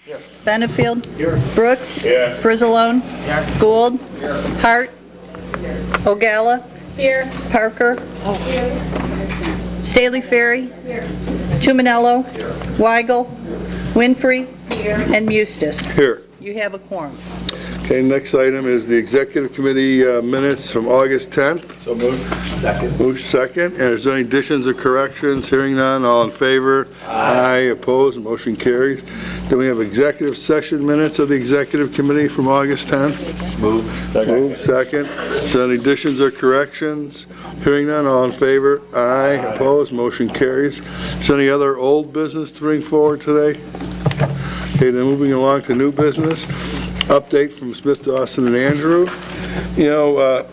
Here. Benefield. Here. Brooks. Here. Frizzalone. Here. Gould. Here. Hart. Ogalla. Here. Parker. Here. Staley Ferry. Here. Tuminello. Weigel. Winfrey. Here. And Mustis. Here. You have a quorum. Okay, next item is the Executive Committee minutes from August 10th. So moved. Second. Move second. And is there any additions or corrections? Hearing none, all in favor? Aye. Opposed? Motion carries. Then we have executive session minutes of the Executive Committee from August 10th. Move. Second. Move second. Is there any additions or corrections? Hearing none, all in favor? Aye. Opposed? Motion carries. Is there any other old business to bring forward today? Okay, then moving along to new business. Update from Smith, Dawson, and Andrew. You know,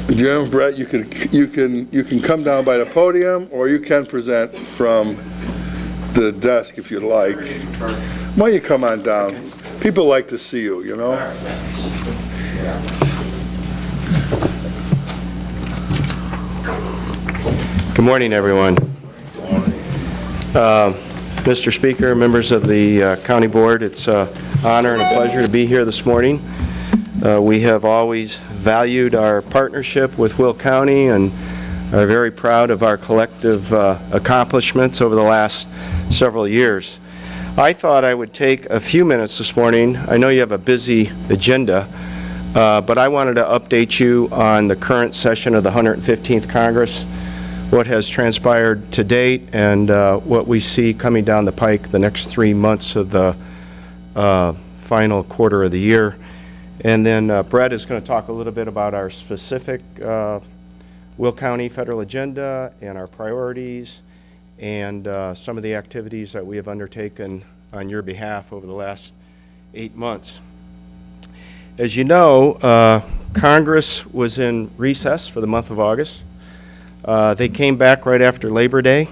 Jim, Brett, you can come down by the podium, or you can present from the desk if you'd like. Why don't you come on down? People like to see you, you know. Good morning, everyone. Mr. Speaker, members of the County Board, it's an honor and a pleasure to be here this morning. We have always valued our partnership with Will County and are very proud of our collective accomplishments over the last several years. I thought I would take a few minutes this morning. I know you have a busy agenda, but I wanted to update you on the current session of the 115th Congress, what has transpired to date, and what we see coming down the pike the next 3 months of the final quarter of the year. And then Brett is going to talk a little bit about our specific Will County federal agenda and our priorities and some of the activities that we have undertaken on your behalf over the last 8 months. As you know, Congress was in recess for the month of August. They came back right after Labor Day.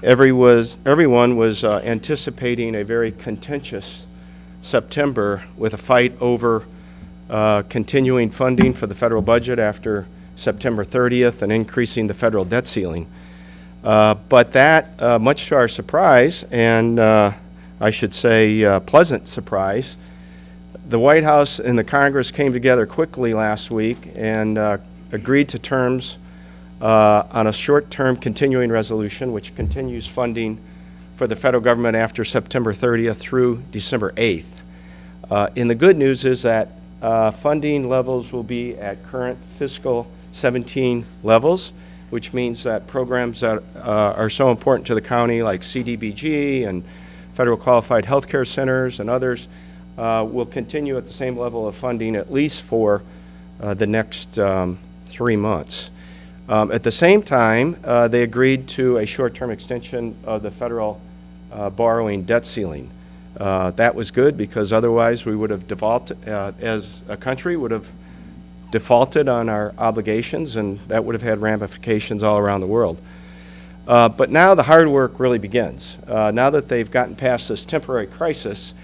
Everyone was anticipating a very contentious September with a fight over continuing funding for the federal budget after September 30th and increasing the federal debt ceiling. But that, much to our surprise, and I should say pleasant surprise, the White House and the Congress came together quickly last week and agreed to terms on a short-term continuing resolution which continues funding for the federal government after September 30th through December 8th. And the good news is that funding levels will be at current fiscal 17 levels, which means that programs that are so important to the county like CDBG and federal qualified health care centers and others will continue at the same level of funding at least for the next 3 months. At the same time, they agreed to a short-term extension of the federal borrowing debt ceiling. That was good because otherwise we would have defaulted, as a country, would have defaulted on our obligations, and that would have had ramifications all around the world. But now the hard work really begins. Now that they've gotten past this temporary crisis,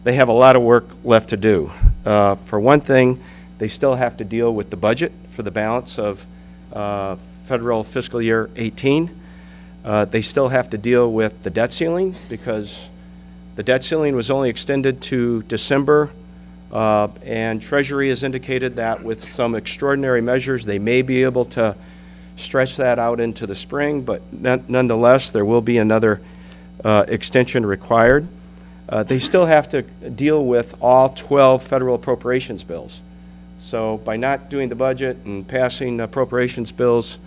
they have a lot of work left to do. For one thing, they still have to deal with the budget for the balance of federal fiscal year 18. They still have to deal with the debt ceiling because the debt ceiling was only extended to December, and Treasury has indicated that with some extraordinary measures they may be able to stretch that out into the spring, but nonetheless there will be another extension required. They still have to deal with all 12 federal appropriations bills. So by not doing the budget and passing appropriations bills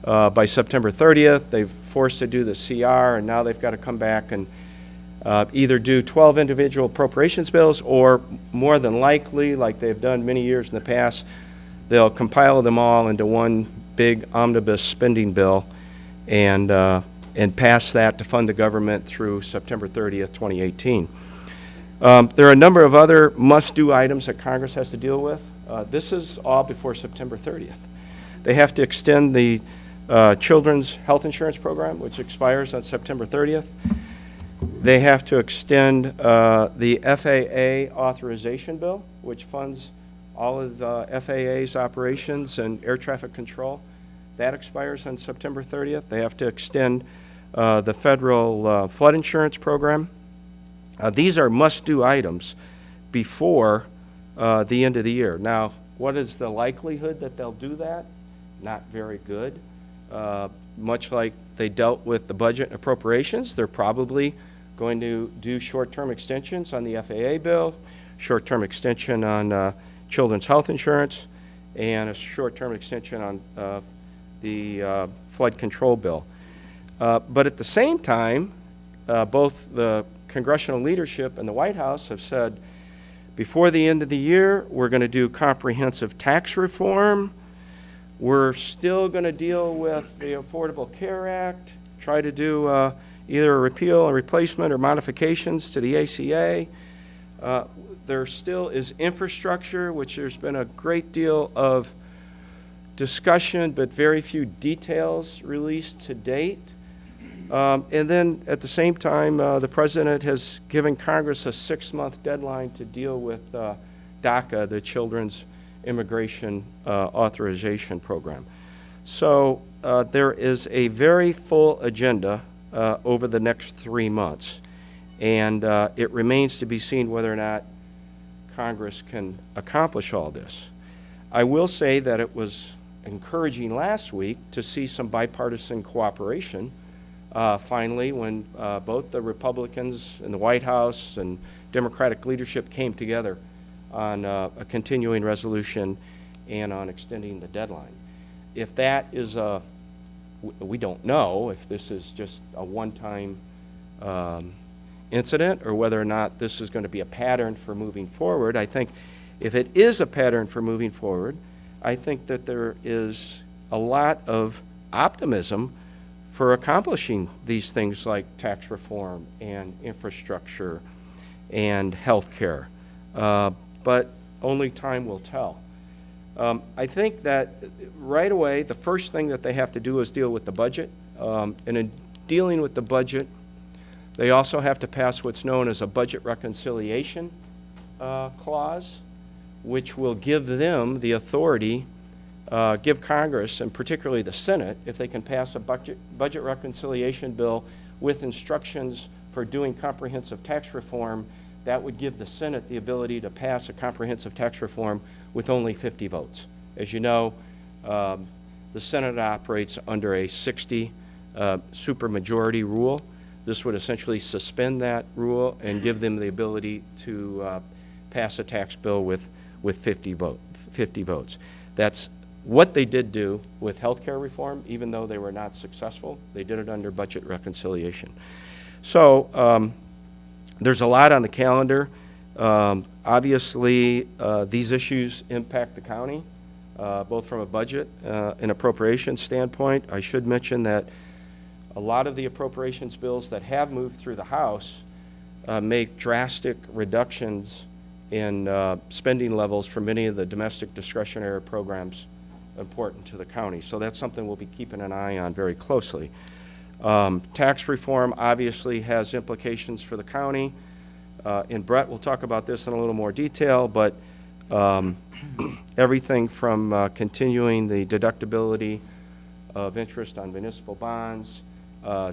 by September 30th, they've forced to do the CR, and now they've got to come back and either do 12 individual appropriations bills, or more than likely, like they've done many years in the past, they'll compile them all into one big omnibus spending bill and pass that to fund the government through September 30th, 2018. There are a number of other must-do items that Congress has to deal with. This is all before September 30th. They have to extend the Children's Health Insurance Program, which expires on September 30th. They have to extend the FAA authorization bill, which funds all of the FAA's operations and air traffic control. That expires on September 30th. They have to extend the federal flood insurance program These are must-do items before the end of the year. Now, what is the likelihood that they'll do that? Not very good. Much like they dealt with the budget and appropriations, they're probably going to do short-term extensions on the FAA bill, short-term extension on children's health insurance, and a short-term extension on the flood control bill. But at the same time, both the congressional leadership and the White House have said, before the end of the year, we're going to do comprehensive tax reform. We're still going to deal with the Affordable Care Act, try to do either a repeal and replacement or modifications to the ACA. There still is infrastructure, which there's been a great deal of discussion, but very few details released to date. And then at the same time, the President has given Congress a 6-month deadline to deal with DACA, the Children's Immigration Authorization Program. So there is a very full agenda over the next 3 months, and it remains to be seen whether or not Congress can accomplish all this. I will say that it was encouraging last week to see some bipartisan cooperation finally, when both the Republicans in the White House and Democratic leadership came together on a continuing resolution and on extending the deadline. If that is we don't know if this is just a one-time incident or whether or not this is going to be a pattern for moving forward. I think if it is a pattern for moving forward, I think that there is a lot of optimism for accomplishing these things like tax reform and infrastructure and health care. But only time will tell. I think that right away, the first thing that they have to do is deal with the budget. And in dealing with the budget, they also have to pass what's known as a budget reconciliation clause, which will give them the authority, give Congress, and particularly the Senate, if they can pass a budget reconciliation bill with instructions for doing comprehensive tax reform, that would give the Senate the ability to pass a comprehensive tax reform with only 50 votes. As you know, the Senate operates under a 60 supermajority rule. This would essentially suspend that rule and give them the ability to pass a tax bill with 50 votes. That's what they did do with health care reform, even though they were not successful. They did it under budget reconciliation. So there's a lot on the calendar. Obviously, these issues impact the county, both from a budget and appropriation standpoint. I should mention that a lot of the appropriations bills that have moved through the House make drastic reductions in spending levels for many of the domestic discretionary programs important to the county. So that's something we'll be keeping an eye on very closely. Tax reform obviously has implications for the county. And Brett will talk about this in a little more detail, but everything from continuing the deductibility of interest on municipal bonds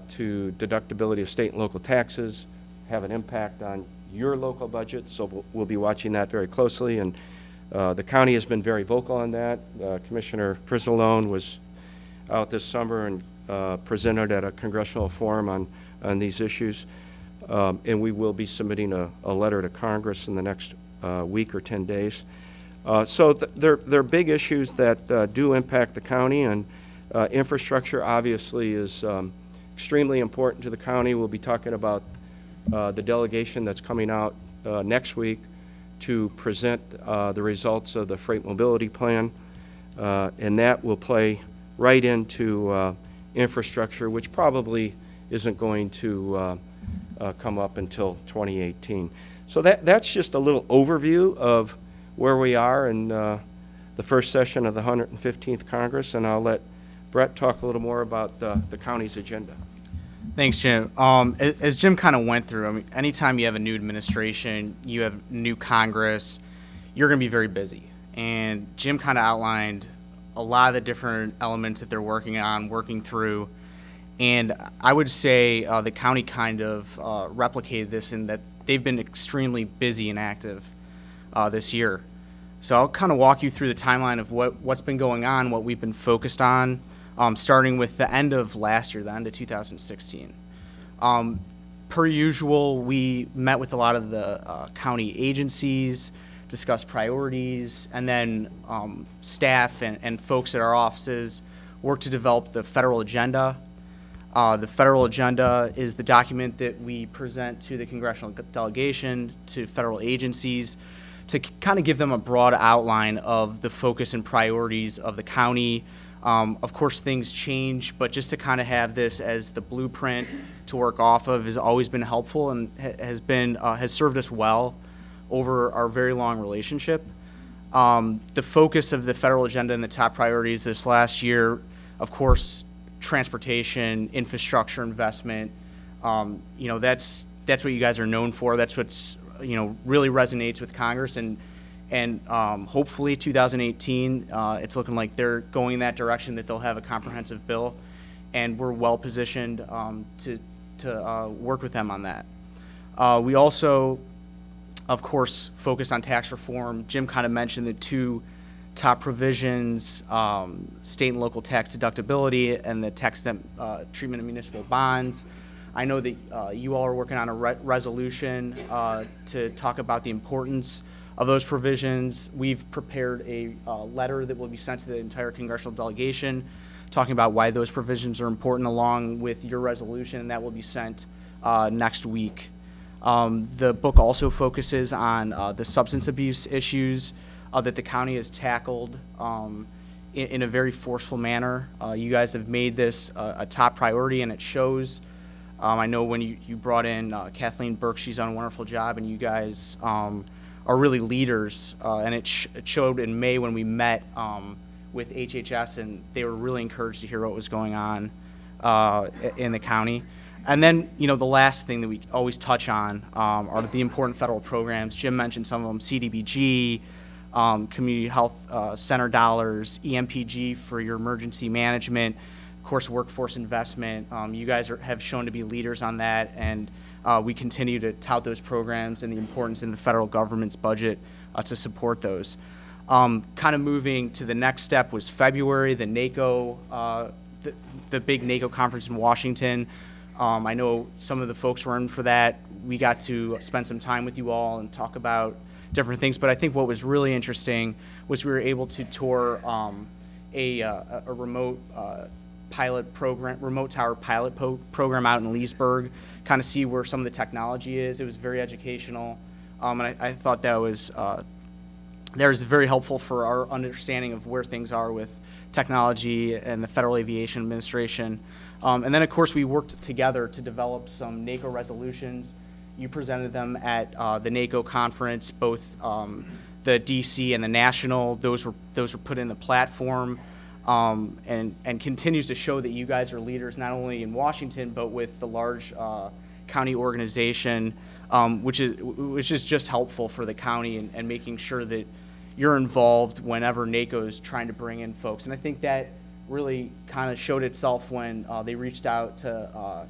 to deductibility of state and local taxes have an impact on your local budget, so we'll be watching that very closely. And the county has been very vocal on that. Commissioner Frizzalone was out this summer and presented at a congressional forum on these issues. And we will be submitting a letter to Congress in the next week or 10 days. So they're big issues that do impact the county, and infrastructure obviously is extremely important to the county. We'll be talking about the delegation that's coming out next week to present the results of the freight mobility plan, and that will play right into infrastructure, which probably isn't going to come up until 2018. So that's just a little overview of where we are in the first session of the 115th Congress, and I'll let Brett talk a little more about the county's agenda. Thanks, Jim. As Jim kind of went through, I mean, anytime you have a new administration, you have new Congress, you're going to be very busy. And Jim kind of outlined a lot of the different elements that they're working through. And I would say the county kind of replicated this in that they've been extremely busy and active this year. So I'll kind of walk you through the timeline of what's been going on, what we've been focused on, starting with the end of last year, the end of 2016. Per usual, we met with a lot of the county agencies, discussed priorities, and then staff and folks at our offices worked to develop the federal agenda. The federal agenda is the document that we present to the congressional delegation, to federal agencies, to kind of give them a broad outline of the focus and priorities of the county. Of course, things change, but just to kind of have this as the blueprint to work off of has always been helpful and has served us well over our very long relationship. The focus of the federal agenda and the top priorities this last year, of course, transportation, infrastructure investment. That's what you guys are known for. That's what's really resonates with Congress, and hopefully 2018, it's looking like they're going in that direction, that they'll have a comprehensive bill, and we're well positioned to work with them on that. We also, of course, focused on tax reform. Jim kind of mentioned the two top provisions, state and local tax deductibility and the tax exempt treatment of municipal bonds. I know that you all are working on a resolution to talk about the importance of those provisions. We've prepared a letter that will be sent to the entire congressional delegation talking about why those provisions are important, along with your resolution, and that will be sent next week. The book also focuses on the substance abuse issues that the county has tackled in a very forceful manner. You guys have made this a top priority, and it shows. I know when you brought in Kathleen Burke, she's done a wonderful job, and you guys are really leaders. And it showed in May when we met with HHS, and they were really encouraged to hear what was going on in the county. And then, the last thing that we always touch on are the important federal programs. Jim mentioned some of them: CDBG, community health center dollars, EMPG for your emergency management, of course, workforce investment. You guys have shown to be leaders on that, and we continue to tout those programs and the importance in the federal government's budget to support those. Kind of moving to the next step was February, the NACO, the big NACO conference in Washington. I know some of the folks were in for that. We got to spend some time with you all and talk about different things, but I think what was really interesting was we were able to tour a remote pilot program, remote tower pilot program out in Leesburg, kind of see where some of the technology is. It was very educational, and I thought that was very helpful for our understanding of where things are with technology and the Federal Aviation Administration. And then, of course, we worked together to develop some NACO resolutions. You presented them at the NACO conference, both the DC and the national. Those were put in the platform, and continues to show that you guys are leaders not only in Washington but with the large county organization, which is just helpful for the county and making sure that you're involved whenever NACO is trying to bring in folks. And I think that really kind of showed itself when they reached out to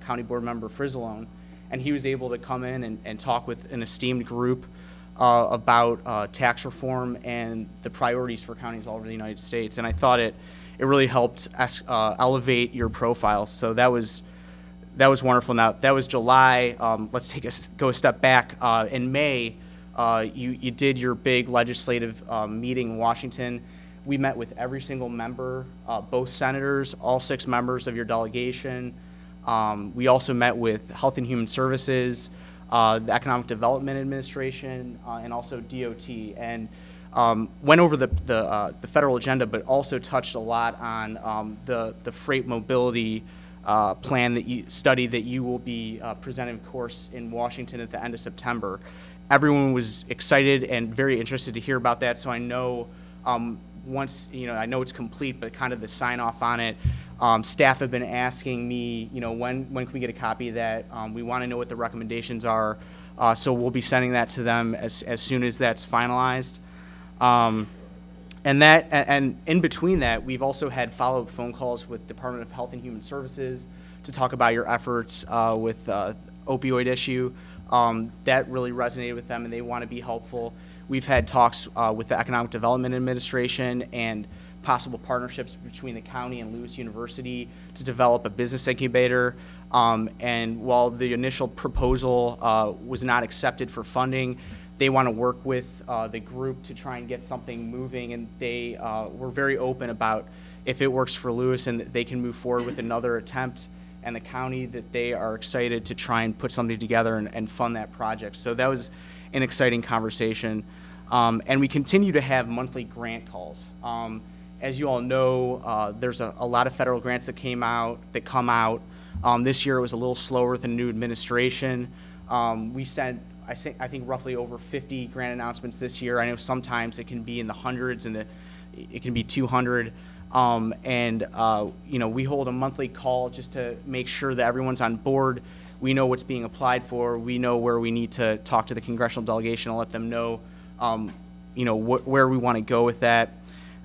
County Board Member Frizzalone, and he was able to come in and talk with an esteemed group about tax reform and the priorities for counties all over the United States. And I thought it really helped elevate your profile. So that was wonderful. Now, that was July. Let's go a step back. In May, you did your big legislative meeting in Washington. We met with every single member, both senators, all 6 members of your delegation. We also met with Health and Human Services, the Economic Development Administration, and also DOT, and went over the federal agenda, but also touched a lot on the freight mobility plan study that you will be presenting, of course, in Washington at the end of September. Everyone was excited and very interested to hear about that, so I know once, I know it's complete, but kind of the sign off on it, staff have been asking me, when can we get a copy of that? We want to know what the recommendations are, so we'll be sending that to them as soon as that's finalized. And in between that, we've also had follow-up phone calls with Department of Health and Human Services to talk about your efforts with opioid issue. That really resonated with them, and they want to be helpful. We've had talks with the Economic Development Administration and possible partnerships between the county and Lewis University to develop a business incubator. And while the initial proposal was not accepted for funding, they want to work with the group to try and get something moving, and they were very open about if it works for Lewis and they can move forward with another attempt, and the county, that they are excited to try and put something together and fund that project. So that was an exciting conversation. And we continue to have monthly grant calls. As you all know, there's a lot of federal grants that come out. This year it was a little slower with the new administration. We sent, I think roughly over 50 grant announcements this year. I know sometimes it can be in the hundreds and it can be 200. We hold a monthly call just to make sure that everyone's on board. We know what's being applied for. We know where we need to talk to the congressional delegation and let them know, where we want to go with that.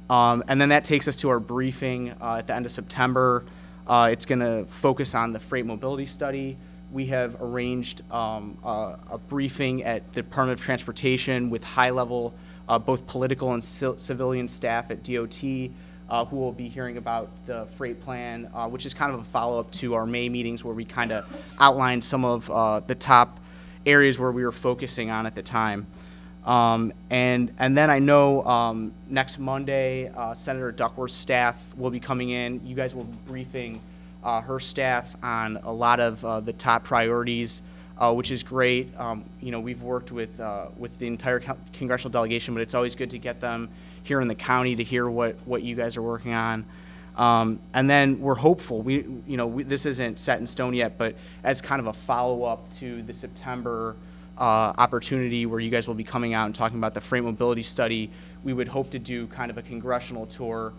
And then that takes us to our briefing at the end of September. It's going to focus on the freight mobility study. We have arranged a briefing at the Department of Transportation with high-level, both political and civilian staff at DOT, who will be hearing about the freight plan, which is kind of a follow-up to our May meetings where we kind of outlined some of the top areas where we were focusing on at the time. And then I know next Monday, Senator Duckworth's staff will be coming in. You guys will be briefing her staff on a lot of the top priorities, which is great. We've worked with the entire congressional delegation, but it's always good to get them here in the county to hear what you guys are working on. And then we're hopeful. This isn't set in stone yet, but as kind of a follow-up to the September opportunity where you guys will be coming out and talking about the freight mobility study, we would hope to do kind of a congressional tour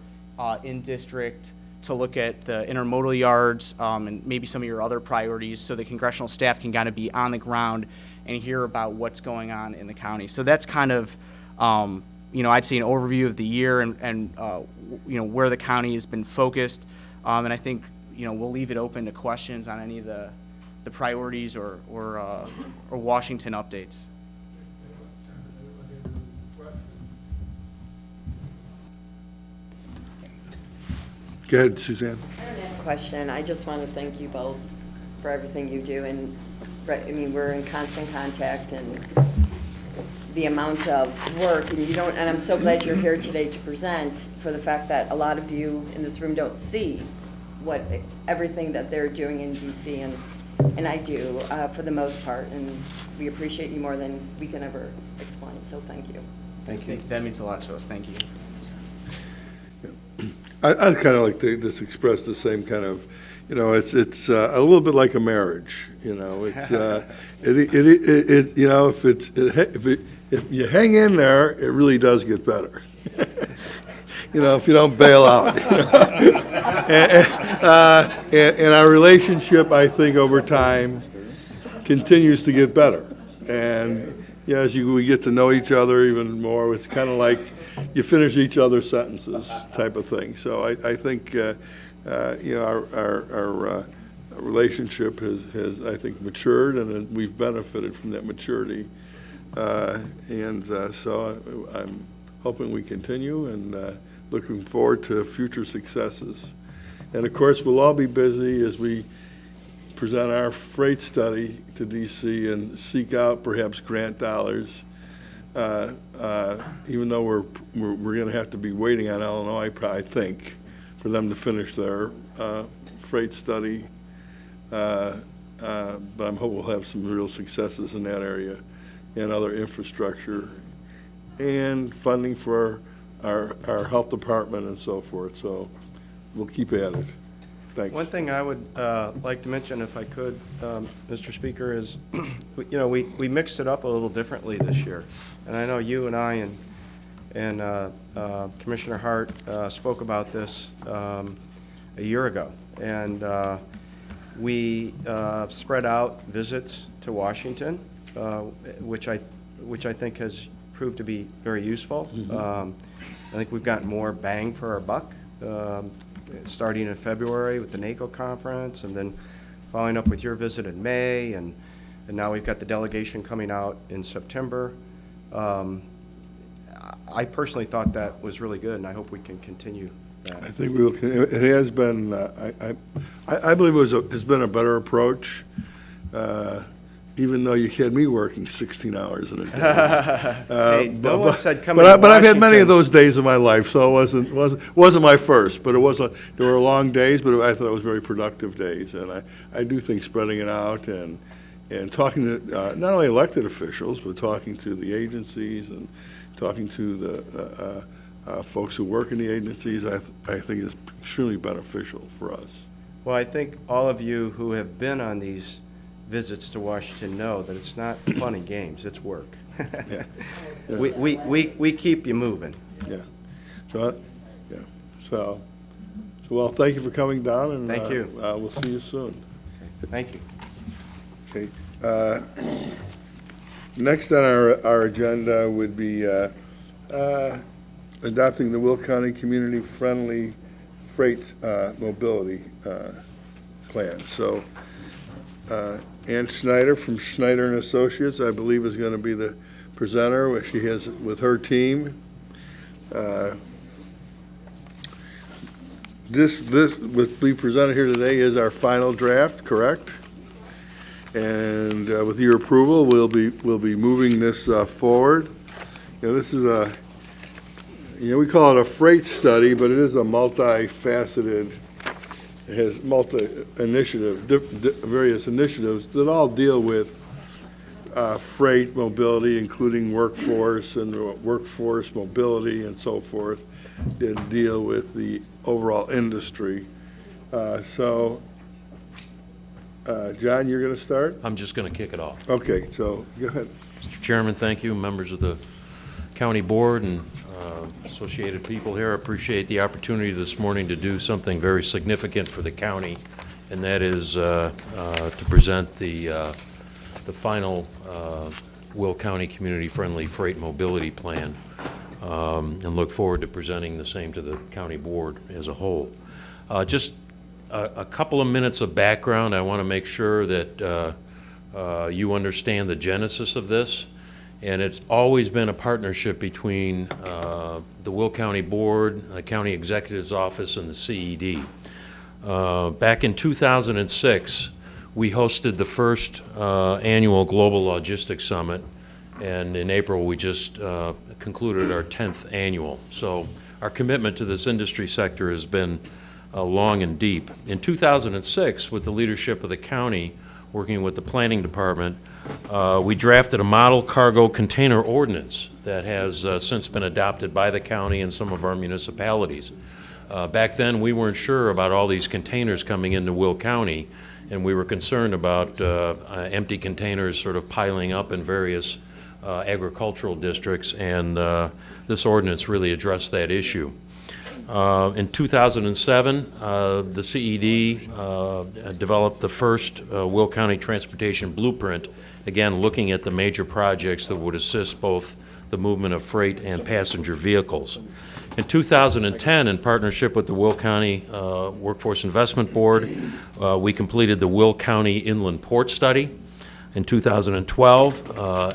in district to look at the intermodal yards and maybe some of your other priorities, so the congressional staff can kind of be on the ground and hear about what's going on in the county. So that's kind of, I'd say an overview of the year and where the county has been focused. And I think, we'll leave it open to questions on any of the priorities or Washington updates. Go ahead, Suzanne. I don't have a question. I just want to thank you both for everything you do. And we're in constant contact, and the amount of work, and I'm so glad you're here today to present, for the fact that a lot of you in this room don't see everything that they're doing in DC, and I do for the most part, and we appreciate you more than we can ever explain. So thank you. Thank you. That means a lot to us. Thank you. I'd kind of like to just express the same kind of, it's a little bit like a marriage. It's if you hang in there, it really does get better. If you don't bail out. And our relationship, I think, over time, continues to get better. And as we get to know each other even more, it's kind of like you finish each other's sentences type of thing. So I think our relationship has I think matured, and we've benefited from that maturity. So I'm hoping we continue, and looking forward to future successes. And of course, we'll all be busy as we present our freight study to DC and seek out perhaps grant dollars. Even though we're going to have to be waiting on Illinois, I think, for them to finish their freight study. But I'm hoping we'll have some real successes in that area, and other infrastructure and funding for our health department and so forth. So we'll keep at it. Thanks. One thing I would like to mention, if I could, Mr. Speaker, is we mixed it up a little differently this year. And I know you and I and Commissioner Hart spoke about this a year ago. And we spread out visits to Washington, which I think has proved to be very useful. Mm-hmm. I think we've gotten more bang for our buck, starting in February with the NACO conference, and then following up with your visit in May, and and now we've got the delegation coming out in September. I personally thought that was really good, and I hope we can continue that. I think we will, it has been, I believe it's been a better approach, even though you had me working 16 hours in a day. Hey, no one said coming But to but I've had many of Washington- those days in my life, so it wasn't my first, but there were long days, but I thought it was very productive days. And I do think spreading it out and talking to not only elected officials, but talking to the agencies and talking to the folks who work in the agencies, I think is extremely beneficial for us. Well, I think all of you who have been on these visits to Washington know that it's not fun and games, it's work. Yeah. We keep you moving. Yeah. So, well, thank you for coming down, and Thank you. We'll see you soon. Thank you. Okay. Next on our agenda would be adopting the Will County Community Friendly Freight Mobility Plan. So Ann Schneider from Schneider and Associates, I believe, is going to be the presenter, which she has with her team. This what we presented here today is our final draft, correct? And with your approval, we'll be moving this forward. This is we call it a freight study, but it is a multifaceted. It has various initiatives that all deal with freight mobility, including workforce and workforce mobility and so forth, that deal with the overall industry. John, you're going to start? I'm just going to kick it off. Okay, so go ahead. Mr. Chairman, thank you, members of the county board and associated people here. I appreciate the opportunity this morning to do something very significant for the county, and that is to present the final Will County Community Friendly Freight Mobility Plan, and look forward to presenting the same to the county board as a whole. Just a couple of minutes of background. I want to make sure that you understand the genesis of this. And it's always been a partnership between the Will County Board, the County Executive's Office, and the CED. Back in 2006, we hosted the first annual Global Logistics Summit, and in April we just concluded our 10th annual. So our commitment to this industry sector has been long and deep. In 2006, with the leadership of the county, working with the planning department, we drafted a model cargo container ordinance that has since been adopted by the county and some of our municipalities. Back then, we weren't sure about all these containers coming into Will County, and we were concerned about empty containers sort of piling up in various agricultural districts, and this ordinance really addressed that issue. In 2007, the CED developed the first Will County Transportation Blueprint, again looking at the major projects that would assist both the movement of freight and passenger vehicles. In 2010, in partnership with the Will County Workforce Investment Board, we completed the Will County Inland Port Study. In 2012,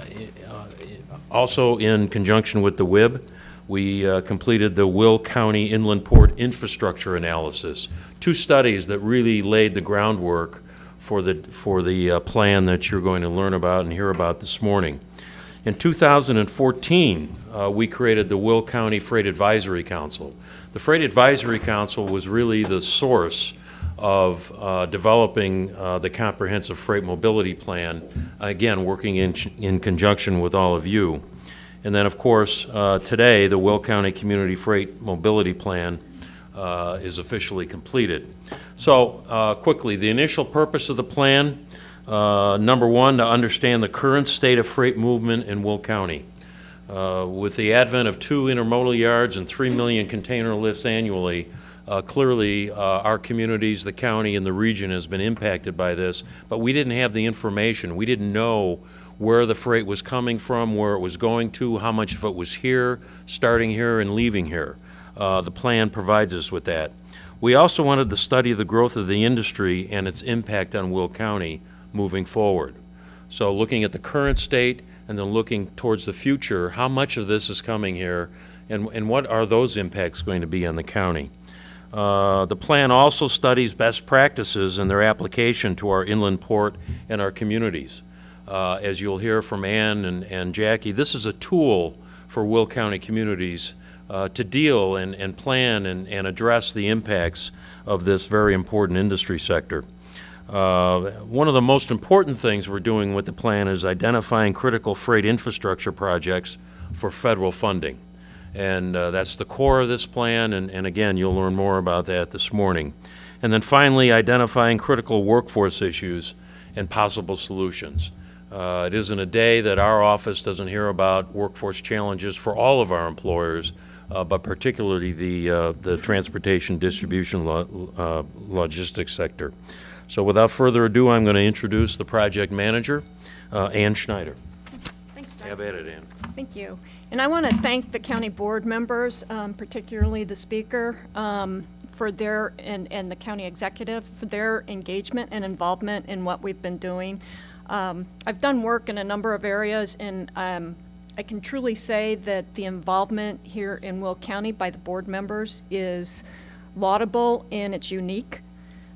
also in conjunction with the WIB, we completed the Will County Inland Port Infrastructure Analysis, two studies that really laid the groundwork for the plan that you're going to learn about and hear about this morning. In 2014, we created the Will County Freight Advisory Council. The Freight Advisory Council was really the source of developing the comprehensive freight mobility plan, again, working in conjunction with all of you. And then, of course, today, the Will County Community Freight Mobility Plan is officially completed. So, quickly, the initial purpose of the plan, number one, to understand the current state of freight movement in Will County. With the advent of 2 intermodal yards and 3 million container lifts annually, clearly our communities, the county, and the region has been impacted by this, but we didn't have the information. We didn't know where the freight was coming from, where it was going to, how much of it was here, starting here and leaving here. The plan provides us with that. We also wanted to study the growth of the industry and its impact on Will County moving forward. So looking at the current state and then looking towards the future, how much of this is coming here and what are those impacts going to be on the county? The plan also studies best practices and their application to our inland port and our communities. As you'll hear from Ann and Jackie, this is a tool for Will County communities to deal and plan and address the impacts of this very important industry sector. One of the most important things we're doing with the plan is identifying critical freight infrastructure projects for federal funding. And that's the core of this plan, and again, you'll learn more about that this morning. And then finally, identifying critical workforce issues and possible solutions. It isn't a day that our office doesn't hear about workforce challenges for all of our employers, but particularly the transportation distribution logistics sector. So without further ado, I'm going to introduce the project manager, Ann Schneider. Thanks, John. Have at it, Ann. Thank you. And I want to thank the county board members, particularly the speaker, for their, and the county executive, for their engagement and involvement in what we've been doing. I've done work in a number of areas, and I can truly say that the involvement here in Will County by the board members is laudable and it's unique.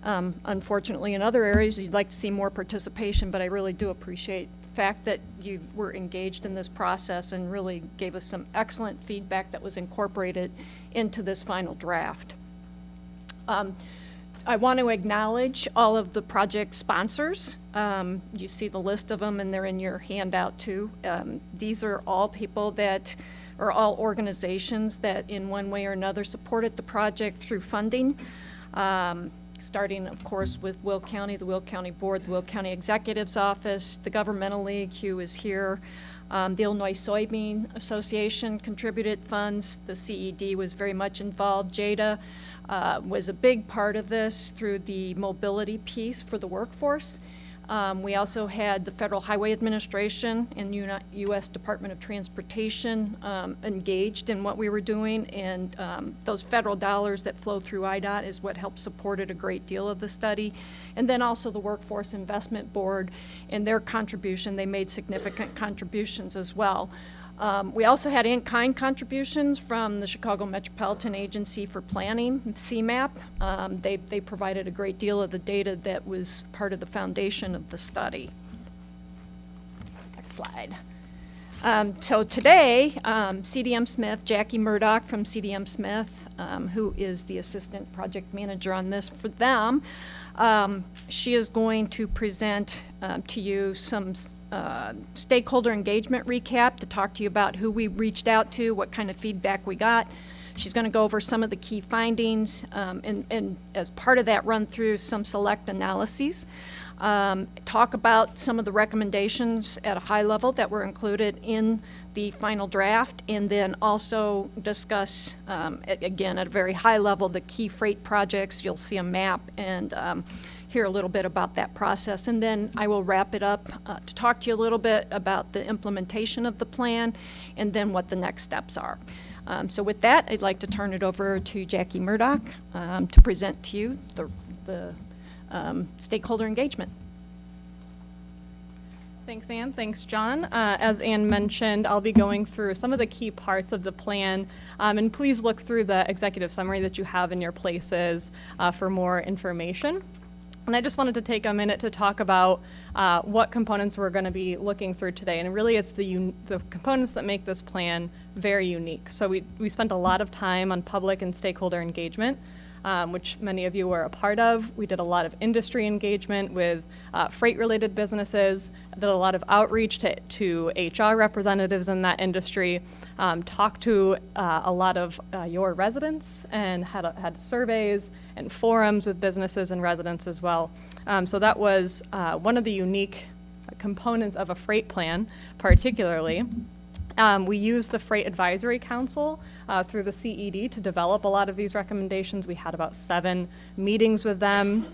Unfortunately, in other areas, you'd like to see more participation, but I really do appreciate the fact that you were engaged in this process and really gave us some excellent feedback that was incorporated into this final draft. I want to acknowledge all of the project sponsors. You see the list of them, and they're in your handout too. These are all people that are all organizations that in one way or another supported the project through funding. Starting, of course, with Will County, the Will County Board, the Will County Executive's Office, the Governmental League, Hugh is here. The Illinois Soybean Association contributed funds. The CED was very much involved. JADA was a big part of this through the mobility piece for the workforce. We also had the Federal Highway Administration and U.S. Department of Transportation engaged in what we were doing, and those federal dollars that flow through IDOT is what helped supported a great deal of the study. And then also the Workforce Investment Board and their contribution, they made significant contributions as well. We also had in-kind contributions from the Chicago Metropolitan Agency for Planning, CMAP. They provided a great deal of the data that was part of the foundation of the study. Next slide. So today, CDM Smith, Jackie Murdoch from CDM Smith, who is the assistant project manager on this for them, she is going to present to you some stakeholder engagement recap to talk to you about who we reached out to, what kind of feedback we got. She's going to go over some of the key findings and as part of that run through some select analyses. Talk about some of the recommendations at a high level that were included in the final draft, and then also discuss, again, at a very high level, the key freight projects. You'll see a map and hear a little bit about that process. And then I will wrap it up to talk to you a little bit about the implementation of the plan and then what the next steps are. So with that, I'd like to turn it over to Jackie Murdoch to present to you the stakeholder engagement. Thanks, Ann. Thanks, John. As Ann mentioned, I'll be going through some of the key parts of the plan, and please look through the executive summary that you have in your places for more information. And I just wanted to take a minute to talk about what components we're going to be looking through today. And really, it's the components that make this plan very unique. So we spent a lot of time on public and stakeholder engagement, which many of you were a part of. We did a lot of industry engagement with freight-related businesses, did a lot of outreach to HR representatives in that industry, talked to a lot of your residents, and had surveys and forums with businesses and residents as well. So that was one of the unique components of a freight plan, particularly. We used the Freight Advisory Council through the CED to develop a lot of these recommendations. We had about 7 meetings with them.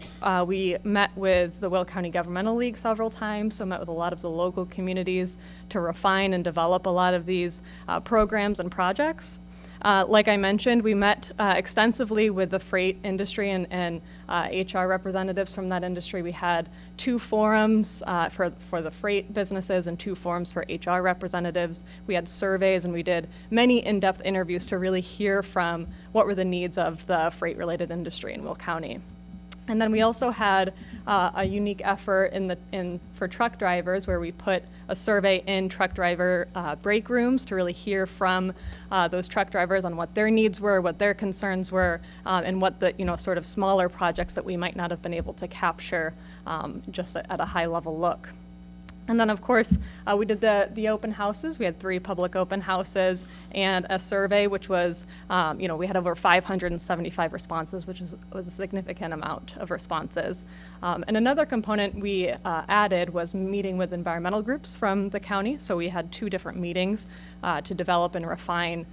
We met with the Will County Governmental League several times, so met with a lot of the local communities to refine and develop a lot of these programs and projects. Like I mentioned, we met extensively with the freight industry and HR representatives from that industry. We had 2 forums for the freight businesses and 2 forums for HR representatives. We had surveys, and we did many in-depth interviews to really hear from what were the needs of the freight-related industry in Will County. And then we also had a unique effort for truck drivers, where we put a survey in truck driver break rooms to really hear from those truck drivers on what their needs were, what their concerns were, and what the sort of smaller projects that we might not have been able to capture just at a high level look. And then, of course, we did the open houses. We had 3 public open houses and a survey, which was, we had over 575 responses, which was a significant amount of responses. And another component we added was meeting with environmental groups from the county. So we had 2 different meetings to develop and refine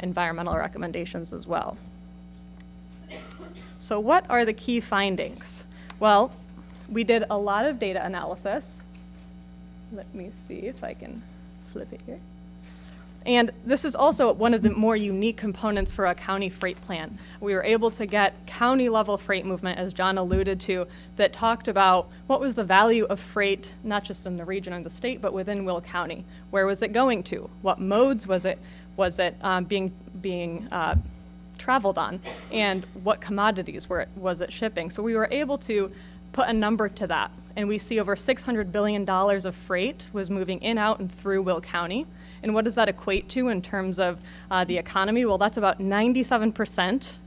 environmental recommendations as well. So what are the key findings? Well, we did a lot of data analysis. Let me see if I can flip it here. And this is also one of the more unique components for a county freight plan. We were able to get county-level freight movement, as John alluded to, that talked about what was the value of freight, not just in the region or the state, but within Will County. Where was it going to? What modes was it being traveled on? And what commodities was it shipping? So we were able to put a number to that. And we see over $600 billion of freight was moving in, out, and through Will County. And what does that equate to in terms of the economy? Well, that's about 97%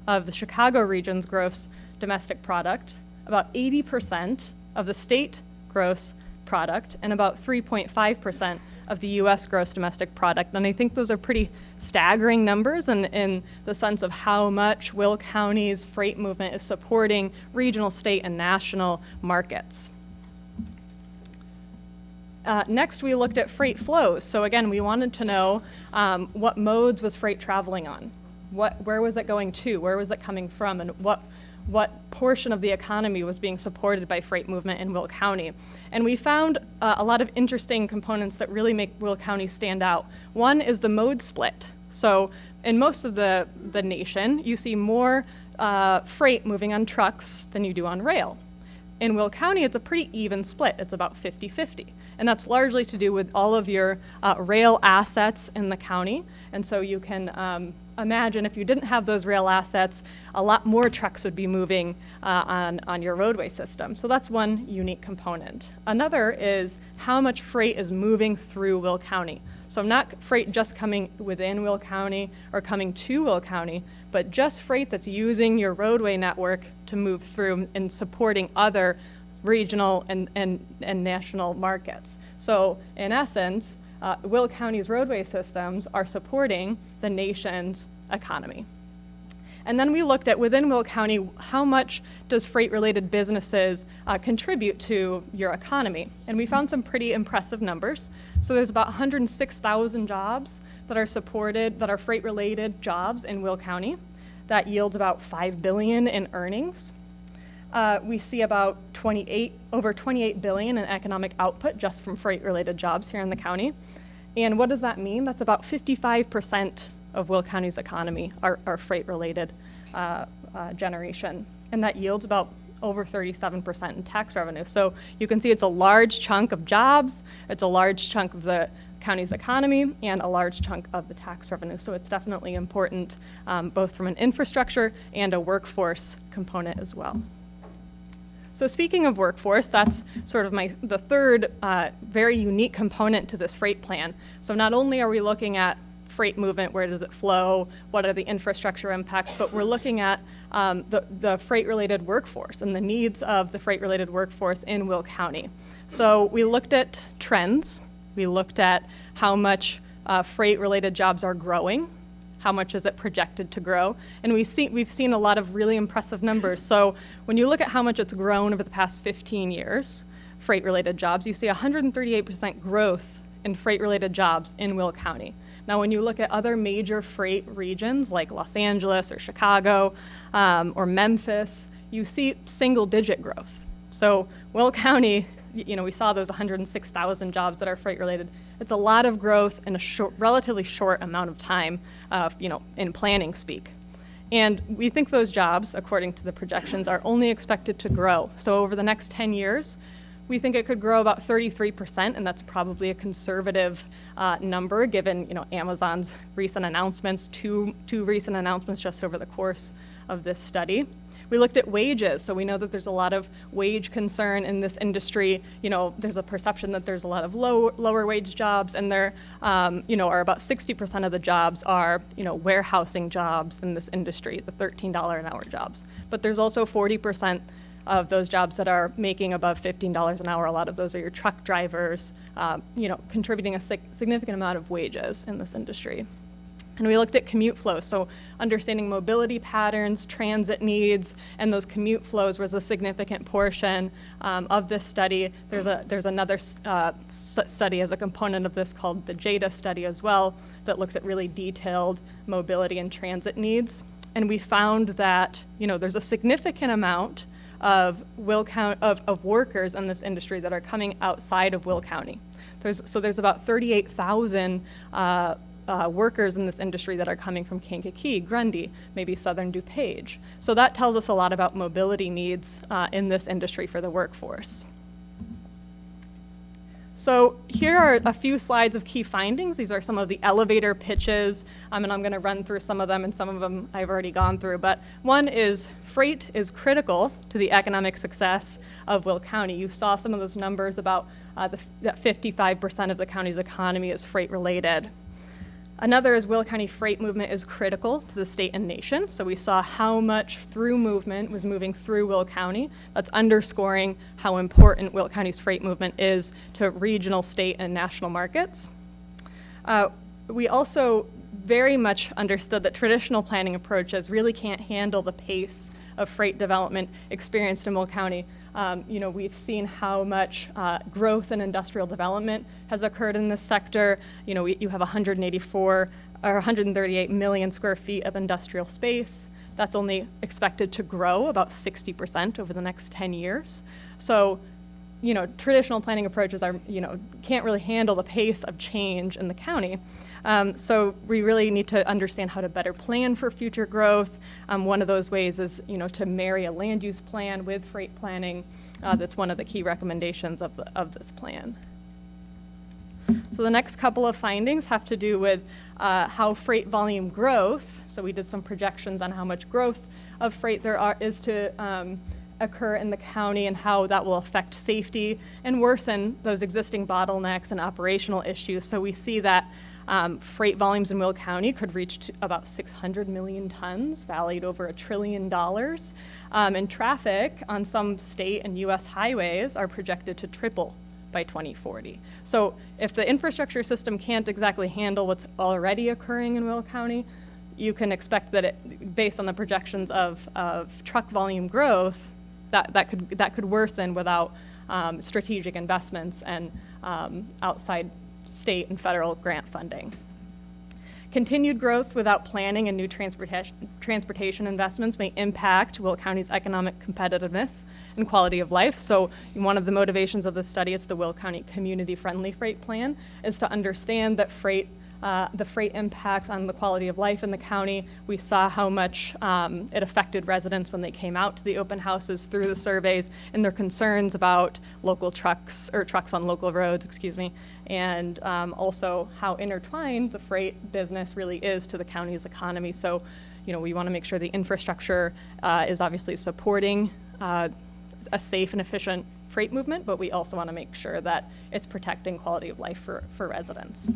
of the Chicago region's gross domestic product, about 80% of the state gross product, and about 3.5% of the U.S. gross domestic product. And I think those are pretty staggering numbers in the sense of how much Will County's freight movement is supporting regional, state, and national markets. Next, we looked at freight flows. So again, we wanted to know what modes was freight traveling on? Where was it going to? Where was it coming from? And what portion of the economy was being supported by freight movement in Will County? And we found a lot of interesting components that really make Will County stand out. One is the mode split. So in most of the nation, you see more freight moving on trucks than you do on rail. In Will County, it's a pretty even split. It's about 50-50. And that's largely to do with all of your rail assets in the county. And so you can imagine if you didn't have those rail assets, a lot more trucks would be moving on your roadway system. So that's one unique component. Another is how much freight is moving through Will County. So not freight just coming within Will County or coming to Will County, but just freight that's using your roadway network to move through and supporting other regional and national markets. So in essence, Will County's roadway systems are supporting the nation's economy. And then we looked at within Will County, how much does freight-related businesses contribute to your economy? And we found some pretty impressive numbers. So there's about 106,000 jobs that are supported, that are freight-related jobs in Will County. That yields about $5 billion in earnings. We see about over $28 billion in economic output just from freight-related jobs here in the county. And what does that mean? That's about 55% of Will County's economy are freight-related generation. And that yields about over 37% in tax revenue. So you can see it's a large chunk of jobs, it's a large chunk of the county's economy, and a large chunk of the tax revenue. So it's definitely important, both from an infrastructure and a workforce component as well. So speaking of workforce, that's sort of the third very unique component to this freight plan. So not only are we looking at freight movement, where does it flow, what are the infrastructure impacts, but we're looking at the freight-related workforce and the needs of the freight-related workforce in Will County. So we looked at trends, we looked at how much freight-related jobs are growing, how much is it projected to grow, and we've seen a lot of really impressive numbers. So when you look at how much it's grown over the past 15 years, freight-related jobs, you see 138% growth in freight-related jobs in Will County. Now, when you look at other major freight regions like Los Angeles or Chicago or Memphis, you see single-digit growth. So Will County, we saw those 106,000 jobs that are freight-related. It's a lot of growth in a relatively short amount of time, in planning speak. And we think those jobs, according to the projections, are only expected to grow. So over the next 10 years, we think it could grow about 33%, and that's probably a conservative number given, Amazon's recent announcements, two recent announcements just over the course of this study. We looked at wages, so we know that there's a lot of wage concern in this industry. There's a perception that there's a lot of lower wage jobs, and there, are about 60% of the jobs are, warehousing jobs in this industry, the $13 an hour jobs. But there's also 40% of those jobs that are making above $15 an hour. A lot of those are your truck drivers, contributing a significant amount of wages in this industry. And we looked at commute flows, so understanding mobility patterns, transit needs, and those commute flows was a significant portion of this study. There's another study as a component of this called the JADA study as well that looks at really detailed mobility and transit needs. And we found that there's a significant amount of workers in this industry that are coming outside of Will County. There's about 38,000 workers in this industry that are coming from Kankakee, Grundy, maybe Southern DuPage. So that tells us a lot about mobility needs in this industry for the workforce. So here are a few slides of key findings. These are some of the elevator pitches, and I'm going to run through some of them, and some of them I've already gone through. But one is freight is critical to the economic success of Will County. You saw some of those numbers about that 55% of the county's economy is freight related. Another is Will County freight movement is critical to the state and nation. So we saw how much through movement was moving through Will County. That's underscoring how important Will County's freight movement is to regional, state, and national markets. We also very much understood that traditional planning approaches really can't handle the pace of freight development experienced in Will County. We've seen how much growth and industrial development has occurred in this sector. You have 138 million square feet of industrial space. That's only expected to grow about 60% over the next 10 years. So, traditional planning approaches can't really handle the pace of change in the county. So we really need to understand how to better plan for future growth. One of those ways is, to marry a land use plan with freight planning. That's one of the key recommendations of this plan. So the next couple of findings have to do with how freight volume growth, so we did some projections on how much growth of freight there is to occur in the county and how that will affect safety and worsen those existing bottlenecks and operational issues. So we see that freight volumes in Will County could reach about 600 million tons, valued over $1 trillion. And traffic on some state and U.S. highways are projected to triple by 2040. So if the infrastructure system can't exactly handle what's already occurring in Will County, you can expect that based on the projections of truck volume growth, that could worsen without strategic investments and outside state and federal grant funding. Continued growth without planning and new transportation investments may impact Will County's economic competitiveness and quality of life. So one of the motivations of this study, it's the Will County Community-Friendly Freight Plan, is to understand that the freight impacts on the quality of life in the county. We saw how much it affected residents when they came out to the open houses through the surveys and their concerns about local trucks on local roads, and also how intertwined the freight business really is to the county's economy. So, we want to make sure the infrastructure is obviously supporting a safe and efficient freight movement, but we also want to make sure that it's protecting quality of life for residents.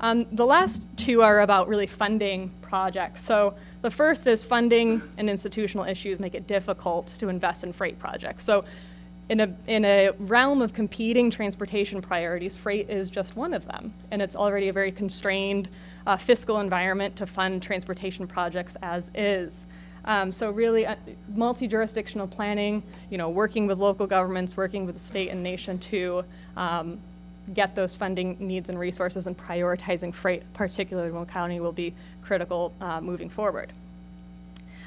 The last two are about really funding projects. So the first is funding and institutional issues make it difficult to invest in freight projects. So in a realm of competing transportation priorities, freight is just one of them. And it's already a very constrained fiscal environment to fund transportation projects as is. So really multi-jurisdictional planning, working with local governments, working with the state and nation to get those funding needs and resources, and prioritizing freight, particularly in Will County, will be critical moving forward.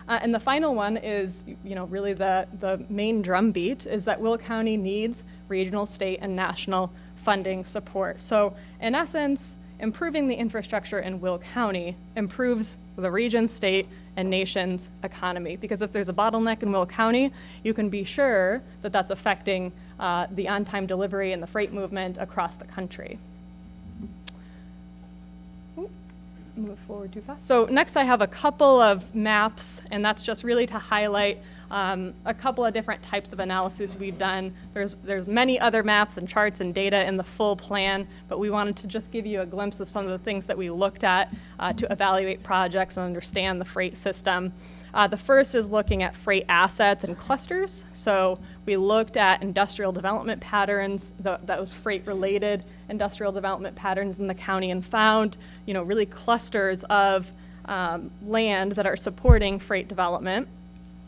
And the final one is, really the main drumbeat is that Will County needs regional, state, and national funding support. So in essence, improving the infrastructure in Will County improves the region, state, and nation's economy. Because if there's a bottleneck in Will County, you can be sure that that's affecting the on-time delivery and the freight movement across the country. Move forward too fast. So next I have a couple of maps, and that's just really to highlight a couple of different types of analyses we've done. There's many other maps and charts and data in the full plan, but we wanted to just give you a glimpse of some of the things that we looked at to evaluate projects and understand the freight system. The first is looking at freight assets and clusters. So we looked at industrial development patterns, those freight-related industrial development patterns in the county, and found, really clusters of land that are supporting freight development.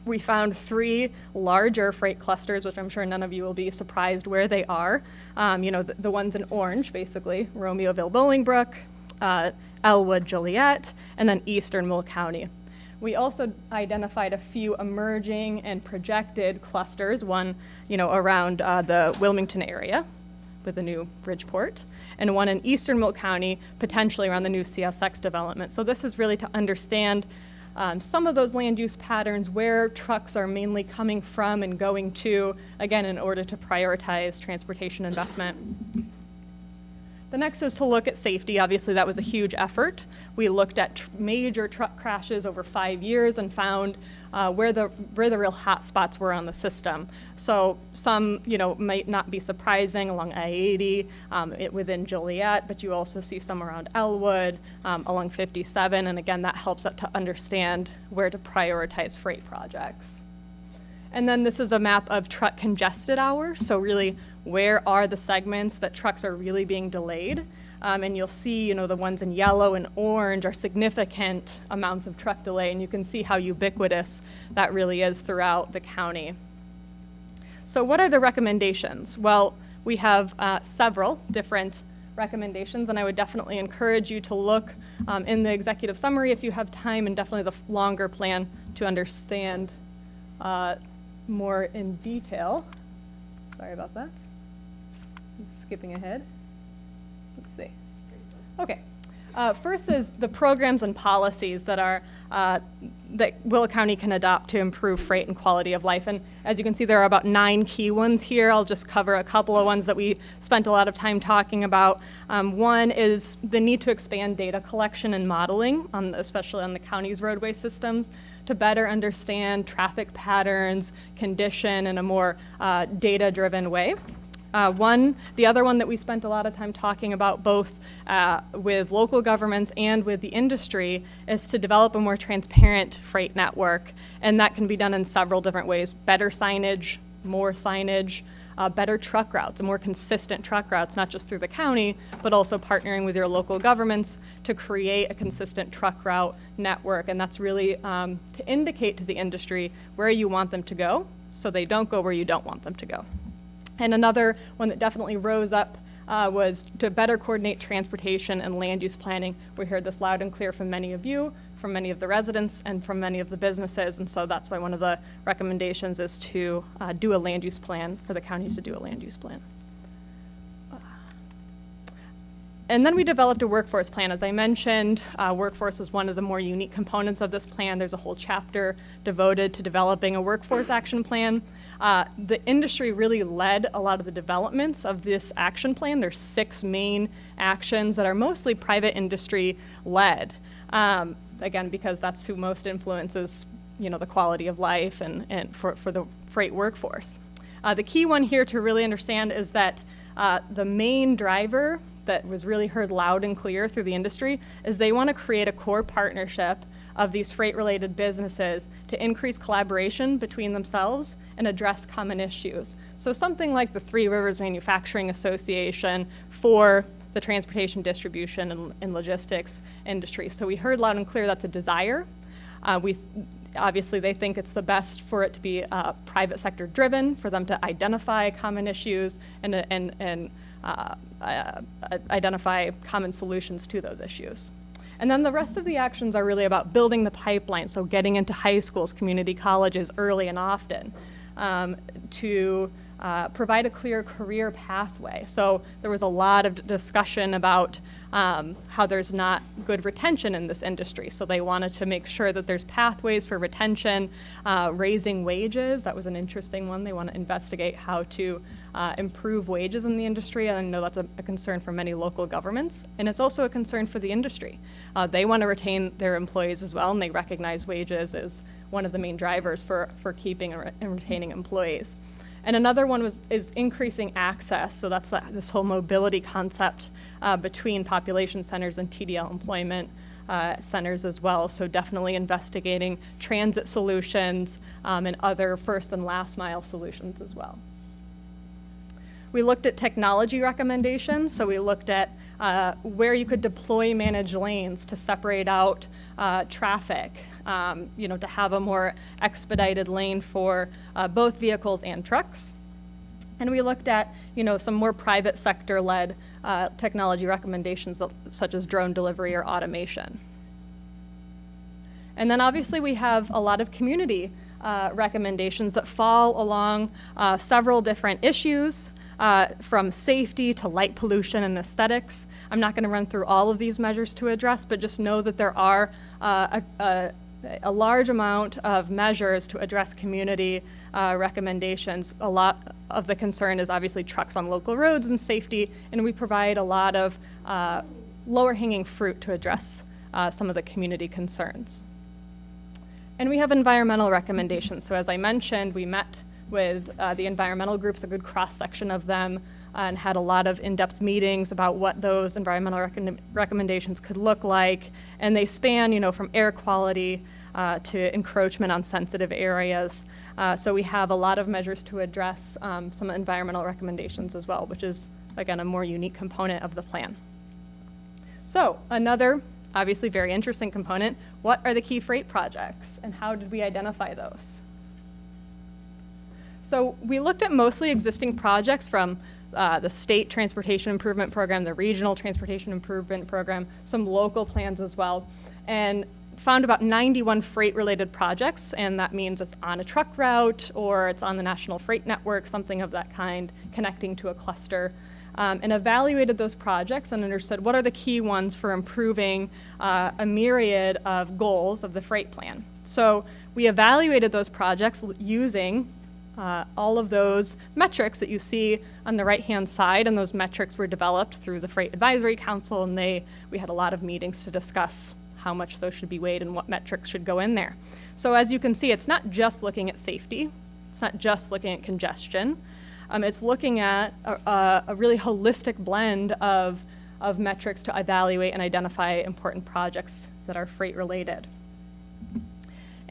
We found 3 larger freight clusters, which I'm sure none of you will be surprised where they are. The ones in orange, basically, Romeoville, Bolingbrook, Elwood, Joliet, and then Eastern Will County. We also identified a few emerging and projected clusters, one, around the Wilmington area with the new Bridgeport, and one in Eastern Will County, potentially around the new CSX development. So this is really to understand some of those land use patterns, where trucks are mainly coming from and going to, again, in order to prioritize transportation investment. The next is to look at safety. Obviously, that was a huge effort. We looked at major truck crashes over 5 years and found where the real hot spots were on the system. So some, might not be surprising along I-80 within Joliet, but you also see some around Elwood, along 57, and again, that helps us to understand where to prioritize freight projects. And then this is a map of truck congested hours, so really where are the segments that trucks are really being delayed. And you'll see, the ones in yellow and orange are significant amounts of truck delay, and you can see how ubiquitous that really is throughout the county. So what are the recommendations? Well, we have several different recommendations, and I would definitely encourage you to look in the executive summary if you have time, and definitely the longer plan to understand more in detail. Sorry about that. I'm skipping ahead. Let's see. Okay. First is the programs and policies that Will County can adopt to improve freight and quality of life. And as you can see, there are about 9 key ones here. I'll just cover a couple of ones that we spent a lot of time talking about. One is the need to expand data collection and modeling, especially on the county's roadway systems, to better understand traffic patterns, condition in a more data-driven way. The other one that we spent a lot of time talking about, both with local governments and with the industry, is to develop a more transparent freight network. And that can be done in several different ways: better signage, more signage, better truck routes, more consistent truck routes, not just through the county, but also partnering with your local governments to create a consistent truck route network. And that's really to indicate to the industry where you want them to go, so they don't go where you don't want them to go. And another one that definitely rose up was to better coordinate transportation and land use planning. We heard this loud and clear from many of you, from many of the residents, and from many of the businesses. And so that's why one of the recommendations is to do a land use plan, for the counties to do a land use plan. And then we developed a workforce plan. As I mentioned, workforce is one of the more unique components of this plan. There's a whole chapter devoted to developing a workforce action plan. The industry really led a lot of the developments of this action plan. There's 6 main actions that are mostly private industry led. Again, because that's who most influences, the quality of life and for the freight workforce. The key one here to really understand is that the main driver that was really heard loud and clear through the industry is they want to create a core partnership of these freight-related businesses to increase collaboration between themselves and address common issues. So something like the Three Rivers Manufacturing Association for the transportation, distribution, and logistics industry. So we heard loud and clear that's a desire. Obviously, they think it's the best for it to be private sector driven, for them to identify common issues and identify common solutions to those issues. And then the rest of the actions are really about building the pipeline, so getting into high schools, community colleges early and often, to provide a clear career pathway. So there was a lot of discussion about how there's not good retention in this industry. So they wanted to make sure that there's pathways for retention, raising wages. That was an interesting one. They want to investigate how to improve wages in the industry. And I know that's a concern for many local governments. And it's also a concern for the industry. They want to retain their employees as well, and they recognize wages as one of the main drivers for keeping and retaining employees. And another one is increasing access. So that's this whole mobility concept between population centers and TDL employment centers as well. So definitely investigating transit solutions and other first and last mile solutions as well. We looked at technology recommendations. So we looked at where you could deploy managed lanes to separate out traffic, to have a more expedited lane for both vehicles and trucks. And we looked at, some more private sector-led technology recommendations such as drone delivery or automation. And then obviously we have a lot of community recommendations that fall along several different issues, from safety to light pollution and aesthetics. I'm not going to run through all of these measures to address, but just know that there are a large amount of measures to address community recommendations. A lot of the concern is obviously trucks on local roads and safety, and we provide a lot of lower hanging fruit to address some of the community concerns. And we have environmental recommendations. So as I mentioned, we met with the environmental groups, a good cross-section of them, and had a lot of in-depth meetings about what those environmental recommendations could look like. And they span, from air quality to encroachment on sensitive areas. So we have a lot of measures to address some environmental recommendations as well, which is, again, a more unique component of the plan. So another, obviously very interesting component, what are the key freight projects and how did we identify those? So we looked at mostly existing projects from the state transportation improvement program, the regional transportation improvement program, some local plans as well, and found about 91 freight-related projects, and that means it's on a truck route or it's on the national freight network, something of that kind, connecting to a cluster, and evaluated those projects and understood what are the key ones for improving a myriad of goals of the freight plan. So we evaluated those projects using all of those metrics that you see on the right-hand side, and those metrics were developed through the Freight Advisory Council, and we had a lot of meetings to discuss how much those should be weighed and what metrics should go in there. So as you can see, it's not just looking at safety, it's not just looking at congestion, it's looking at a really holistic blend of metrics to evaluate and identify important projects that are freight-related.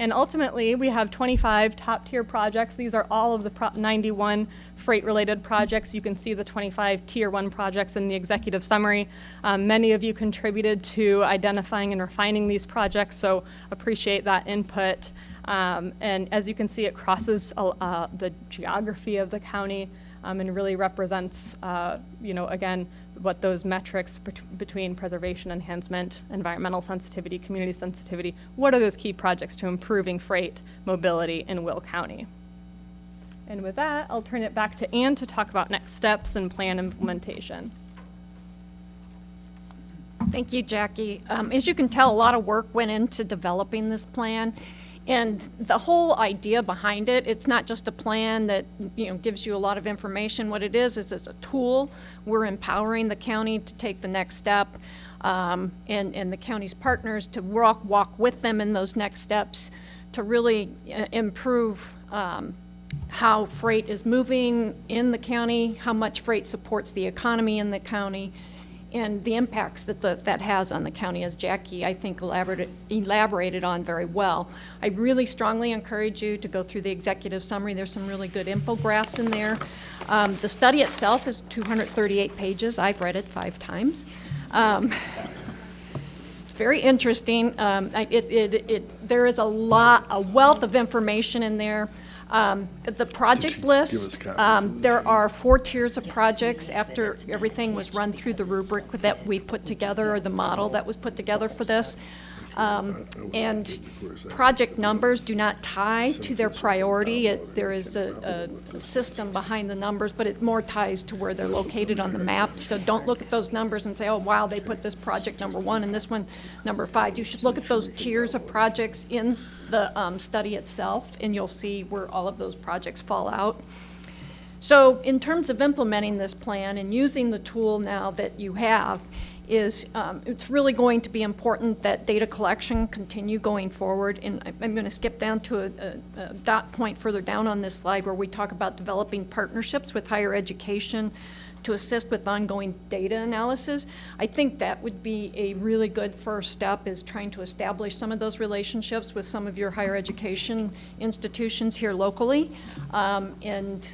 And ultimately, we have 25 top-tier projects. These are all of the 91 freight-related projects. You can see the 25 Tier 1 projects in the executive summary. Many of you contributed to identifying and refining these projects, so appreciate that input. And as you can see, it crosses the geography of the county and really represents, again, what those metrics between preservation, enhancement, environmental sensitivity, community sensitivity, what are those key projects to improving freight mobility in Will County? And with that, I'll turn it back to Ann to talk about next steps and plan implementation. Thank you, Jackie. As you can tell, a lot of work went into developing this plan. And the whole idea behind it, it's not just a plan that gives you a lot of information. What it is it's a tool. We're empowering the county to take the next step, and the county's partners to walk with them in those next steps to really improve how freight is moving in the county, how much freight supports the economy in the county, and the impacts that that has on the county, as Jackie, I think, elaborated on very well. I really strongly encourage you to go through the executive summary. There's some really good infographics in there. The study itself is 238 pages. I've read it 5 times. It's very interesting. There is a wealth of information in there. The project list, there are 4 tiers of projects after everything was run through the rubric that we put together, or the model that was put together for this. And project numbers do not tie to their priority. There is a system behind the numbers, but it more ties to where they're located on the map. So don't look at those numbers and say, oh, wow, they put this project number 1 and this one number 5. You should look at those tiers of projects in the study itself, and you'll see where all of those projects fall out. So in terms of implementing this plan and using the tool now that you have, it's really going to be important that data collection continue going forward. And I'm going to skip down to a dot point further down on this slide where we talk about developing partnerships with higher education to assist with ongoing data analysis. I think that would be a really good first step, is trying to establish some of those relationships with some of your higher education institutions here locally, and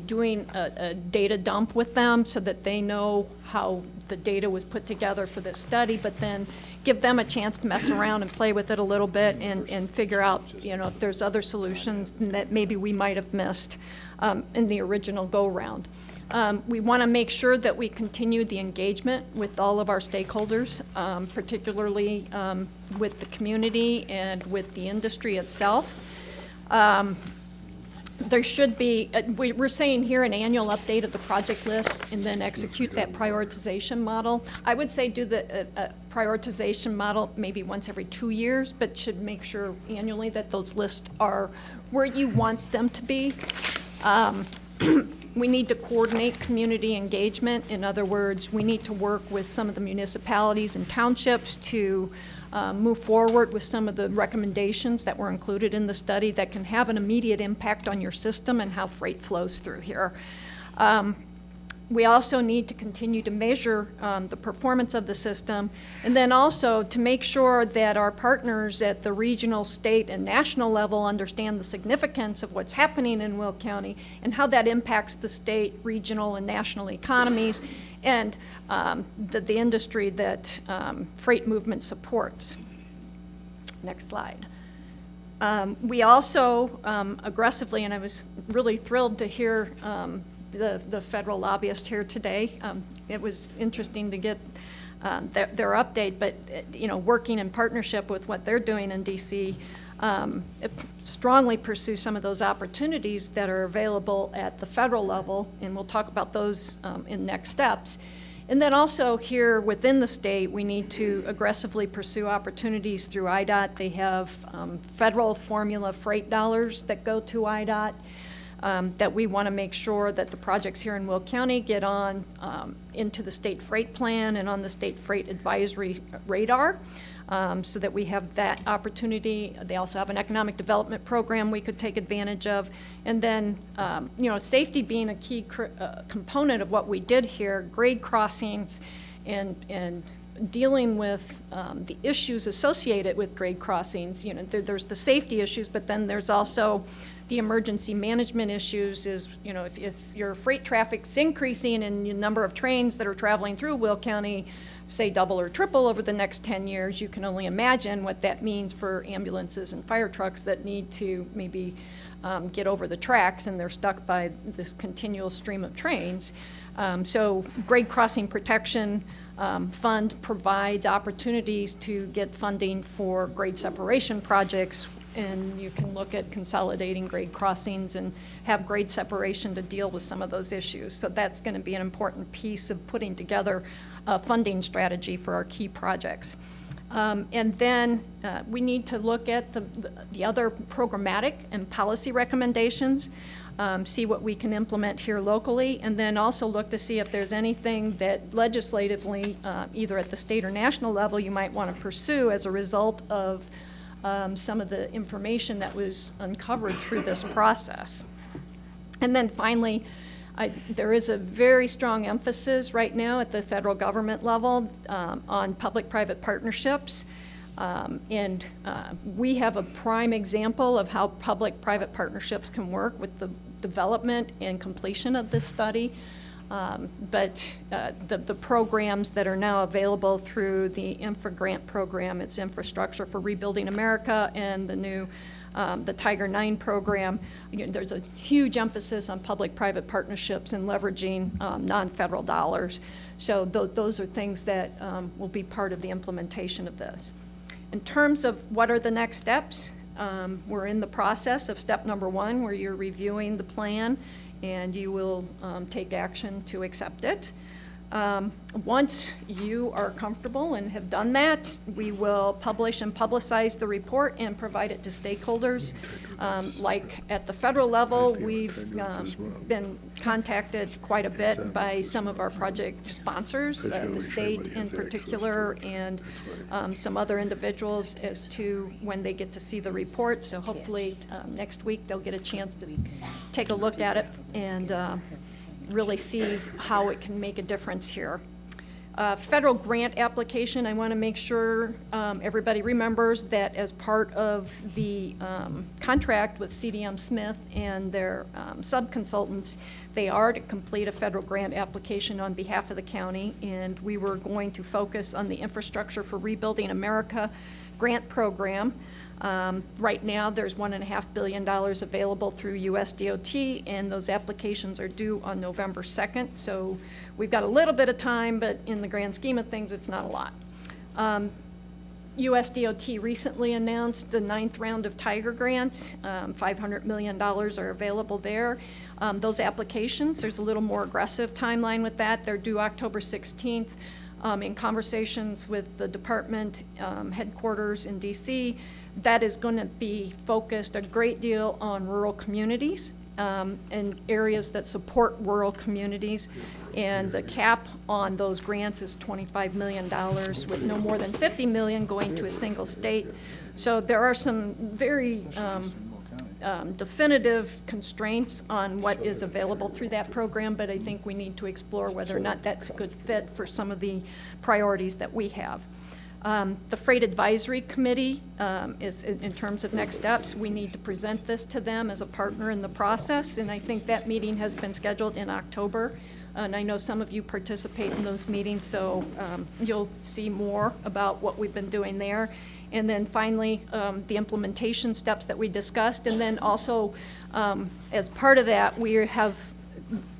doing a data dump with them so that they know how the data was put together for this study, but then give them a chance to mess around and play with it a little bit and figure out, if there's other solutions that maybe we might have missed in the original go-round. We want to make sure that we continue the engagement with all of our stakeholders, particularly with the community and with the industry itself. There should be, we're saying here, an annual update of the project list and then execute that prioritization model. I would say do the prioritization model maybe once every 2 years, but should make sure annually that those lists are where you want them to be. We need to coordinate community engagement. In other words, we need to work with some of the municipalities and townships to move forward with some of the recommendations that were included in the study that can have an immediate impact on your system and how freight flows through here. We also need to continue to measure the performance of the system, and then also to make sure that our partners at the regional, state, and national level understand the significance of what's happening in Will County and how that impacts the state, regional, and national economies and the industry that freight movement supports. Next slide. We also aggressively, and I was really thrilled to hear the federal lobbyist here today. It was interesting to get their update, but working in partnership with what they're doing in DC, strongly pursue some of those opportunities that are available at the federal level, and we'll talk about those in next steps. And then also here within the state, we need to aggressively pursue opportunities through IDOT. They have federal formula freight dollars that go to IDOT. That we want to make sure that the projects here in Will County get on into the state freight plan and on the state freight advisory radar, so that we have that opportunity. They also have an economic development program we could take advantage of. And then, safety being a key component of what we did here, grade crossings and dealing with the issues associated with grade crossings. There's the safety issues, but then there's also the emergency management issues. Is, if your freight traffic's increasing and the number of trains that are traveling through Will County, say double or triple over the next 10 years, you can only imagine what that means for ambulances and fire trucks that need to maybe get over the tracks, and they're stuck by this continual stream of trains. So grade crossing protection fund provides opportunities to get funding for grade separation projects, and you can look at consolidating grade crossings and have grade separation to deal with some of those issues. So that's going to be an important piece of putting together a funding strategy for our key projects. And then we need to look at the other programmatic and policy recommendations, see what we can implement here locally, and then also look to see if there's anything that legislatively, either at the state or national level, you might want to pursue as a result of some of the information that was uncovered through this process. And then finally, there is a very strong emphasis right now at the federal government level on public-private partnerships. And we have a prime example of how public-private partnerships can work with the development and completion of this study. But the programs that are now available through the Infra Grant program, it's Infrastructure for Rebuilding America, and the new the Tiger IX program, there's a huge emphasis on public-private partnerships and leveraging non-federal dollars. So those are things that will be part of the implementation of this. In terms of what are the next steps, we're in the process of step number 1, where you're reviewing the plan, and you will take action to accept it. Once you are comfortable and have done that, we will publish and publicize the report and provide it to stakeholders. Like at the federal level, we've been contacted quite a bit by some of our project sponsors, the state in particular, and some other individuals as to when they get to see the report. So hopefully next week they'll get a chance to take a look at it and really see how it can make a difference here. Federal grant application, I want to make sure everybody remembers that as part of the contract with CDM Smith and their sub-consultants, they are to complete a federal grant application on behalf of the county, and we were going to focus on the Infrastructure for Rebuilding America grant program. Right now, there's $1.5 billion available through USDOT, and those applications are due on November 2nd. So we've got a little bit of time, but in the grand scheme of things, it's not a lot. USDOT recently announced the 9th round of Tiger grants. $500 million are available there. Those applications, there's a little more aggressive timeline with that. They're due October 16th. In conversations with the department headquarters in DC, that is going to be focused a great deal on rural communities and areas that support rural communities. And the cap on those grants is $25 million, with no more than $50 million going to a single state. So there are some very definitive constraints on what is available through that program, but I think we need to explore whether or not that's a good fit for some of the priorities that we have. The Freight Advisory Committee is, in terms of next steps, we need to present this to them as a partner in the process, and I think that meeting has been scheduled in October. And I know some of you participate in those meetings, so you'll see more about what we've been doing there. And then finally, the implementation steps that we discussed. And then also, as part of that, we are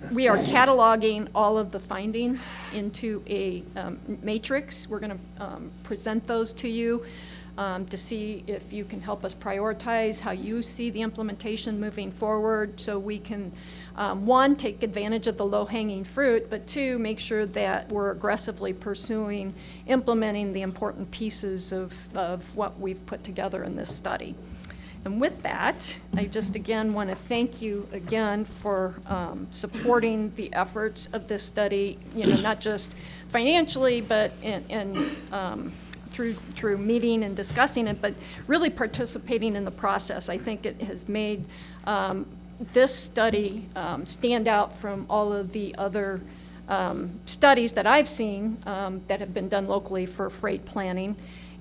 cataloging all of the findings into a matrix. We're going to present those to you to see if you can help us prioritize how you see the implementation moving forward, so we can, one, take advantage of the low-hanging fruit, but two, make sure that we're aggressively pursuing implementing the important pieces of what we've put together in this study. And with that, I just again want to thank you again for supporting the efforts of this study, not just financially, but through meeting and discussing it, but really participating in the process. I think it has made this study stand out from all of the other studies that I've seen that have been done locally for freight planning.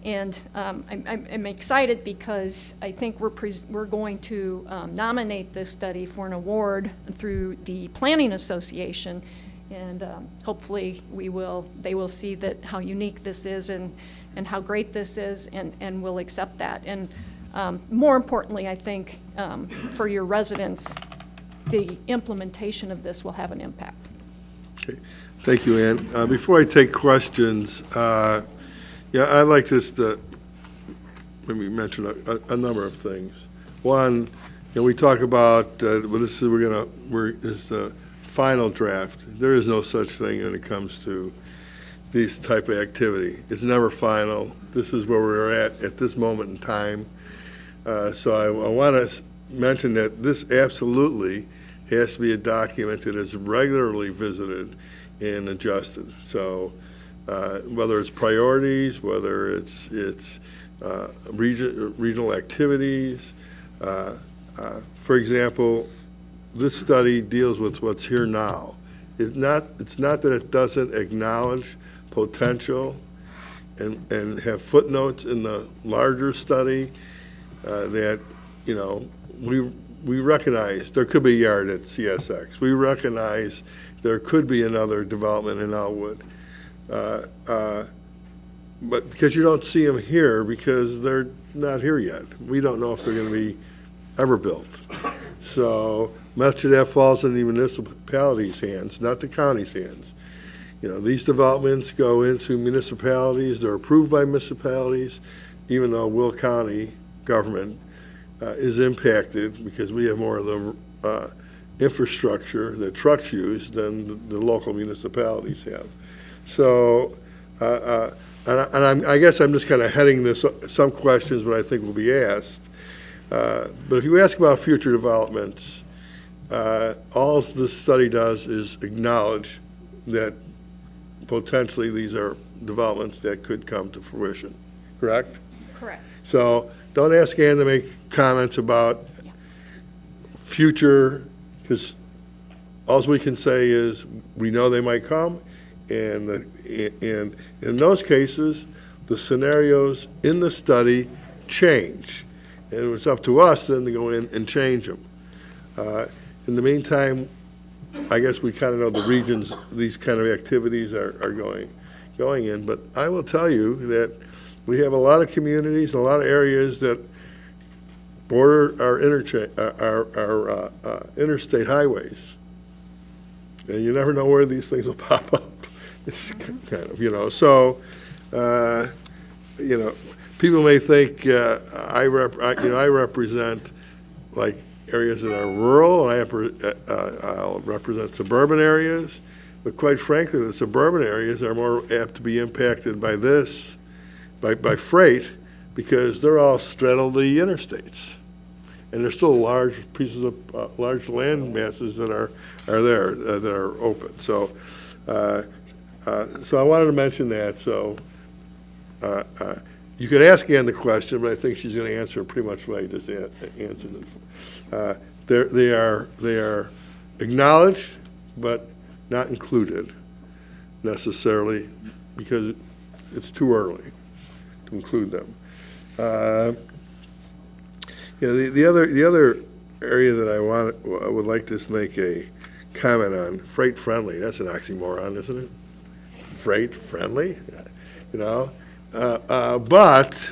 And I'm excited because I think we're going to nominate this study for an award through the Planning Association, and hopefully they will see that how unique this is and how great this is, and will accept that. And more importantly, I think for your residents, the implementation of this will have an impact. Okay. Thank you, Ann. Before I take questions, yeah, I'd like just to maybe mention a number of things. One, we talk about this is the final draft. There is no such thing when it comes to these type of activity. It's never final. This is where we're at this moment in time. So I want to mention that this absolutely has to be a document that is regularly visited and adjusted. So whether it's priorities, whether it's regional activities. For example, this study deals with what's here now. It's not that it doesn't acknowledge potential and have footnotes in the larger study that, we recognize there could be a yard at CSX. We recognize there could be another development in Elwood. But because you don't see them here because they're not here yet. We don't know if they're going to be ever built. So much of that falls in the municipality's hands, not the county's hands. These developments go into municipalities. They're approved by municipalities. even though Will County government is impacted because we have more of the infrastructure that trucks use than the local municipalities have. So, I guess I'm just kind of heading this, some questions what I think will be asked. But if you ask about future developments, all this study does is acknowledge that potentially these are developments that could come to fruition, correct? Correct. So don't ask Ann to make comments about future, because all we can say is we know they might come, and in those cases, the scenarios in the study change. And it's up to us then to go in and change them. In the meantime, I guess we kind of know the regions these kind of activities are going in, but I will tell you that we have a lot of communities, a lot of areas that border our interstate highways. And you never know where these things will pop up. It's kind of, so, people may think I represent like areas that are rural, and I'll represent suburban areas, but quite frankly, the suburban areas are more apt to be impacted by this, by freight, because they're all straddle the interstates. And there's still large pieces of, large land masses that are there, that are open. So, so I wanted to mention that, so you could ask Ann the question, but I think she's going to answer pretty much what I just answered it. They are acknowledged, but not included necessarily, because it's too early to include them. The other area that I would like to make a comment on, freight friendly. That's an oxymoron, isn't it? Freight friendly, but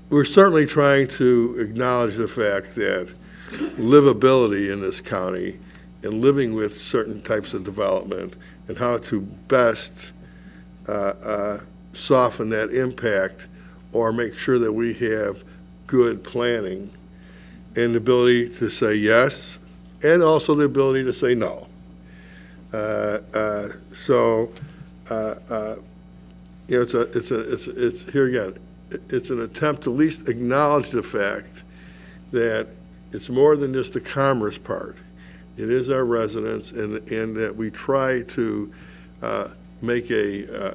we're certainly trying to acknowledge the fact that livability in this county and living with certain types of development and how to best soften that impact or make sure that we have good planning and the ability to say yes and also the ability to say no. It's here again, it's an attempt to at least acknowledge the fact that it's more than just the commerce part. It is our residents, and that we try to make a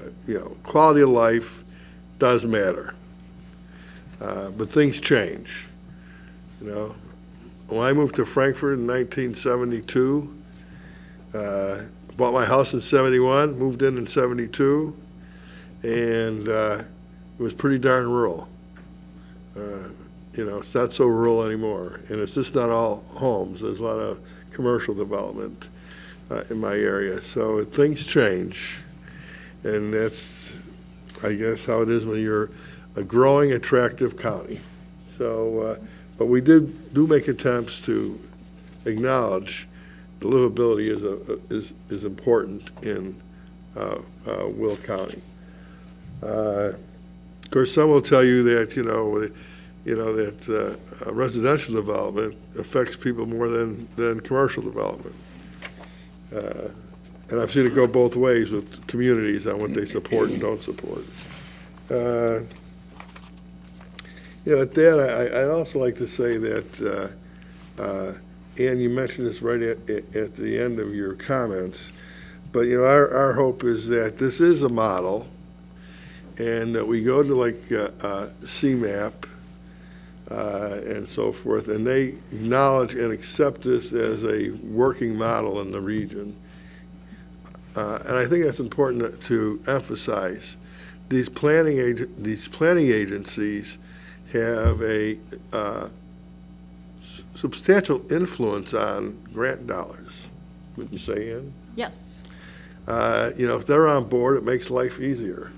quality of life does matter, but things change. When I moved to Frankfurt in 1972, bought my house in 71, moved in 72, and it was pretty darn rural. It's not so rural anymore, and it's just not all homes. There's a lot of commercial development in my area, so things change, and that's, I guess, how it is when you're a growing, attractive county. So, but we do make attempts to acknowledge the livability is important in Will County. Of course, some will tell you that that residential development affects people more than commercial development. And I've seen it go both ways with communities on what they support and don't support. At that, I'd also like to say that, Ann, you mentioned this right at the end of your comments, but our hope is that this is a model, and that we go to like CMAP and so forth, and they acknowledge and accept this as a working model in the region. And I think that's important to emphasize. These planning agencies have a substantial influence on grant dollars. Wouldn't you say, Ann? Yes. If they're on board, it makes life easier.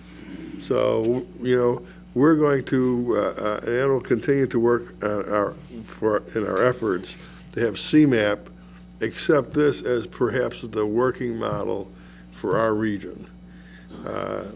So, we're going to, and we'll continue to work in our efforts to have CMAP accept this as perhaps the working model for our region.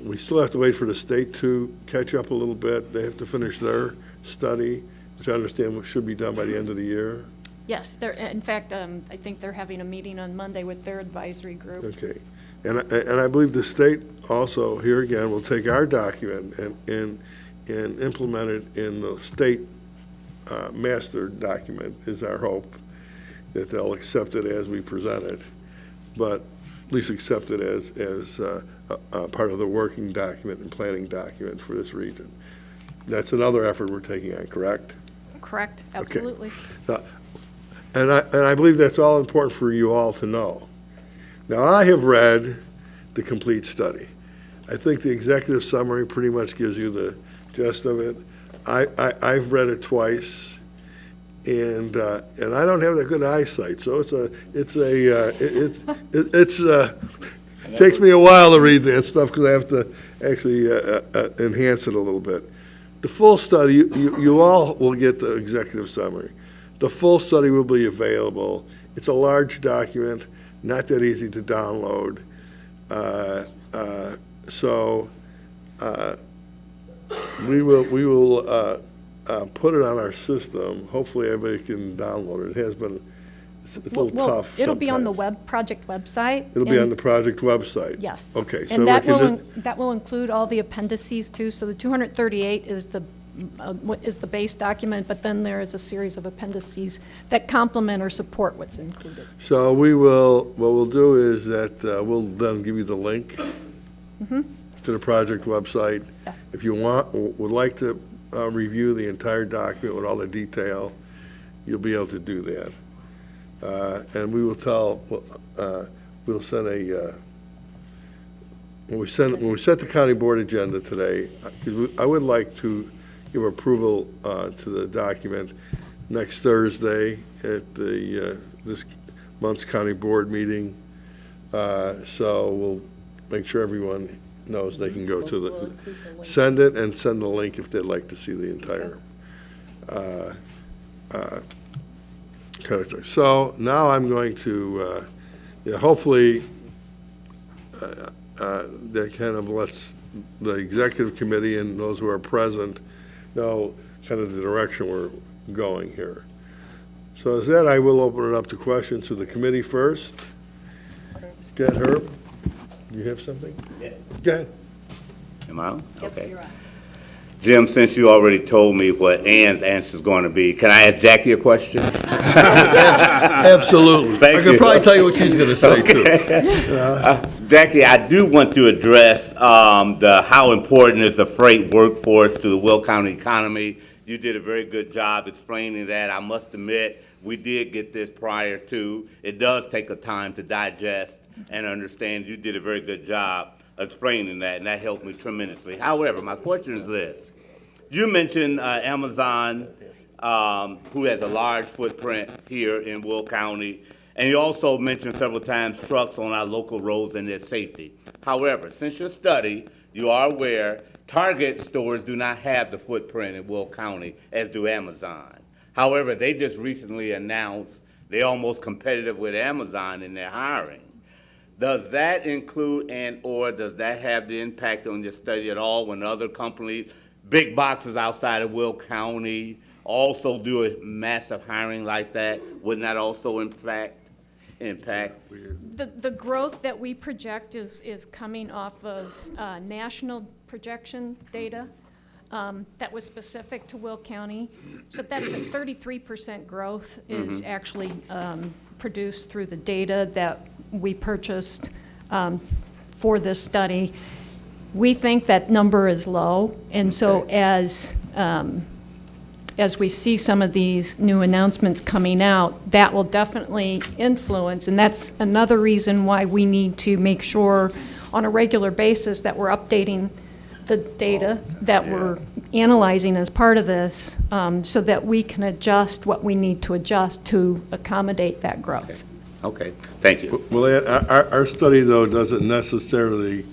We still have to wait for the state to catch up a little bit. They have to finish their study, which I understand should be done by the end of the year. Yes, in fact, I think they're having a meeting on Monday with their advisory group. Okay. And I believe the state also, here again, will take our document and implement it in the state master document, is our hope, that they'll accept it as we present it, but at least accept it as a part of the working document and planning document for this region. That's another effort we're taking on, correct? Correct, absolutely. And I believe that's all important for you all to know. Now, I have read the complete study. I think the executive summary pretty much gives you the gist of it. I've read it twice, and I don't have that good eyesight, so it takes me a while to read that stuff because I have to actually enhance it a little bit. The full study, you all will get the executive summary. The full study will be available. It's a large document, not that easy to download. We will put it on our system. Hopefully everybody can download it. It has been, it's a little tough It'll be on the sometimes. project website. It'll be on the project website? Yes. Okay. And that will include all the appendices too. So the 238 is the base document, but then there is a series of appendices that complement or support what's included. So what we'll do is that we'll then give you the link to the project website. Yes. If you would like to review the entire document with all the detail, you'll be able to do that. And we will we'll send when we set the county board agenda today, 'cause I would like to give approval to the document next Thursday at this month's county board meeting. So we'll make sure everyone knows they can go to send it and send the link if they'd like to see the entire character. So now I'm going to, hopefully that kind of lets the executive committee and those who are present know kind of the direction we're going here. So as that, I will open it up to questions to the committee first. Go ahead, Herb. Do you have something? Yeah. Go ahead. Am I on? Okay. Jim, since you already told me what Ann's answer is going to be, can I ask Jackie a question? Absolutely. Thank I can you. probably tell you what she's going to say, too. Jackie, I do want to address how important is the freight workforce to the Will County economy. You did a very good job explaining that. I must admit, we did get this prior to. It does take a time to digest and understand. You did a very good job explaining that, and that helped me tremendously. However, my question is this. You mentioned Amazon, who has a large footprint here in Will County, and you also mentioned several times trucks on our local roads and their safety. However, since your study, you are aware Target stores do not have the footprint in Will County as do Amazon. However, they just recently announced they're almost competitive with Amazon in their hiring. Does that include or does that have the impact on your study at all when other companies, big boxes outside of Will County, also do a massive hiring like that? Wouldn't that also impact? The growth that we project is coming off of national projection data that was specific to Will County. So that 33% growth is actually produced through the data that we purchased for this study. We think that number is low, and so as we see some of these new announcements coming out, that will definitely influence, and that's another reason why we need to make sure on a regular basis that we're updating the data that we're analyzing as part of this, so that we can adjust what we need to adjust to accommodate that growth. Okay, thank you. Well, our study, though, doesn't necessarily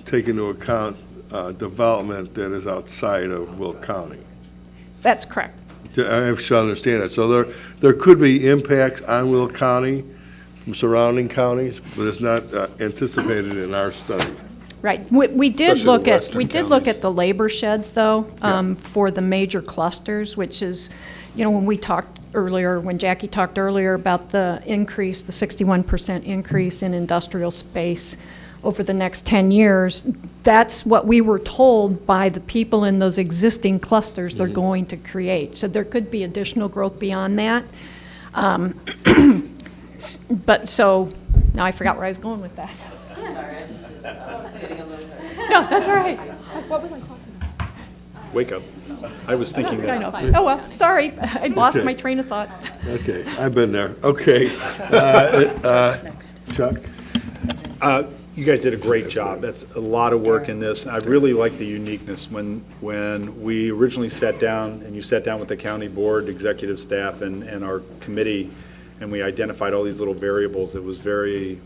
take into account development that is outside of Will County. That's correct. I should understand that. So there could be impacts on Will County from surrounding counties, but it's not anticipated in our study. Right. We did Especially look the at, western we did look counties. at the labor sheds, though, for the major clusters, which is, when we talked earlier, when Jackie talked earlier about the increase, the 61% increase in industrial space over the next 10 years, that's what we were told by the people in those existing clusters they're going to create. So there could be additional growth beyond that. But so, now I forgot where I was going with that. No, that's all right. What was I talking about? Wake up. I was thinking I that. know. Oh, well, sorry. I lost Okay. my train of thought. Okay, I've been there. Okay. Chuck? You guys did a great job. That's a lot of work in this. I really like the uniqueness. When we originally sat down, and you sat down with the county board, executive staff, and our committee, and we identified all these little variables, it was very,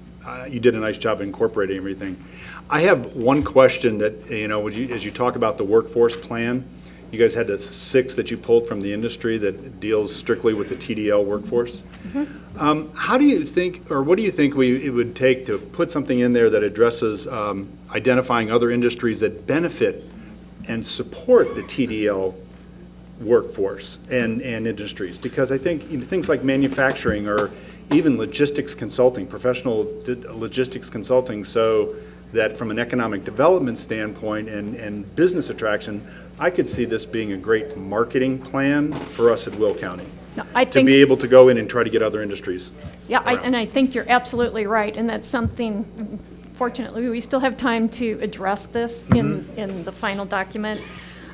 you did a nice job incorporating everything. I have one question that, as you talk about the workforce plan, you guys had the 6 that you pulled from the industry that deals strictly with the TDL workforce. How do you think, or what do you think it would take to put something in there that addresses identifying other industries that benefit and support the TDL workforce and industries? Because I think things like manufacturing or even logistics consulting, professional logistics consulting, so that from an economic development standpoint and business attraction, I could see this being a great marketing plan for us at Will County. No, I To think, be able to go in and try to get other industries. yeah, around. and I think you're absolutely right, and that's something, fortunately, we still have time to address this in the final document,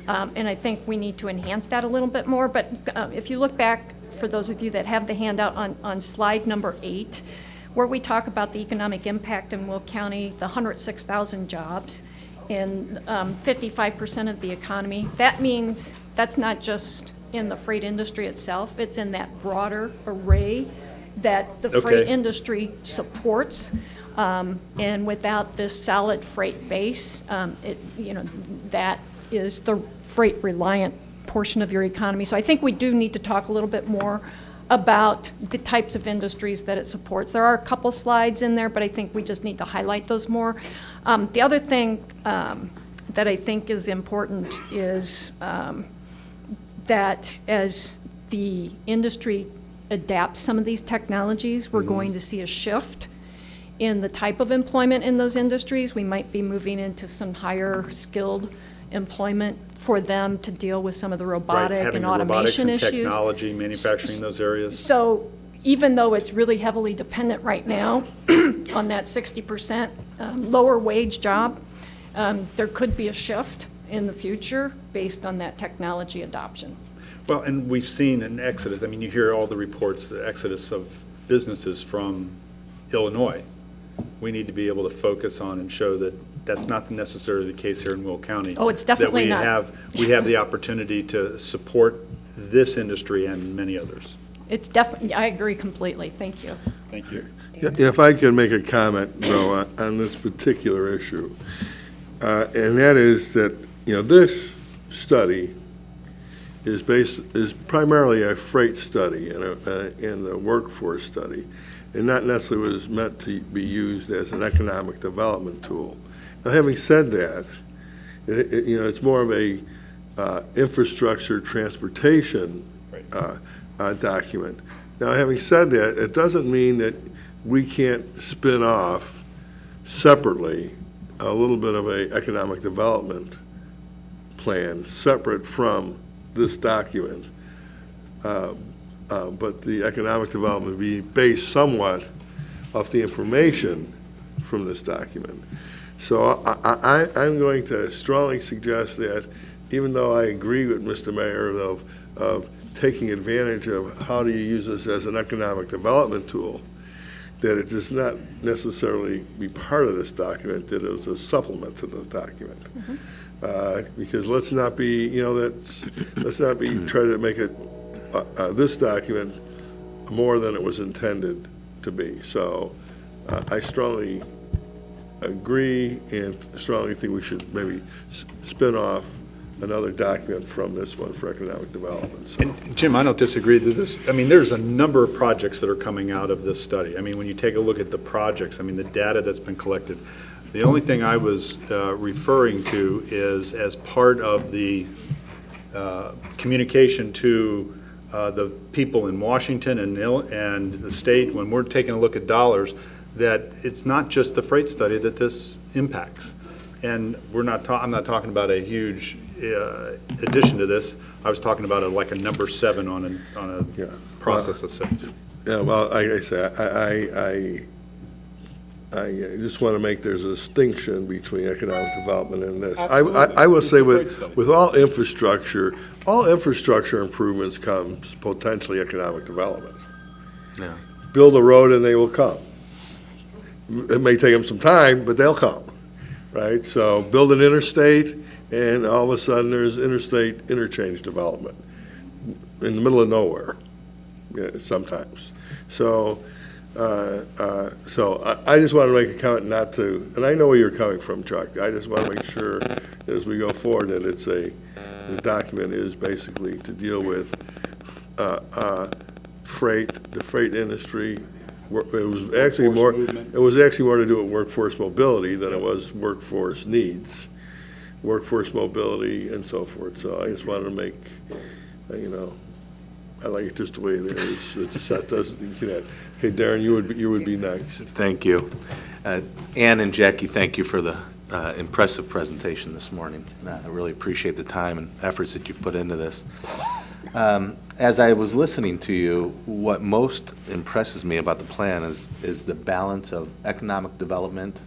and I think we need to enhance that a little bit more, but if you look back, for those of you that have the handout on slide number 8, where we talk about the economic impact in Will County, the 106,000 jobs, and 55% of the economy, that means that's not just in the freight industry itself, it's in that broader array that the freight Okay. industry supports. And without this solid freight base, that is the freight reliant portion of your economy. So I think we do need to talk a little bit more about the types of industries that it supports. There are a couple slides in there, but I think we just need to highlight those more. The other thing that I think is important is that as the industry adapts some of these technologies, we're going to see a shift in the type of employment in those industries. We might be moving into some higher skilled employment for them to deal with some of the Right, robotic having and the robotics automation and issues. technology, manufacturing in those areas. So even though it's really heavily dependent right now on that 60% lower wage job, there could be a shift in the future based on that technology adoption. Well, and we've seen an exodus. I mean, you hear all the reports, the exodus of businesses from Illinois. We need to be able to focus on and show that that's not necessarily the case here in Will County. Oh, it's definitely not. That we have the opportunity to support this industry and many others. It's definitely, I agree completely. Thank you. Thank you. If I can make a comment, though, on this particular issue, and that is that, this study is primarily a freight study and a workforce study, and not necessarily was meant to be used as an economic development tool. Now, having said that, it's more of a infrastructure transportation document. Now, having said that, it doesn't mean that we can't spin off separately a little bit of a economic development plan separate from this document. But the economic development be based somewhat off the information from this document. So I'm going to strongly suggest that, even though I agree with Mr. Mayor of taking advantage of how do you use this as an economic development tool, that it does not necessarily be part of this document, that it is a supplement to the document. Because let's not be, let's not be trying to make it this document more than it was intended to be. So I strongly agree and strongly think we should maybe spin off another document from this one for economic development. So. And Jim, I don't disagree that there's a number of projects that are coming out of this study. I mean, when you take a look at the projects, the data that's been collected, The only thing I was referring to is as part of the communication to the people in Washington and the state, when we're taking a look at dollars, that it's not just the freight study that this impacts. And I'm not talking about a huge addition to this. I was talking about like a number 7 on a process of Sept. Yeah, well, like I say, I just want to make there's a distinction between economic development and this. I will say with all infrastructure improvements comes potentially economic development. Yeah. Build a road and they will come. It may take them some time, but they'll come, right? So build an interstate and all of a sudden there's interstate interchange development in the middle of nowhere, sometimes. So I just want to make a comment not to, and I know where you're coming from, Chuck. I just want to make sure as we go forward that the document is basically to deal with the freight industry. It was actually more to do with workforce mobility than it was workforce needs, workforce mobility and so forth. So I just wanted to make, I like it just the way it is. That doesn't, okay, Darren, you would be next. Thank you. Ann and Jackie, thank you for the impressive presentation this morning. I really appreciate the time and efforts that you've put into this. As I was listening to you, what most impresses me about the plan is the balance of economic development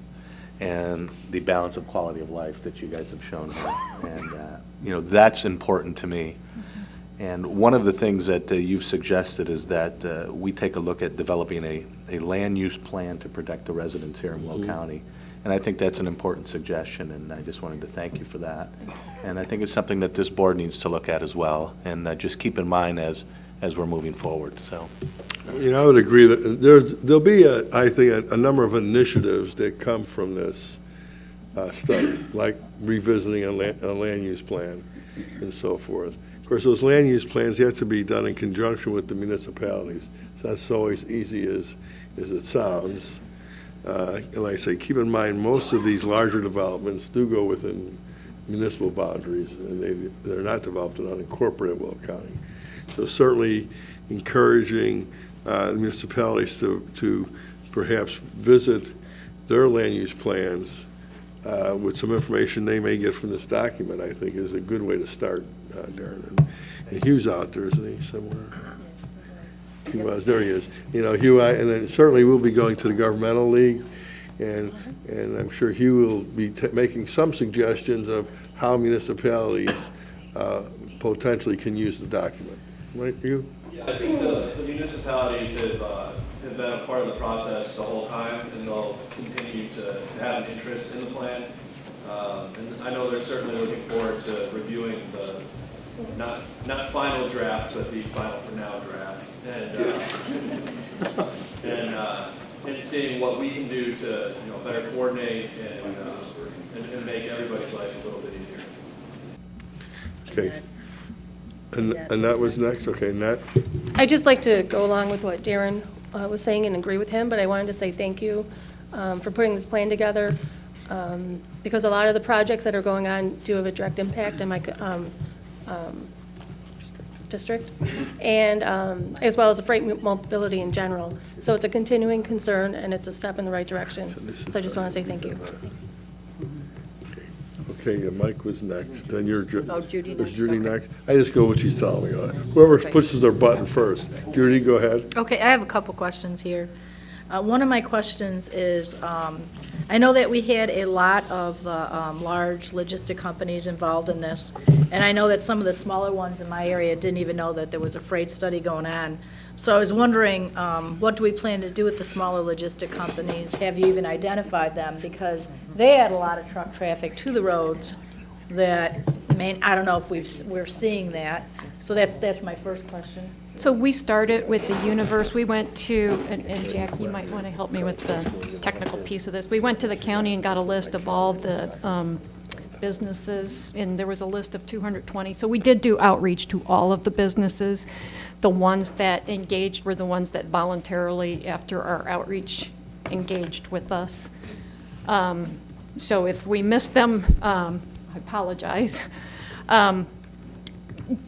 and the balance of quality of life that you guys have shown here. And, that's important to me. And one of the things that you've suggested is that we take a look at developing a land use plan to protect the residents here in Will County. And I think that's an important suggestion, and I just wanted to thank you for that. And I think it's something that this board needs to look at as well, and just keep in mind as we're moving forward. So, I would agree that there'll be, I think, a number of initiatives that come from this study, like revisiting a land use plan and so forth. Of course, those land use plans have to be done in conjunction with the municipalities. So that's always easy as it sounds. And like I say, keep in mind, most of these larger developments do go within municipal boundaries, and they're not developed in unincorporated Will County. So certainly encouraging municipalities to perhaps visit their land use plans with some information they may get from this document, I think is a good way to start, Darren. And Hugh's out there, isn't he, somewhere? He was, there he is. Hugh, and then certainly we'll be going to the Governmental League, and I'm sure Hugh will be making some suggestions of how municipalities potentially can use the document. Right, Hugh? Yeah, I think the municipalities have been a part of the process the whole time, and they'll continue to have an interest in the plan. And I know they're certainly looking forward to reviewing the not final draft, but the final for now draft. And seeing what we can do to better coordinate and make everybody's life a little bit easier. Okay. And that was next? Okay, Nat? I'd just like to go along with what Darren was saying and agree with him, but I wanted to say thank you for putting this plan together, because a lot of the projects that are going on do have a direct impact on my district, and as well as the freight mobility in general. So it's a continuing concern, and it's a step in the right direction. So I just want to say thank you. Okay, Mike was next, then you're Judy next. Is Judy next? I just go what she's telling me. Whoever pushes their button first. Judy, go ahead. Okay, I have a couple questions here. One of my questions is, I know that we had a lot of large logistic companies involved in this, and I know that some of the smaller ones in my area didn't even know that there was a freight study going on. So I was wondering, what do we plan to do with the smaller logistic companies? Have you even identified them? Because they had a lot of truck traffic to the roads that, I don't know if we're seeing that. So that's my first question. So we started with the universe. We went to, and Jack, you might want to help me with the technical piece of this. We went to the county and got a list of all the businesses, and there was a list of 220. So we did do outreach to all of the businesses. The ones that engaged were the ones that voluntarily, after our outreach, engaged with us. So if we miss them, I apologize.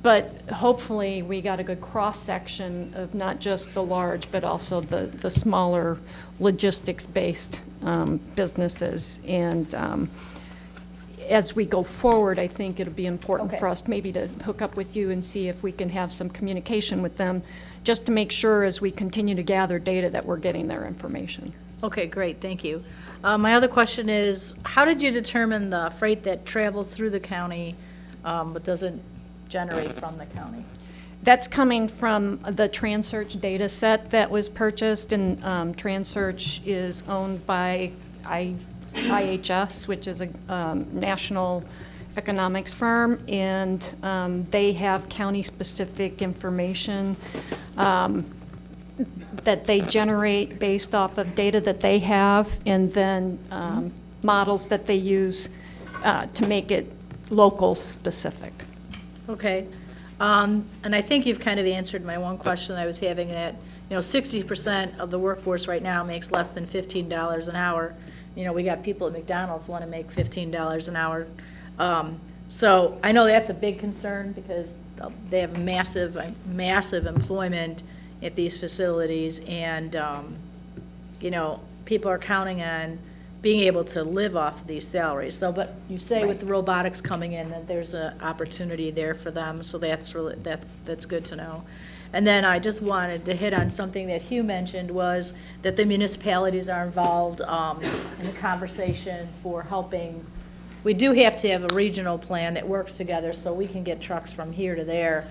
But hopefully, we got a good cross-section of not just the large, but also the smaller logistics-based businesses. And as we go forward, I think it'll be important for us maybe to hook up with you and see if we can have some communication with them, just to make sure as we continue to gather data that we're getting their information. Okay, great, thank you. My other question is, how did you determine the freight that travels through the county but doesn't generate from the county? That's coming from the TransSearch data set that was purchased, and TransSearch is owned by IHS, which is a national economics firm, and they have county-specific information that they generate based off of data that they have, and then models that they use to make it local specific. Okay. And I think you've kind of answered my one question I was having, that, 60% of the workforce right now makes less than $15 an hour. We got people at McDonald's want to make $15 an hour. So I know that's a big concern because they have massive employment at these facilities, and, people are counting on being able to live off of these salaries. So, but you say with the robotics coming in that there's an opportunity there for them, so that's good to know. And then I just wanted to hit on something that Hugh mentioned, was that the municipalities are involved in the conversation for helping. We do have to have a regional plan that works together so we can get trucks from here to there.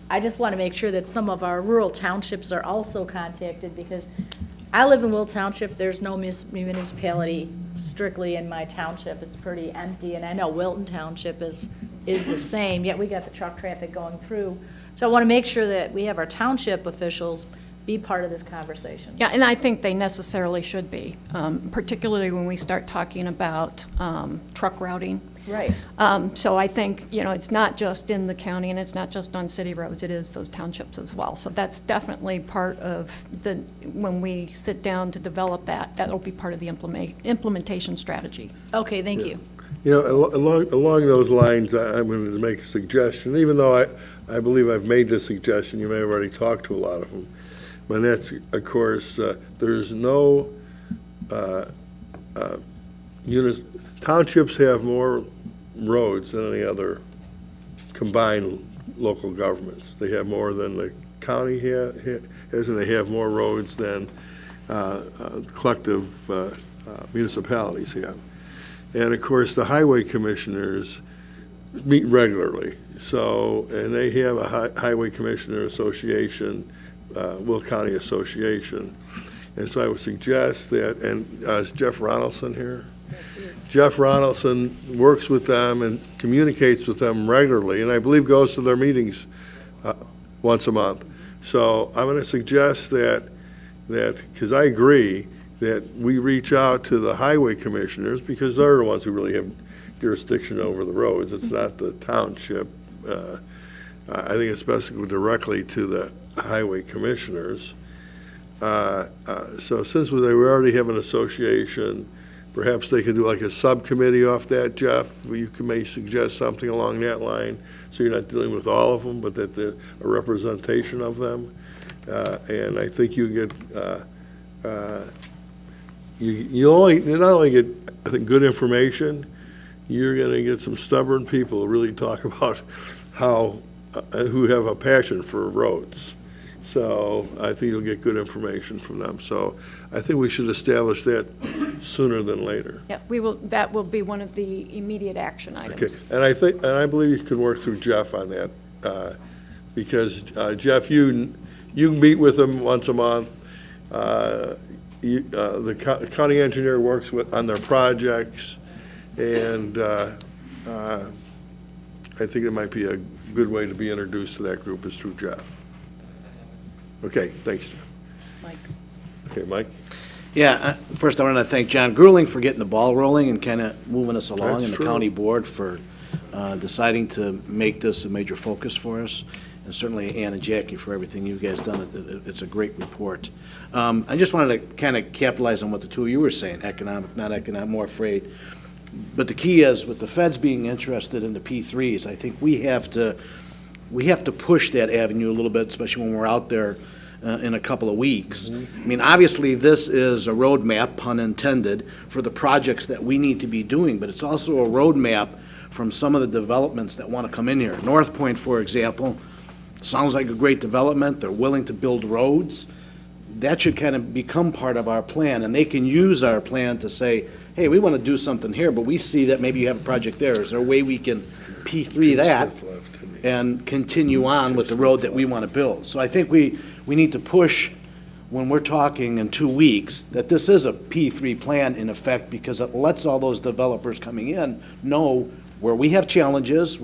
I just want to make sure that some of our rural townships are also contacted, because I live in Will Township. There's no municipality strictly in my township. It's pretty empty, and I know Wilton Township is the same, yet we got the truck traffic going through. So I want to make sure that we have our township officials be part of this conversation. Yeah, and I think they necessarily should be, particularly when we start talking about truck routing. Right. So I think, it's not just in the county, and it's not just on city roads, it is those townships as well. So that's definitely part of when we sit down to develop that'll be part of the implementation strategy. Okay, thank you. Along those lines, I'm going to make a suggestion, even though I believe I've made this suggestion, you may have already talked to a lot of them. But that's, of course, there's no, townships have more roads than any other combined local governments. They have more than the county has, and they have more roads than collective municipalities have. And of course, the highway commissioners meet regularly. So, and they have a highway commissioner association, Will County Association. And so I would suggest that, and is Jeff Ronaldson here? Jeff Ronaldson works with them and communicates with them regularly, and I believe goes to their meetings once a month. So I'm going to suggest that because I agree that we reach out to the highway commissioners, because they're the ones who really have jurisdiction over the roads. It's not the township. I think it's best to go directly to the highway commissioners. So since we already have an association, perhaps they could do like a subcommittee off that, Jeff. You may suggest something along that line, so you're not dealing with all of them, but that a representation of them. And I think you get, you not only get, I think, good information, you're going to get some stubborn people who really talk about who have a passion for roads. So I think you'll get good information from them. So I think we should establish that sooner than later. Yeah, that will be one of the immediate action items. Okay, and I believe you can work through Jeff on that, because Jeff, you meet with them once a month. The county engineer works on their projects, and I think it might be a good way to be introduced to that group is through Jeff. Okay, thanks, Jeff. Mike. Okay, Mike? Yeah, first I want to thank John Grueling for getting the ball rolling and kind of moving us along, That's and the true. county board for deciding to make this a major focus for us. and certainly Ann and Jackie for everything you guys done. It's a great report. I just wanted to kind of capitalize on what the two of you were saying, economic, not economic, more freight. But the key is, with the feds being interested in the P3s, I think we have to push that avenue a little bit, especially when we're out there in a couple of weeks. I mean, obviously, this is a roadmap, pun intended, for the projects that we need to be doing, but it's also a roadmap from some of the developments that want to come in here. North Point, for example, sounds like a great development. They're willing to build roads. That should kind of become part of our plan, and they can use our plan to say, hey, we want to do something here, but we see that maybe you have a project there. Is there a way we can P3 that and continue on with the road that we want to build? So I think we need to push, when we're talking in 2 weeks, that this is a P3 plan in effect, because it lets all those developers coming in know where we have challenges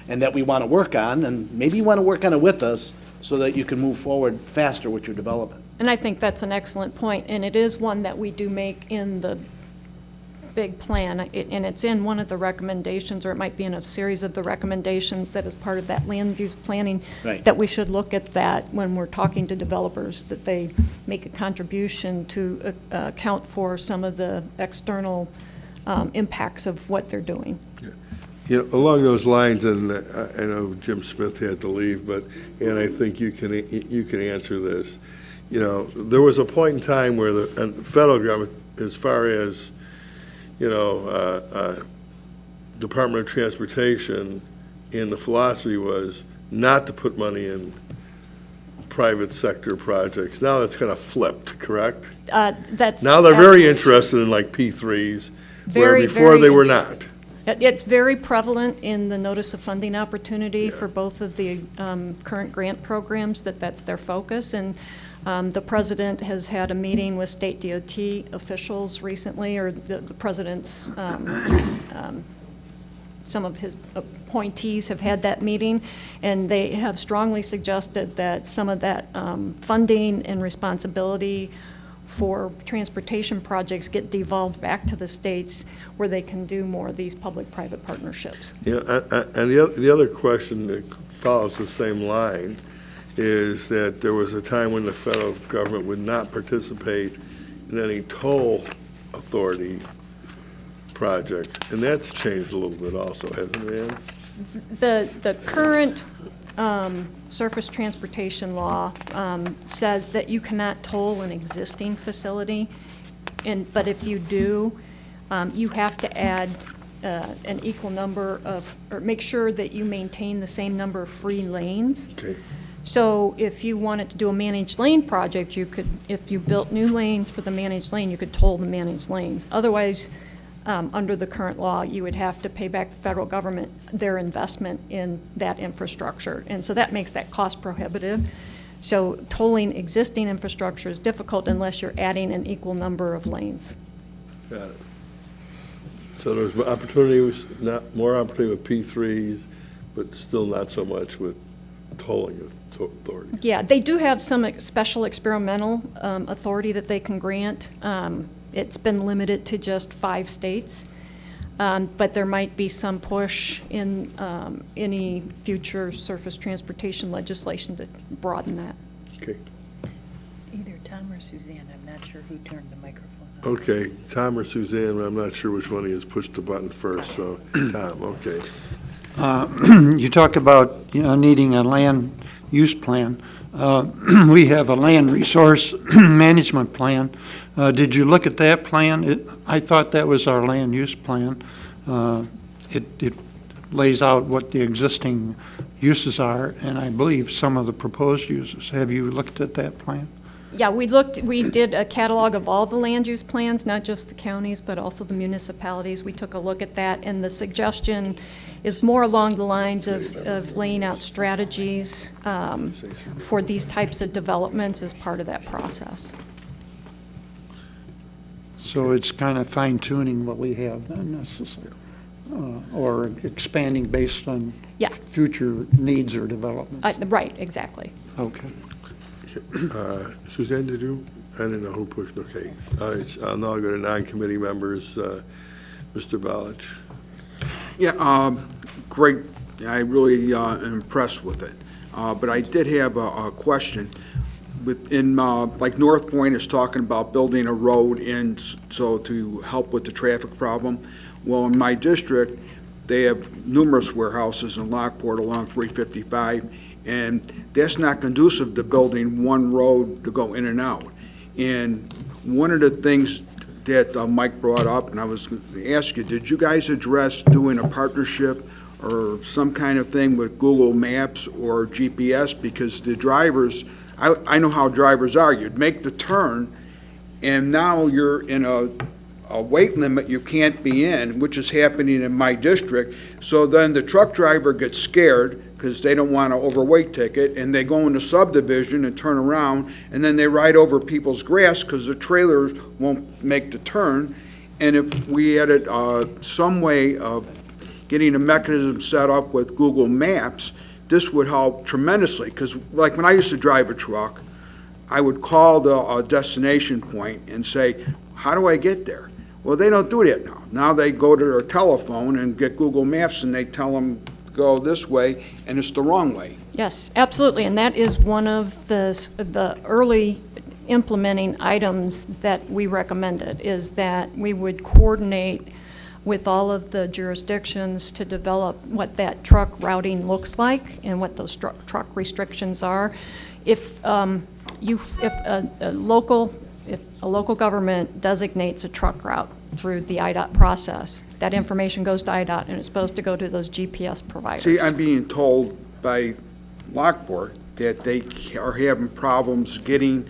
and that we want to work on, and maybe you want to work on it with us so that you can move forward faster with your development. And I think that's an excellent point, and it is one that we do make in the big plan, and it's in one of the recommendations, or it might be in a series of the recommendations that is part of that land use planning, Right. that we should look at that when we're talking to developers, that they make a contribution to account for some of the external impacts of what they're doing. Yeah, along those lines, and I know Jim Smith had to leave, and I think you can answer this. You know, there was a point in time where the federal government, as far as, Department of Transportation, and the philosophy was not to put money in private sector projects. Now that's kind of flipped, correct? That's Now they're very absolutely interested in like P3s, where Very, before very they were interested. not. It's very prevalent in the notice of funding opportunity for both of the current grant programs, that's their focus. And the president has had a meeting with state DOT officials recently, or the president's, some of his appointees have had that meeting, and they have strongly suggested that some of that funding and responsibility for transportation projects get devolved back to the states, where they can do more of these public-private partnerships. Yeah, and the other question that follows the same line is that there was a time when the federal government would not participate in any toll authority project, and that's changed a little bit also, hasn't it, Ann? The current surface transportation law says that you cannot toll an existing facility, but if you do, you have to add an equal number of, or make sure that you maintain the same number of free lanes. Okay. So if you wanted to do a managed lane project, you could, if you built new lanes for the managed lane, you could toll the managed lanes. Otherwise, under the current law, you would have to pay back the federal government their investment in that infrastructure. And so that makes that cost prohibitive. So tolling existing infrastructure is difficult unless you're adding an equal number of lanes. Got it. So there's opportunities, more opportunity with P3s, but still not so much with tolling authority. Yeah, they do have some special experimental authority that they can grant. It's been limited to just 5 states, but there might be some push in any future surface transportation legislation to broaden that. Okay. Either Tom or Suzanne, I'm not sure who turned the microphone on. Okay, Tom or Suzanne, I'm not sure which one of you has pushed the button first, so Tom, okay. You talk about, needing a land use plan. We have a land resource management plan. Did you look at that plan? I thought that was our land use plan. It lays out what the existing uses are, and I believe some of the proposed uses. Have you looked at that plan? Yeah, we did a catalog of all the land use plans, not just the counties, but also the municipalities. We took a look at that, and the suggestion is more along the lines of laying out strategies for these types of developments as part of that process. So it's kind of fine tuning what we have, not necessarily, or expanding based on future needs or development. Right, exactly. Okay. Suzanne, did you? I didn't know who pushed. Okay. All right. I'll now go to non-committee members. Mr. Balich. Yeah, great. I really am impressed with it. but I did have a question. Within, like North Point is talking about building a road in, so to help with the traffic problem. Well, in my district, they have numerous warehouses in Lockport along 355, and that's not conducive to building one road to go in and out. And one of the things that Mike brought up, and I was going to ask you, did you guys address doing a partnership or some kind of thing with Google Maps or GPS? Because the drivers, I know how drivers are. You'd make the turn, and now you're in a weight limit you can't be in, which is happening in my district. So then the truck driver gets scared because they don't want an overweight ticket, and they go in the subdivision and turn around, and then they ride over people's grass because the trailers won't make the turn. And if we had some way of getting a mechanism set up with Google Maps, this would help tremendously. Because like when I used to drive a truck, I would call the destination point and say, how do I get there? Well, they don't do that now. Now they go to their telephone and get Google Maps, and they tell them go this way, and it's the wrong way. Yes, absolutely, and that is one of the early implementing items that we recommended, is that we would coordinate with all of the jurisdictions to develop what that truck routing looks like and what those truck restrictions are. If a local government designates a truck route through the IDOT process, that information goes to IDOT and it's supposed to go to those GPS providers. See, I'm being told by Lockport that they are having problems getting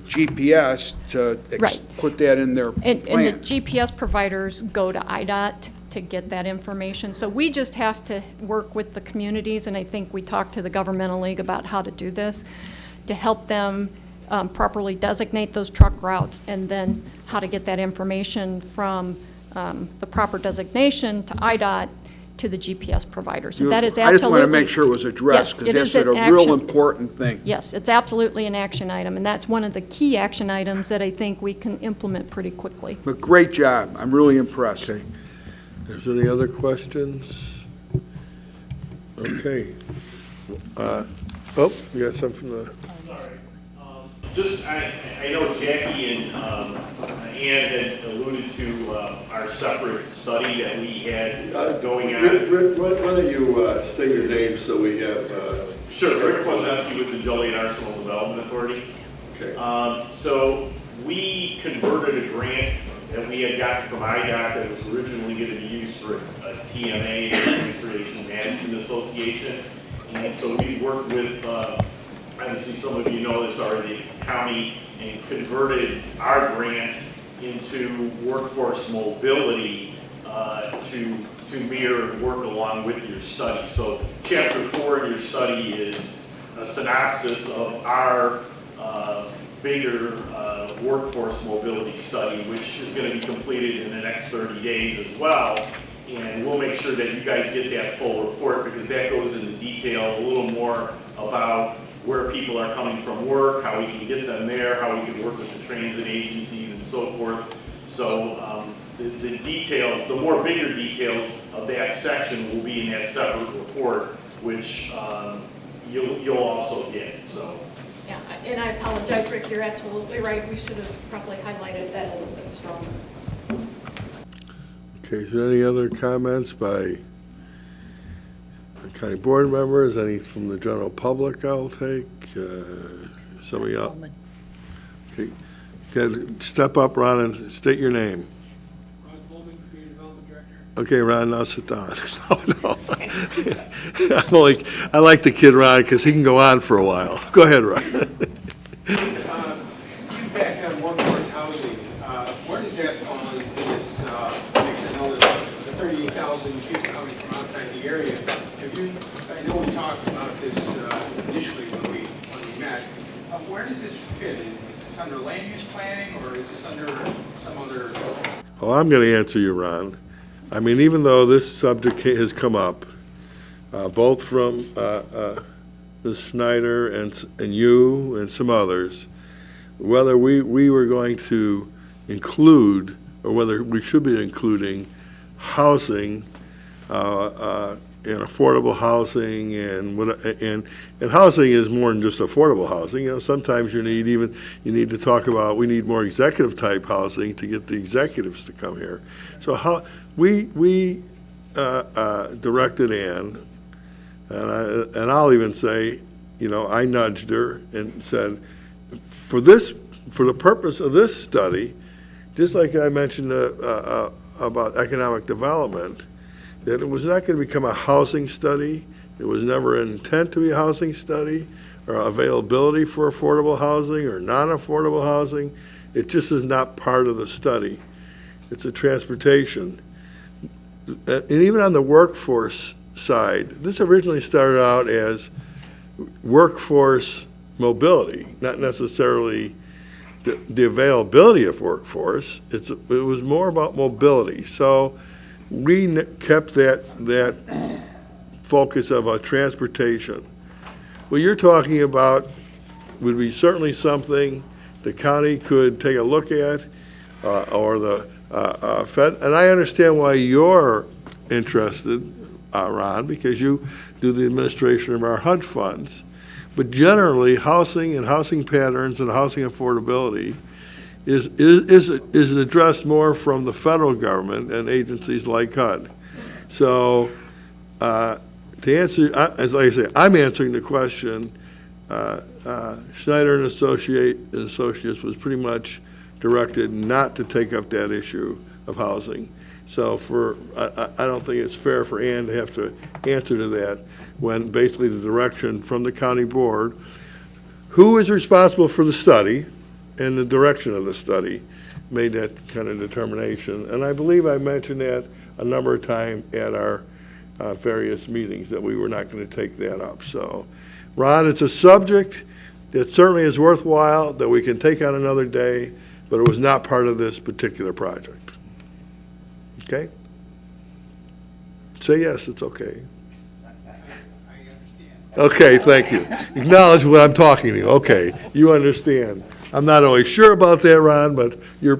GPS to Right. put that in their And the plan. GPS providers go to IDOT to get that information. So we just have to work with the communities, and I think we talked to the Governmental League about how to do this, to help them properly designate those truck routes, and then how to get that information from the proper designation to IDOT to the GPS provider. So that is absolutely. I just want to make sure it was addressed, Yes, it because is that's a an real action. important thing. Yes, it's absolutely an action item, and that's one of the key action items that I think we can implement pretty quickly. But great job. I'm really impressed. Okay. Is there any other questions? Okay. Oh, you got something from the, Just, I know Jackie and Ann had alluded to our separate study that we had going on. Rick, why don't you state your name so we have... Sure, Rick Kozeski with the Joliet Arsenal Development Authority. Okay. So we converted a grant that we had gotten from IDOT that was originally going to be used for a TMA, Transportation Management Association. And so we worked with, obviously some of you know this already, the county, and converted our grant into workforce mobility to mirror and work along with your study. So chapter 4 in your study is a synopsis of our bigger workforce mobility study, which is going to be completed in the next 30 days as well. And we'll make sure that you guys get that full report, because that goes into detail a little more about where people are coming from work, how we can get them there, how we can work with the transit agencies and so forth. So the details, the more bigger details of that section will be in that separate report, which you'll also get. So. Yeah, and I apologize, Rick, you're absolutely right. We should have probably highlighted that a little bit stronger. Okay, is there any other comments by county board members? Any from the general public I'll take? Some of y'all? Okay, step up, Ron, and state your name. Okay, Ron, now sit down. No. I like the kid Ron because he can go on for a while. Go ahead, Ron. Back on workforce housing, where does that fall in this mix? I know that the 38,000 people coming from outside the area. I know we talked about this initially when we met. Where does this fit? Is this under land use planning, or is this under some other? Oh, I'm going to answer you, Ron. I mean, even though this subject has come up, both from Ms. Snyder and you and some others, whether we were going to include, or whether we should be including housing affordable housing and housing is more than just affordable housing. You know, sometimes you need to talk about, we need more executive type housing to get the executives to come here. So how we directed Ann, and I'll even say, you know, I nudged her and said, for the purpose of this study, just like I mentioned about economic development, that it was not going to become a housing study. It was never an intent to be a housing study or availability for affordable housing or non-affordable housing. It just is not part of the study. It's a transportation. And even on the workforce side, this originally started out as workforce mobility, not necessarily the availability of workforce. It was more about mobility. So we kept that focus of a transportation. What you're talking about would be certainly something the county could take a look at, or the Fed. And I understand why you're interested, Ron, because you do the administration of our HUD funds. But generally, housing and housing patterns and housing affordability is addressed more from the federal government and agencies like HUD. So to answer, as I say, I'm answering the question. Schneider and Associates was pretty much directed not to take up that issue of housing. So I don't think it's fair for Ann to have to answer to that when basically the direction from the county board, who is responsible for the study and the direction of the study, made that kind of determination. And I believe I mentioned that a number of times at our various meetings, that we were not going to take that up. So, Ron, it's a subject that certainly is worthwhile, that we can take on another day, but it was not part of this particular project. Okay? Say yes, it's okay. Okay, thank you. Acknowledge what I'm talking to you. Okay, you understand. I'm not always sure about that, Ron, but you're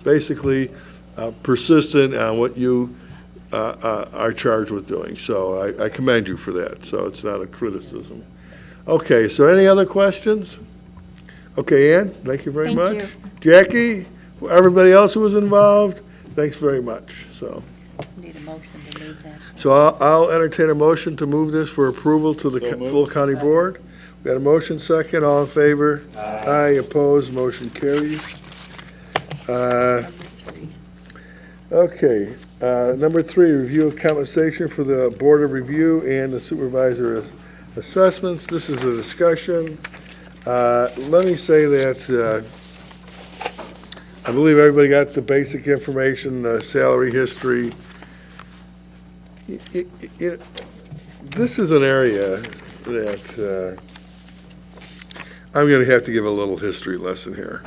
basically persistent on what you are charged with doing. So I commend you for that. So it's not a criticism. Okay, so any other questions? Okay, Ann, thank you very much. Thank you. Jackie, everybody else who was involved, thanks very much. So. Need a motion to move that. So I'll entertain a motion to move this for approval to the full county board. We got a motion second, all in favor? Aye, opposed, motion carries. Okay, number 3, review of compensation for the Board of Review and the supervisor assessments. This is a discussion. Let me say that I believe everybody got the basic information, the salary history. This is an area that I'm going to have to give a little history lesson here.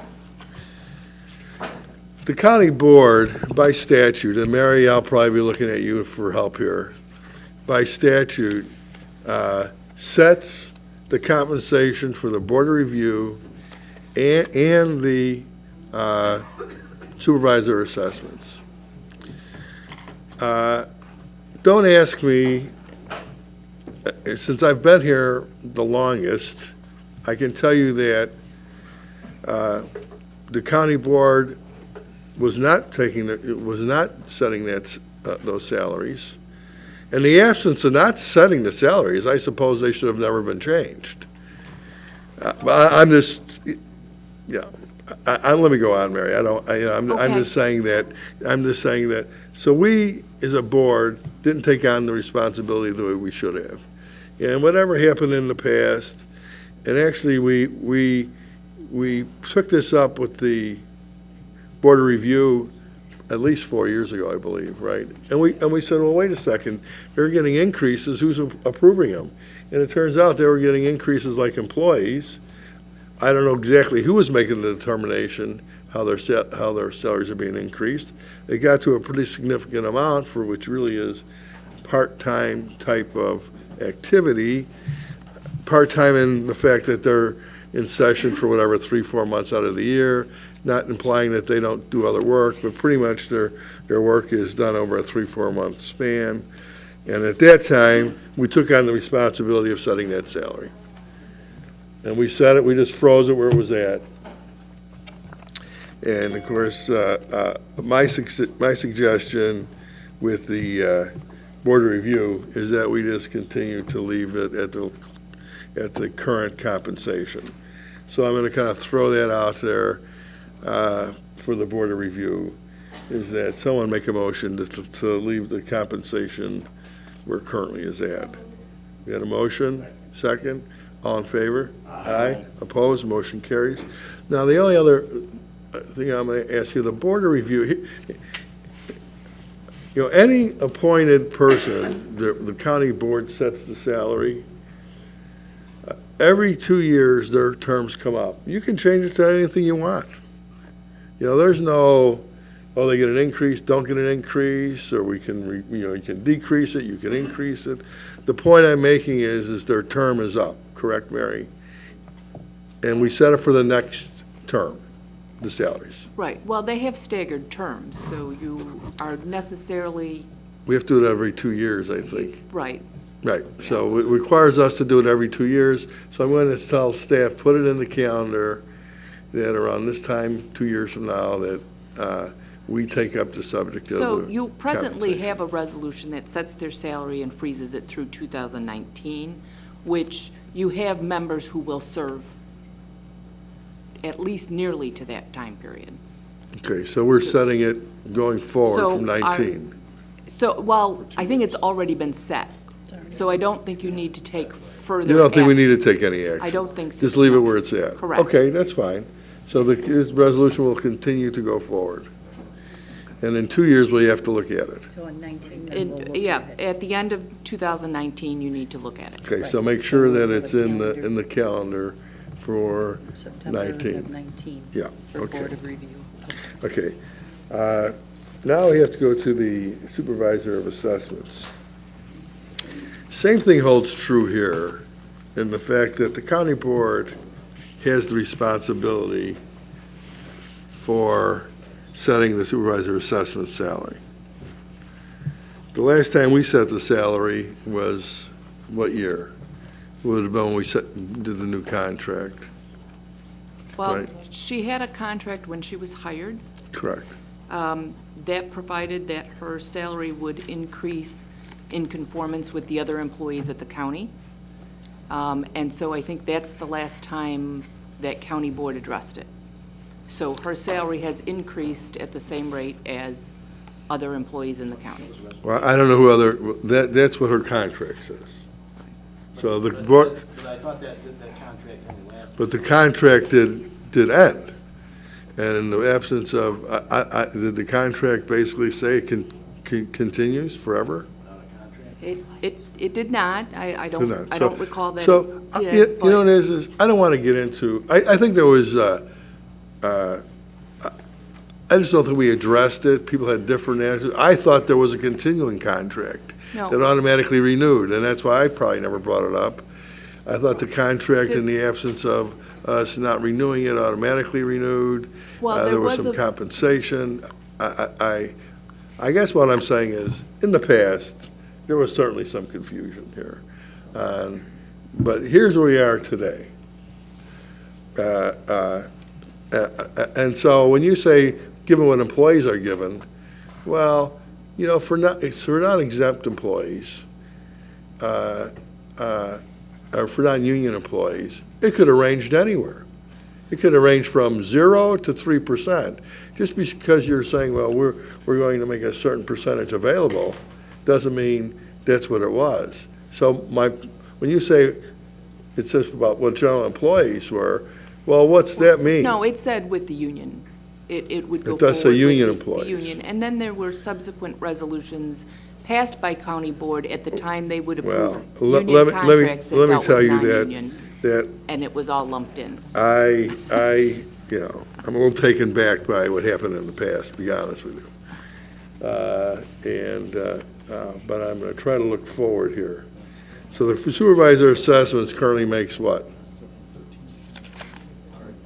The county board, by statute, and Mary, I'll probably be looking at you for help here, by statute, sets the compensation for the Board of Review and the supervisor assessments. Don't ask me, since I've been here the longest, I can tell you that the county board was not setting those salaries. In the absence of not setting the salaries, I suppose they should have never been changed. But I'm just, yeah. Let me go on, Mary. I'm just saying that. So we, as a board, didn't take on the responsibility the way we should have, and whatever happened in the past, and actually we took this up with the Board of Review at least 4 years ago, I believe, right? And we said, well, wait a second, they're getting increases. Who's approving them? And it turns out they were getting increases like employees. I don't know exactly who was making the determination how their salaries are being increased. It got to a pretty significant amount, for which really is part-time type of activity. Part-time in the fact that they're in session for whatever 3-4 months out of the year, not implying that they don't do other work, but pretty much their work is done over a 3-4 month span. And at that time, we took on the responsibility of setting that salary. And we set it, we just froze it where it was at. And of course, my suggestion with the board of review is that we just continue to leave it at the current compensation. So I'm going to kind of throw that out there for the board of review, is that someone make a motion to leave the compensation where it currently is at. We had a motion, second, all in favor? Aye. Opposed, motion carries. Now, the only other thing I'm going to ask you, the board of review, any appointed person, the county board sets the salary. Every 2 years, their terms come up. You can change it to anything you want. There's no, oh, they get an increase, don't get an increase, or we can, you can decrease it, you can increase it. The point I'm making is their term is up, correct, Mary? And we set it for the next term, the salaries. Right. Well, they have staggered terms, so you are necessarily, We have to do it every 2 years, I think. right. Right, so it requires us to do it every 2 years. So I'm going to tell staff, put it in the calendar that around this time, 2 years from now, that we take up the subject of So the you presently compensation. have a resolution that sets their salary and freezes it through 2019, which you have members who will serve at least nearly to that time period. Okay, so we're setting it going forward So from our- 19. So, well, I think it's already been set, so I don't think you need to take further You don't think we action. need to take any action? I don't think so. Just leave it where it's at? Correct. Okay, that's fine. So this resolution will continue to go forward. And in 2 years, we have to look at it. So in 19, then we'll look Yeah, at it. at the end of 2019, you need to look at it. Okay, so make sure that it's in the calendar for September of 19. 19. Yeah, For okay. board of review. Okay. Now we have to go to the supervisor of assessments. Same thing holds true here in the fact that the county board has the responsibility for setting the supervisor assessment salary. The last time we set the salary was what year? Would have been when we did the new contract. Well, Right. she had a contract when she was hired. Correct. That provided that her salary would increase in conformance with the other employees at the county. And so I think that's the last time that county board addressed it. So her salary has increased at the same rate as other employees in the county. Well, I don't know who other, that's what her contract says. So the board, But I thought that contract only lasted. but the contract did end. And in the absence of, did the contract basically say it continues forever? It did not. I Did not. don't recall that So, it did, you know what but- it is, I don't want to get into, I think there was, I just don't think we addressed it. People had different answers. I thought there was a continuing contract No. that automatically renewed, and that's why I probably never brought it up. I thought the contract, in the absence of us not renewing it, automatically renewed. Well, there There was was some a- compensation. I guess what I'm saying is, in the past, there was certainly some confusion here. But here's where we are today. And so when you say, given what employees are given, well, you know, for non-exempt employees, or for non-union employees, it could have ranged anywhere. It could have ranged from 0 to 3%. Just because you're saying, well, we're going to make a certain percentage available, doesn't mean that's what it was. So when you say, it says about what general employees were, well, what's that mean? No, it said with the union. It would go It does say forward with union the employees. union. And then there were subsequent resolutions passed by county board at the time they would Well, approve let union me contracts that let me dealt tell with you non-union, that and it was all lumped in. I, you know, I'm a little taken back by what happened in the past, to be honest with you. But I'm going to try to look forward here. So the supervisor assessments currently makes what?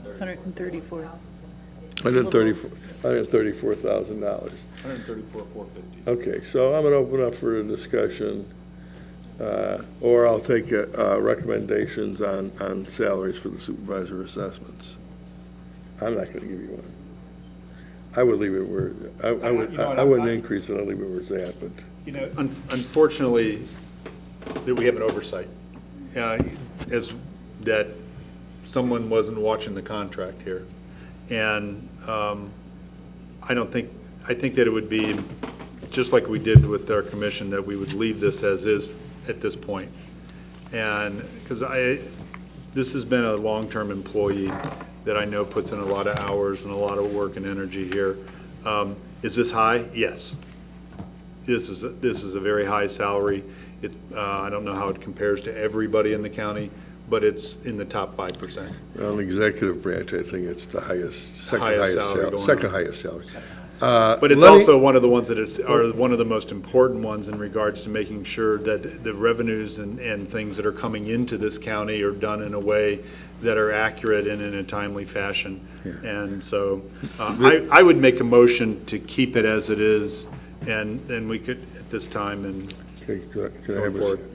134. $134,000. $134,450. Okay, so I'm going to open up for a discussion, or I'll take recommendations on salaries for the supervisor assessments. I'm not going to give you one. I would leave it where, I wouldn't increase it, I'd leave it where it's at, but. You know, unfortunately, that we have an oversight, as that someone wasn't watching the contract here. And I think that it would be, just like we did with our commission, that we would leave this as is at this point. And, because this has been a long-term employee that I know puts in a lot of hours and a lot of work and energy here. Is this high? Yes. This is a very high salary. I don't know how it compares to everybody in the county, but it's in the top 5%. Well, in the executive branch, I think it's the highest, second Highest highest salary salary, going second on. highest salary. But it's also one of the ones that are one of the most important ones in regards to making sure that the revenues and things that are coming into this county are done in a way that are accurate and in a timely fashion. And so I would make a motion to keep it as it is, and then we could, at this time, and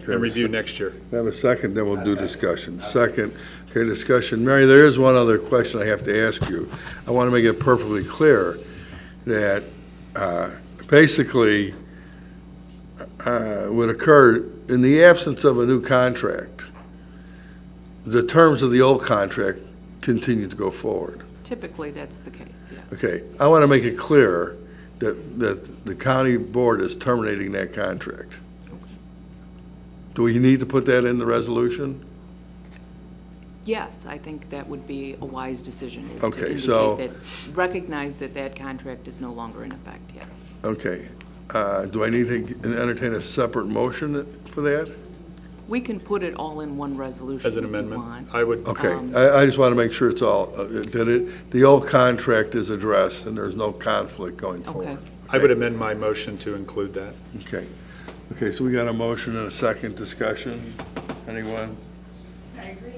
review next year. Have a second, then we'll do discussion. Second, okay, discussion. Mary, there is one other question I have to ask you. I want to make it perfectly clear that basically would occur in the absence of a new contract. The terms of the old contract continue to go forward. Typically, that's the case, yes. Okay, I want to make it clear that the county board is terminating that contract. Do we need to put that in the resolution? Yes, I think that would be a wise decision, is Okay, to so- indicate that, recognize that that contract is no longer in effect, yes. Okay, do I need to entertain a separate motion for that? We can put it all in one resolution. As an if you amendment, want. I would. Okay, I just want to make sure it's all, the old contract is addressed and there's no conflict going forward. I would amend my motion to include that. Okay. Okay, so we got a motion and a second discussion. Anyone? I agree.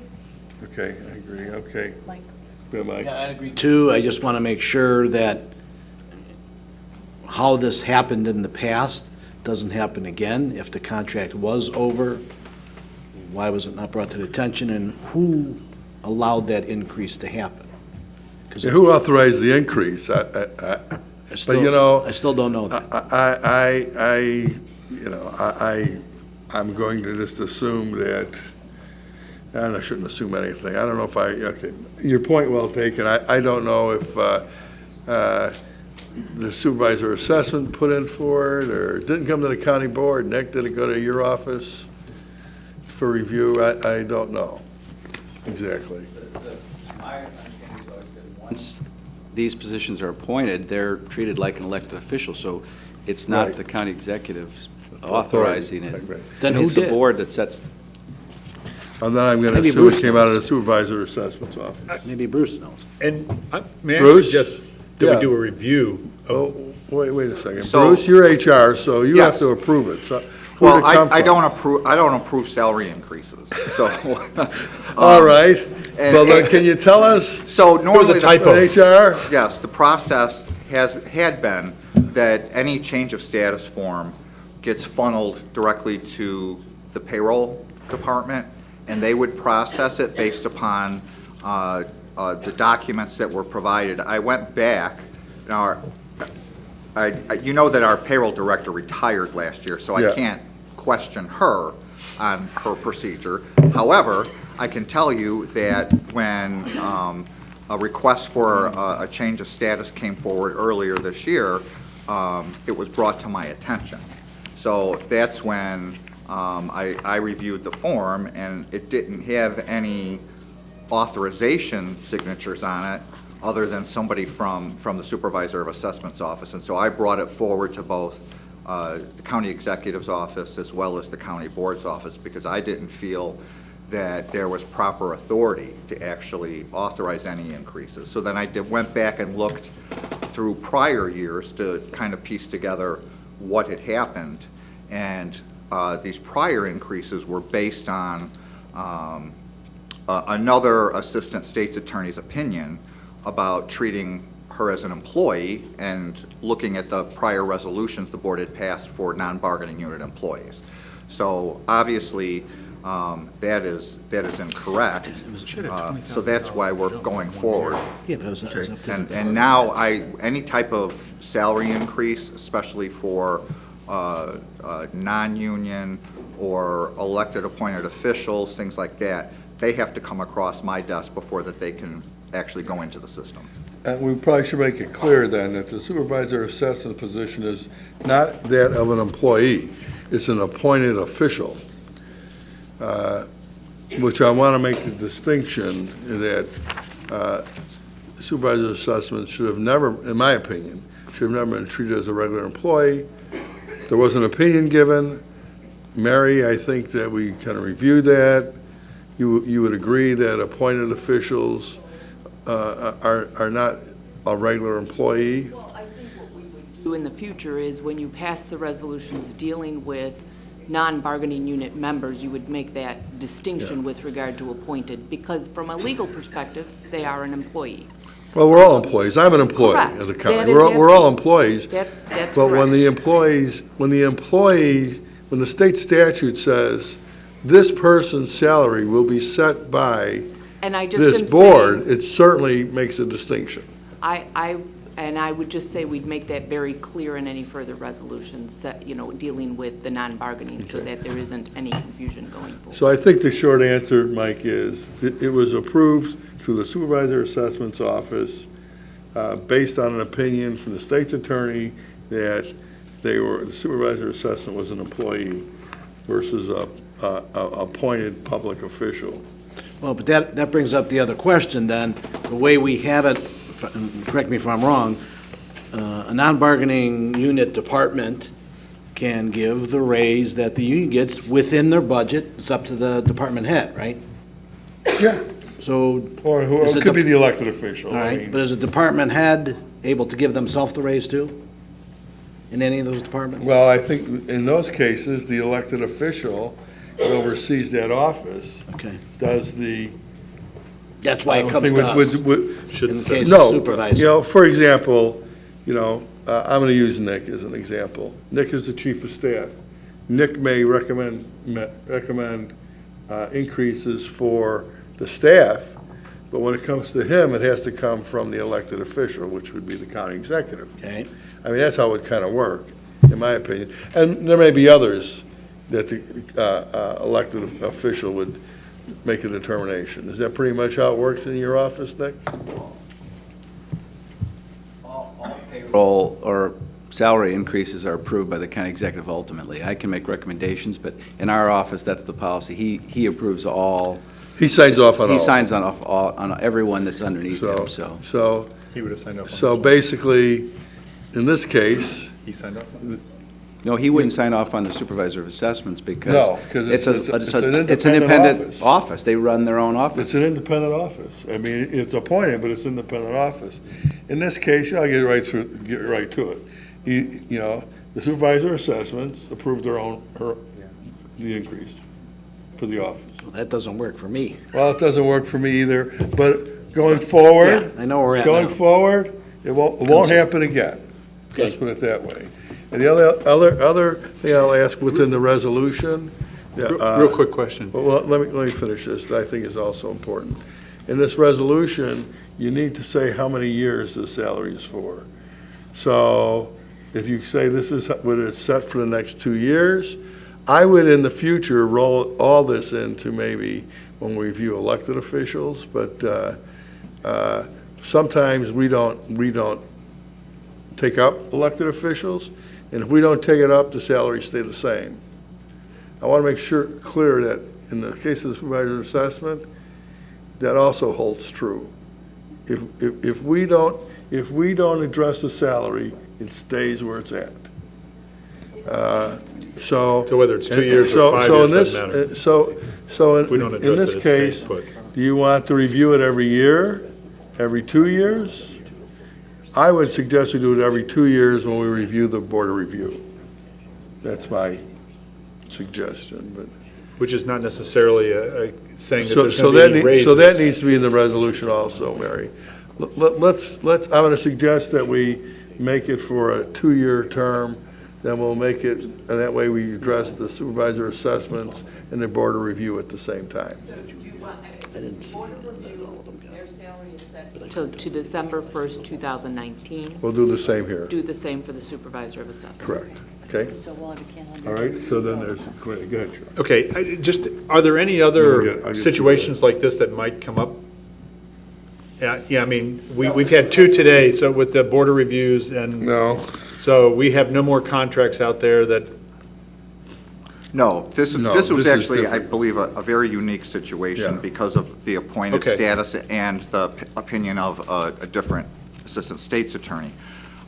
Okay, I agree, okay. Mike. Go, Mike. Yeah, I agree too. I just want to make sure that how this happened in the past doesn't happen again. If the contract was over, why was it not brought to the attention, and who allowed that increase to happen? Yeah, who authorized the increase? But you know, I still don't know that. I'm going to just assume that, and I shouldn't assume anything. I don't know if okay, your point well taken. I don't know if the supervisor assessment put in for it, or it didn't come to the county board. Nick, did it go to your office for review? I don't know exactly. My understanding has always been once these positions are appointed, they're treated like an elected official, so it's not Right. the county executives authorizing it. Right. Then who It's the did? board that sets. And then I'm going to Maybe assume Bruce it came out of knows. the supervisor assessment's office. Maybe Bruce knows. And may I Bruce? suggest that Yeah. we do a review of Oh, wait a second. So- Bruce, you're HR, so you have Yes. to approve it. So who'd Well, it come I from? don't approve salary increases, so. All right. and- Well, then, can you tell us? So normally. HR? Yes, the process had been that any change of status form gets funneled directly to the payroll department, and they would process it based upon the documents that were provided. I went back, now, you know that our payroll director retired last year, so Yeah. I can't question her on her procedure. However, I can tell you that when a request for a change of status came forward earlier this year, it was brought to my attention. So that's when I reviewed the form, and it didn't have any authorization signatures on it other than somebody from the supervisor of assessment's office. And so I brought it forward to both the county executive's office as well as the county board's office, because I didn't feel that there was proper authority to actually authorize any increases. So then I went back and looked through prior years to kind of piece together what had happened. And these prior increases were based on another assistant state's attorney's opinion about treating her as an employee and looking at the prior resolutions the board had passed for non-bargaining unit employees. So obviously, that is incorrect. So that's why we're going forward. Yeah, but it was up to. And now any type of salary increase, especially for non-union or elected appointed officials, things like that, they have to come across my desk before that they can actually go into the system. And we probably should make it clear then that the supervisor assessment position is not that of an employee, it's an appointed official. Which I want to make the distinction that supervisor assessments should have never, in my opinion, should have never been treated as a regular employee. There was an opinion given. Mary, I think that we kind of reviewed that. You would agree that appointed officials are not a regular employee? Well, I think what we would do in the future is when you pass the resolutions dealing with non-bargaining unit members, you would make that distinction with regard to appointed, because from a legal perspective, they are an employee. Well, we're all employees. I'm an employee Correct. as a county. That is We're all employees. That's But when correct. when the state statute says this person's salary will be set by And I just this am board, saying, it certainly makes a distinction. I would just say we'd make that very clear in any further resolutions, dealing with the non-bargaining, so that there isn't any confusion going forward. So I think the short answer, Mike, is it was approved through the Supervisor Assessment's Office based on an opinion from the state's attorney that the Supervisor Assessment was an employee versus a appointed public official. Well, but that brings up the other question then. The way we have it, correct me if I'm wrong, a non-bargaining unit department can give the raise that the union gets within their budget. It's up to the department head, right? Yeah. So. Or it could be the elected official. All I right, mean, but is a department head able to give themselves the raise too? In any of those departments? Well, I think in those cases, the elected official that oversees that office does the. That's why I it don't comes think to us, in the case of supervisor. No, for example, I'm going to use Nick as an example. Nick is the chief of staff. Nick may recommend increases for the staff, but when it comes to him, it has to come from the elected official, which would be the county executive. Okay. I mean, that's how it kind of work, in my opinion. And there may be others that the elected official would make a determination. Is that pretty much how it works in your office, Nick? Payroll or salary increases are approved by the county executive ultimately. I can make recommendations, but in our office, that's the policy. He approves all. He signs off on all. He signs off on everyone that's underneath him, so. So. He would have signed off on So basically, in this case. He signed off on it? No, he wouldn't sign off on the supervisor of assessments because. No, because it's an independent office. They run their own office. It's an independent office. I mean, it's appointed, but it's an independent office. In this case, I'll get right to it. The supervisor assessments approved the increase for the office. Well, that doesn't work for me. Well, it doesn't work for me either, but going forward. Yeah, I know where we're at Going now. forward, it won't happen again. Let's put it that way. And the other thing I'll ask within the resolution. Real quick question. Well, let me finish this, that I think is also important. In this resolution, you need to say how many years the salary is for. So if you say this is what it's set for the next 2 years, I would in the future roll all this into maybe when we review elected officials, but sometimes we don't take up elected officials, and if we don't take it up, the salaries stay the same. I want to make clear that in the case of the supervisor assessment, that also holds true. If we don't address the salary, it stays where it's at. So whether it's 2 years or 5 years, doesn't matter. So If we don't in address this it, it case, stays put. do you want to review it every year, every 2 years? I would suggest we do it every 2 years when we review the board of review. That's my suggestion, but. Which is not necessarily saying that So there's going to be any raises. that needs to be in the resolution also, Mary. let's, I'm gonna suggest that we make it for a 2-year term, then we'll make it, and that way we address the supervisor assessments and the board of review at the same time. To December 1st, 2019. We'll do the same here. Do the same for the supervisor of assessments. Correct. Okay? So we'll have a calendar. All right, so then there's, go ahead, Charlie. Okay, are there any I'll other get situations like this that might come up? Yeah, I mean, we've had 2 today, so with the border reviews and. No. So we have no more contracts out there that. No, this No, was this is actually, I different. believe, a very unique situation Yeah. because of the appointed Okay. status and the opinion of a different assistant state's attorney.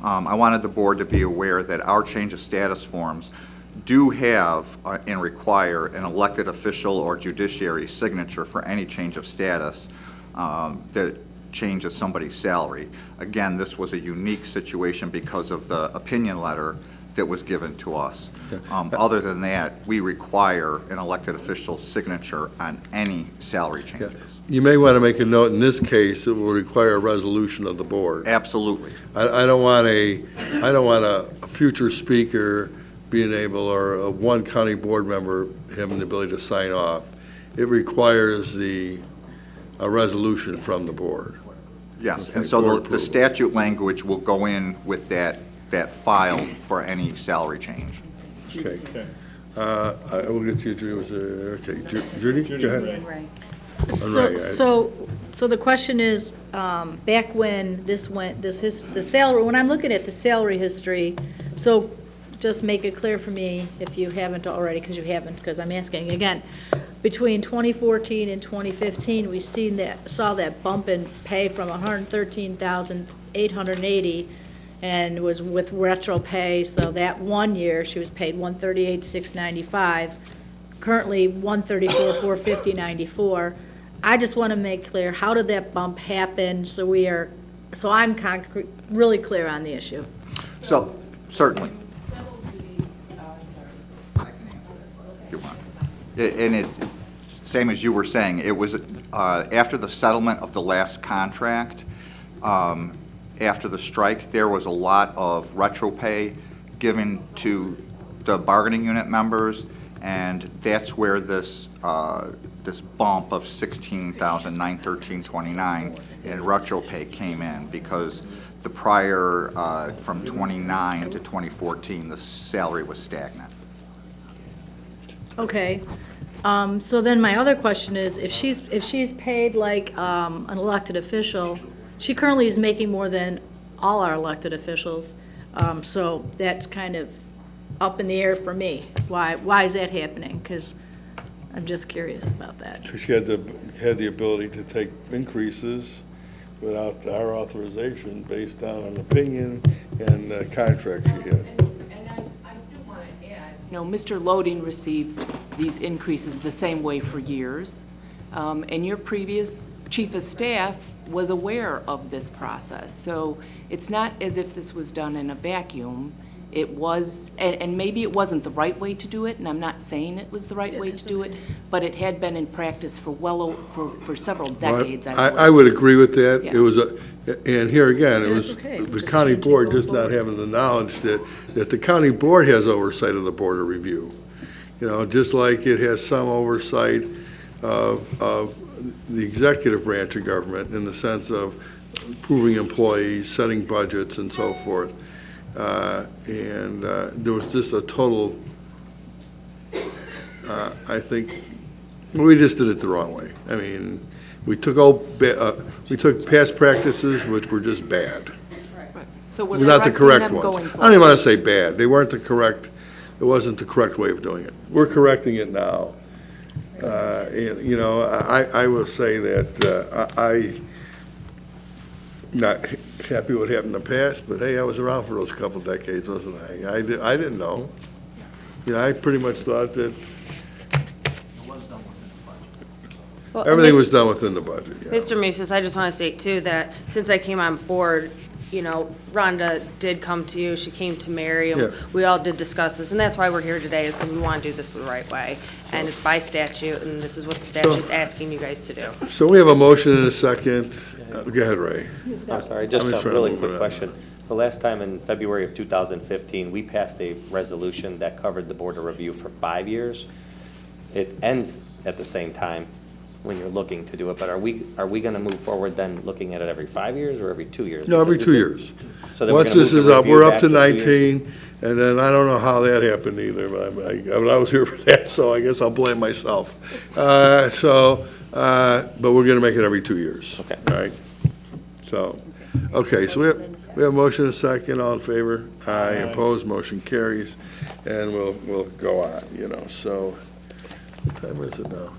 I wanted the board to be aware that our change of status forms do have and require an elected official or judiciary signature for any change of status that changes somebody's salary. Again, this was a unique situation because of the opinion letter that was given to us. Other than that, we require an elected official's signature on any salary changes. You may want to make a note, in this case, it will require a resolution of the board. Absolutely. I don't want a future speaker being able, or a one county board member having the ability to sign off. It requires a resolution from the board. Yes, Okay, and so board the approval. statute language will go in with that file for any salary change. Okay. I will get to you, Judy. Okay, Judy, go ahead. Right. So the question is, back when this went, the salary, when I'm looking at the salary history, so just make it clear for me if you haven't already, because you haven't, because I'm asking again. Between 2014 and 2015, we saw that bump in pay from 113,880, and was with retro pay, so that 1 year, she was paid 138,695, currently 134,450.94. I just want to make clear, how did that bump happen, so I'm really clear on the issue. So, certainly. If you want. And it, same as you were saying, it was after the settlement of the last contract, after the strike, there was a lot of retro pay given to the bargaining unit members, and that's where this bump of $16,913.29 in retro pay came in, because the prior, from 29 to 2014, the salary was stagnant. Okay, so then my other question is, if she's paid like an elected official, she currently is making more than all our elected officials, so that's kind of up in the air for me. Why is that happening? Because I'm just curious about that. She had the ability to take increases without our authorization based on an opinion and the contract she had. No, Mr. Loading received these increases the same way for years, and your previous chief of staff was aware of this process. So it's not as if this was done in a vacuum. It was, and maybe it wasn't the right way to do it, and I'm not saying it was the right way to do it, but it had been in practice for for several decades, I would agree with that. Yeah. It was and here again, it was okay. the Just county change it board going just not forward. having the knowledge that the county board has oversight of the board of review. You know, just like it has some oversight of the executive branch of government in the sense of approving employees, setting budgets, and so forth. There was just a total, I think, we just did it the wrong way. I mean, we took past practices which were just bad. So we're Not the correcting correct them ones. going I don't forward. even want to say bad. They weren't the correct, it wasn't the correct way of doing it. We're correcting it now. And, you know, I will say that I'm not happy what happened in the past, but hey, I was around for those couple decades, wasn't I? I didn't know. You know, I pretty much thought that everything was done within the budget, yeah. Mr. Musis, I just want to state too that since I came on board, you know, Rhonda did come to you, she came to Mary, and Yeah. we all did discuss this, and that's why we're here today, is because we want to do this the right way. And it's by statute, and this is what the statute's asking you guys to do. So we have a motion and a second. Go ahead, Ray. I'm sorry, just I'm a trying to really move quick it on. question. The last time in February of 2015, we passed a resolution that covered the board of review for 5 years. It ends at the same time when you're looking to do it, but are we going to move forward then looking at it every 5 years or every 2 years? No, every 2 years. So then we're Once gonna this move is the up, review we're up back to 2 years? 19, and then I don't know how that happened either, but I was here for that, so I guess I'll blame myself. But we're gonna make it every 2 years. Okay. All right? So, okay, so we have motion and a second, all in favor? Aye, opposed, motion carries, and we'll go on, so, what time is it now?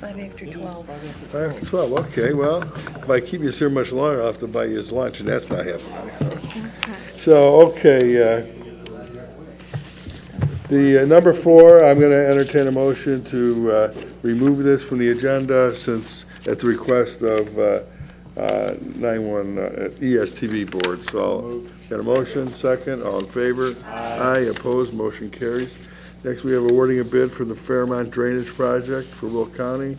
5 after 12. 5 after 12, okay, well, if I keep you here much longer, I'll have to buy you his lunch, and that's not happening. So, okay, the number 4, I'm going to entertain a motion to remove this from the agenda since at the request of 91 ESTV board. So, got a motion, second, all in favor? Aye, opposed, motion carries. Next, we have awarding a bid for the Fairmont Drainage Project for Will County.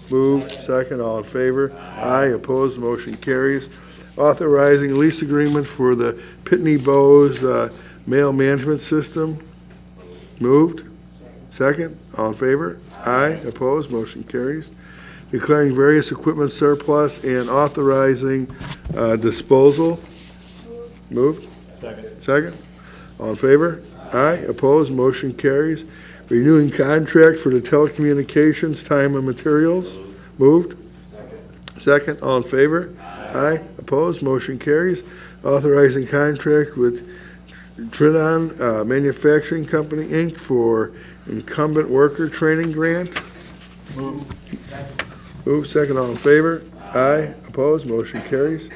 Move, second, all in favor? Aye, opposed, motion carries. Authorizing lease agreement for the Pitney Bowes mail management system. Moved, second, all in favor? Aye, opposed, motion carries. Declaring various equipment surplus and authorizing disposal. Moved? Second, all in favor? Aye, opposed, motion carries. Renewing contract for the telecommunications time and materials. Moved? Second, all in favor? Aye, opposed, motion carries. Authorizing contract with Trinon Manufacturing Company, Inc. for incumbent worker training grant. Move, second, all in favor? Aye, opposed, motion carries.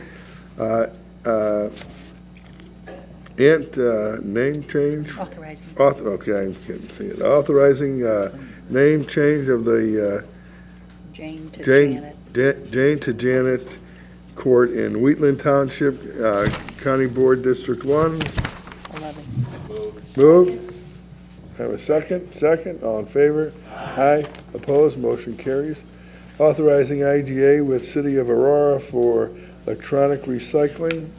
Name change? Authorizing. Okay, I can't see it. Authorizing name change of the Jane to Jane Janet. Jane to Janet Court in Wheatland Township, County Board District 1. 11. Move. Have a second? Second. All in favor? Aye. Opposed? Motion carries. Authorizing IGA with City of Aurora for electronic recycling.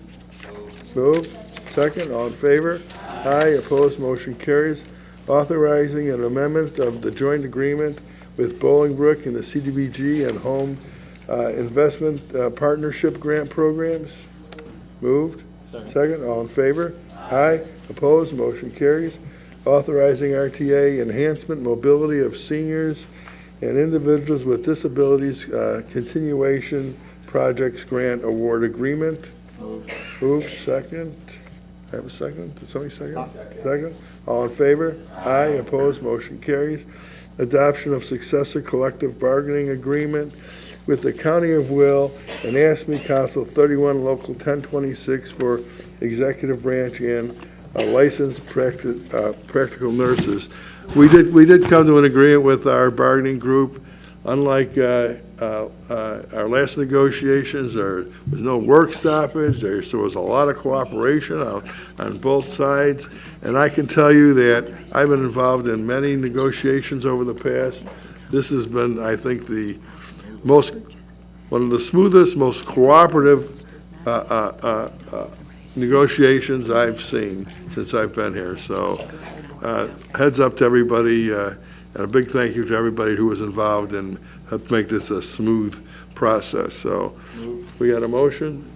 Move. Second. All in favor? Aye. Opposed? Motion carries. Authorizing an amendment of the joint agreement with Bolingbrook and the CDBG and Home Investment Partnership Grant Programs. Moved. Second. All in favor? Aye. Opposed? Motion carries. Authorizing RTA enhancement mobility of seniors and individuals with disabilities continuation projects grant award agreement. Moved. Second. Have a second? Did somebody second? Second. All in favor? Aye. Opposed? Motion carries. Adoption of successor collective bargaining agreement with the County of Will and ASME Council 31 Local 1026 for executive branch and licensed practical nurses. We did come to an agreement with our bargaining group. Unlike our last negotiations, there was no work stoppage. There was a lot of cooperation on both sides. And I can tell you that I've been involved in many negotiations over the past. This has been, I think, one of the smoothest, most cooperative negotiations I've seen since I've been here. So heads up to everybody, and a big thank you to everybody who was involved and helped make this a smooth process. So we got a motion?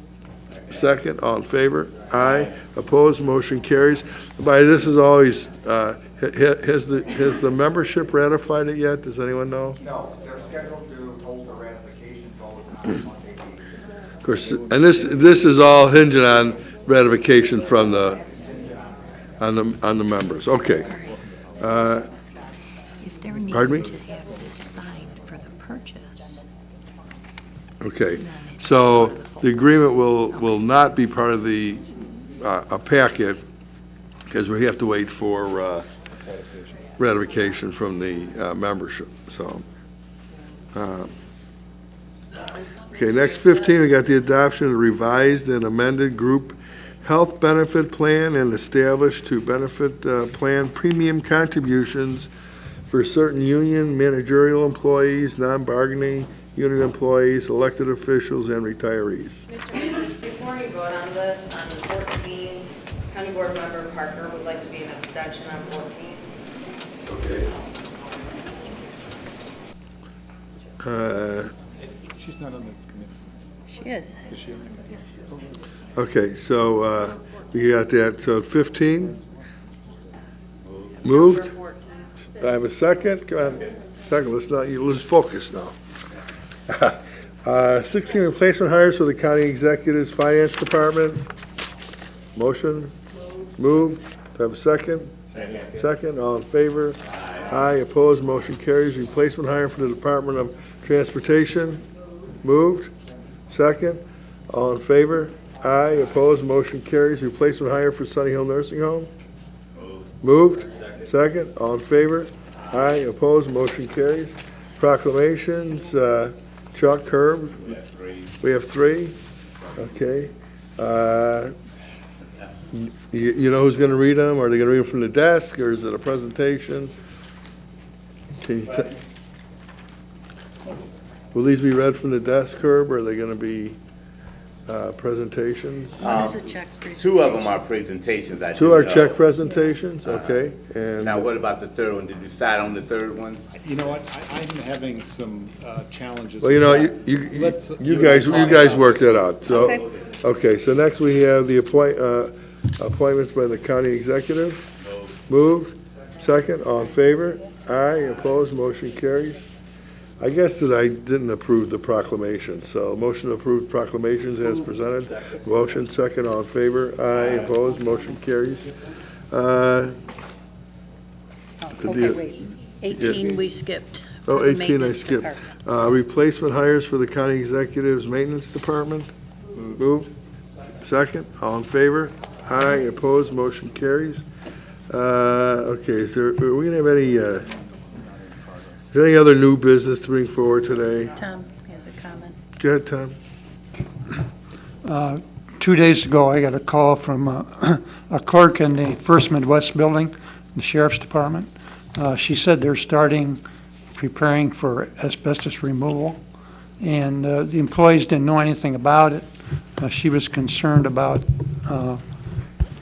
Second, all in favor? Aye. Opposed, motion carries. By this is always, has the membership ratified it yet? Does anyone know? No, they're scheduled to hold the ratification vote on Monday. Of course, and this is all hinging on ratification from on the members. Okay. If they're Pardon me? needing to have this signed for the purchase. Okay. So the agreement will not be part of the a packet because we have to wait for ratification from the membership. So. Okay, next 15, we got the adoption of the revised and amended group health benefit plan and established to benefit plan premium contributions for certain union managerial employees, non-bargaining unit employees, elected officials, and retirees. Mr. Mayor, before we vote on this, on 14, County Board Member Parker would like to be an abstention on 14. She's not on this committee. She is. Is she on the committee? Okay, so we got that. So 15? Moved? I have a second? Go ahead. Second, let's focus now. 16, replacement hires for the county executive's finance department. Motion? Moved. Do I have a second? Second. Second, all in favor? Aye, opposed, motion carries. Replacement hire for the Department of Transportation. Moved. Second, all in favor? Aye, opposed, motion carries. Replacement hire for Sunny Hill Nursing Home. Moved. Second, all in favor? Aye, opposed, motion carries. Proclamations, Chuck, Herb? We have three. Okay. You know who's going to read them? Are they going to read them from the desk, or is it a presentation? Can you will these be read from the desk, Herb, or are they going to be presentations? One is a check presentation. Two of them are presentations. I Two do are know. check presentations, okay. And Now, what about the third one? Did you decide on the third one? You know what, I'm having some challenges. well, you know, with that. you Let's- guys work that out. So, Okay. okay. So next we have the appointments by the county executive. Moved. Second, all in favor? Aye, opposed, motion carries. I guess that I didn't approve the proclamation, so motion to approve proclamations as presented. Motion second, all in favor? Aye, opposed, motion carries. Okay, wait. 18 we skipped. Oh, for the 18 I maintenance skipped. department. Replacement hires for the county executive's maintenance department. Moved. Second, all in favor? Aye, opposed, motion carries. Okay, are we gonna have any, is there any other new business to bring forward today? Tom has a comment. Go ahead, Tom. 2 days ago, I got a call from a clerk in the First Midwest Building, the Sheriff's Department. She said they're preparing for asbestos removal, and the employees didn't know anything about it. She was concerned about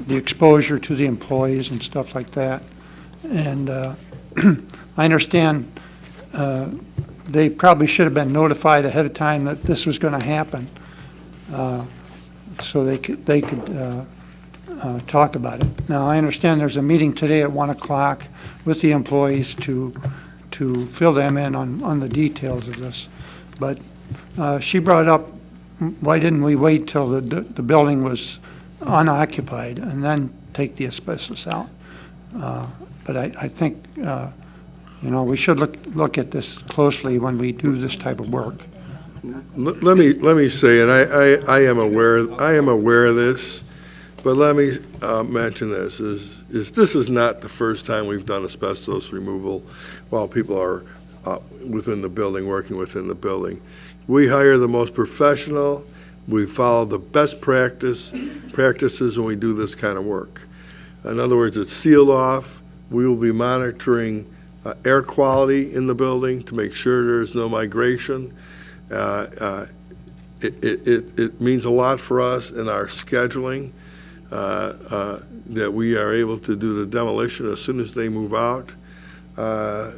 the exposure to the employees and stuff like that. And I understand they probably should have been notified ahead of time that this was going to happen, so they could talk about it. Now, I understand there's a meeting today at 1 o'clock with the employees to fill them in on the details of this. But she brought up, why didn't we wait till the building was unoccupied and then take the asbestos out? But I think, we should look at this closely when we do this type of work. Let me say, and I am aware of this, but let me mention this, this is not the first time we've done asbestos removal while people are within the building, working within the building. We hire the most professional, we follow the best practices when we do this kind of work. In other words, it's sealed off. We will be monitoring air quality in the building to make sure there's no migration. It means a lot for us in our scheduling that we are able to do the demolition as soon as they move out.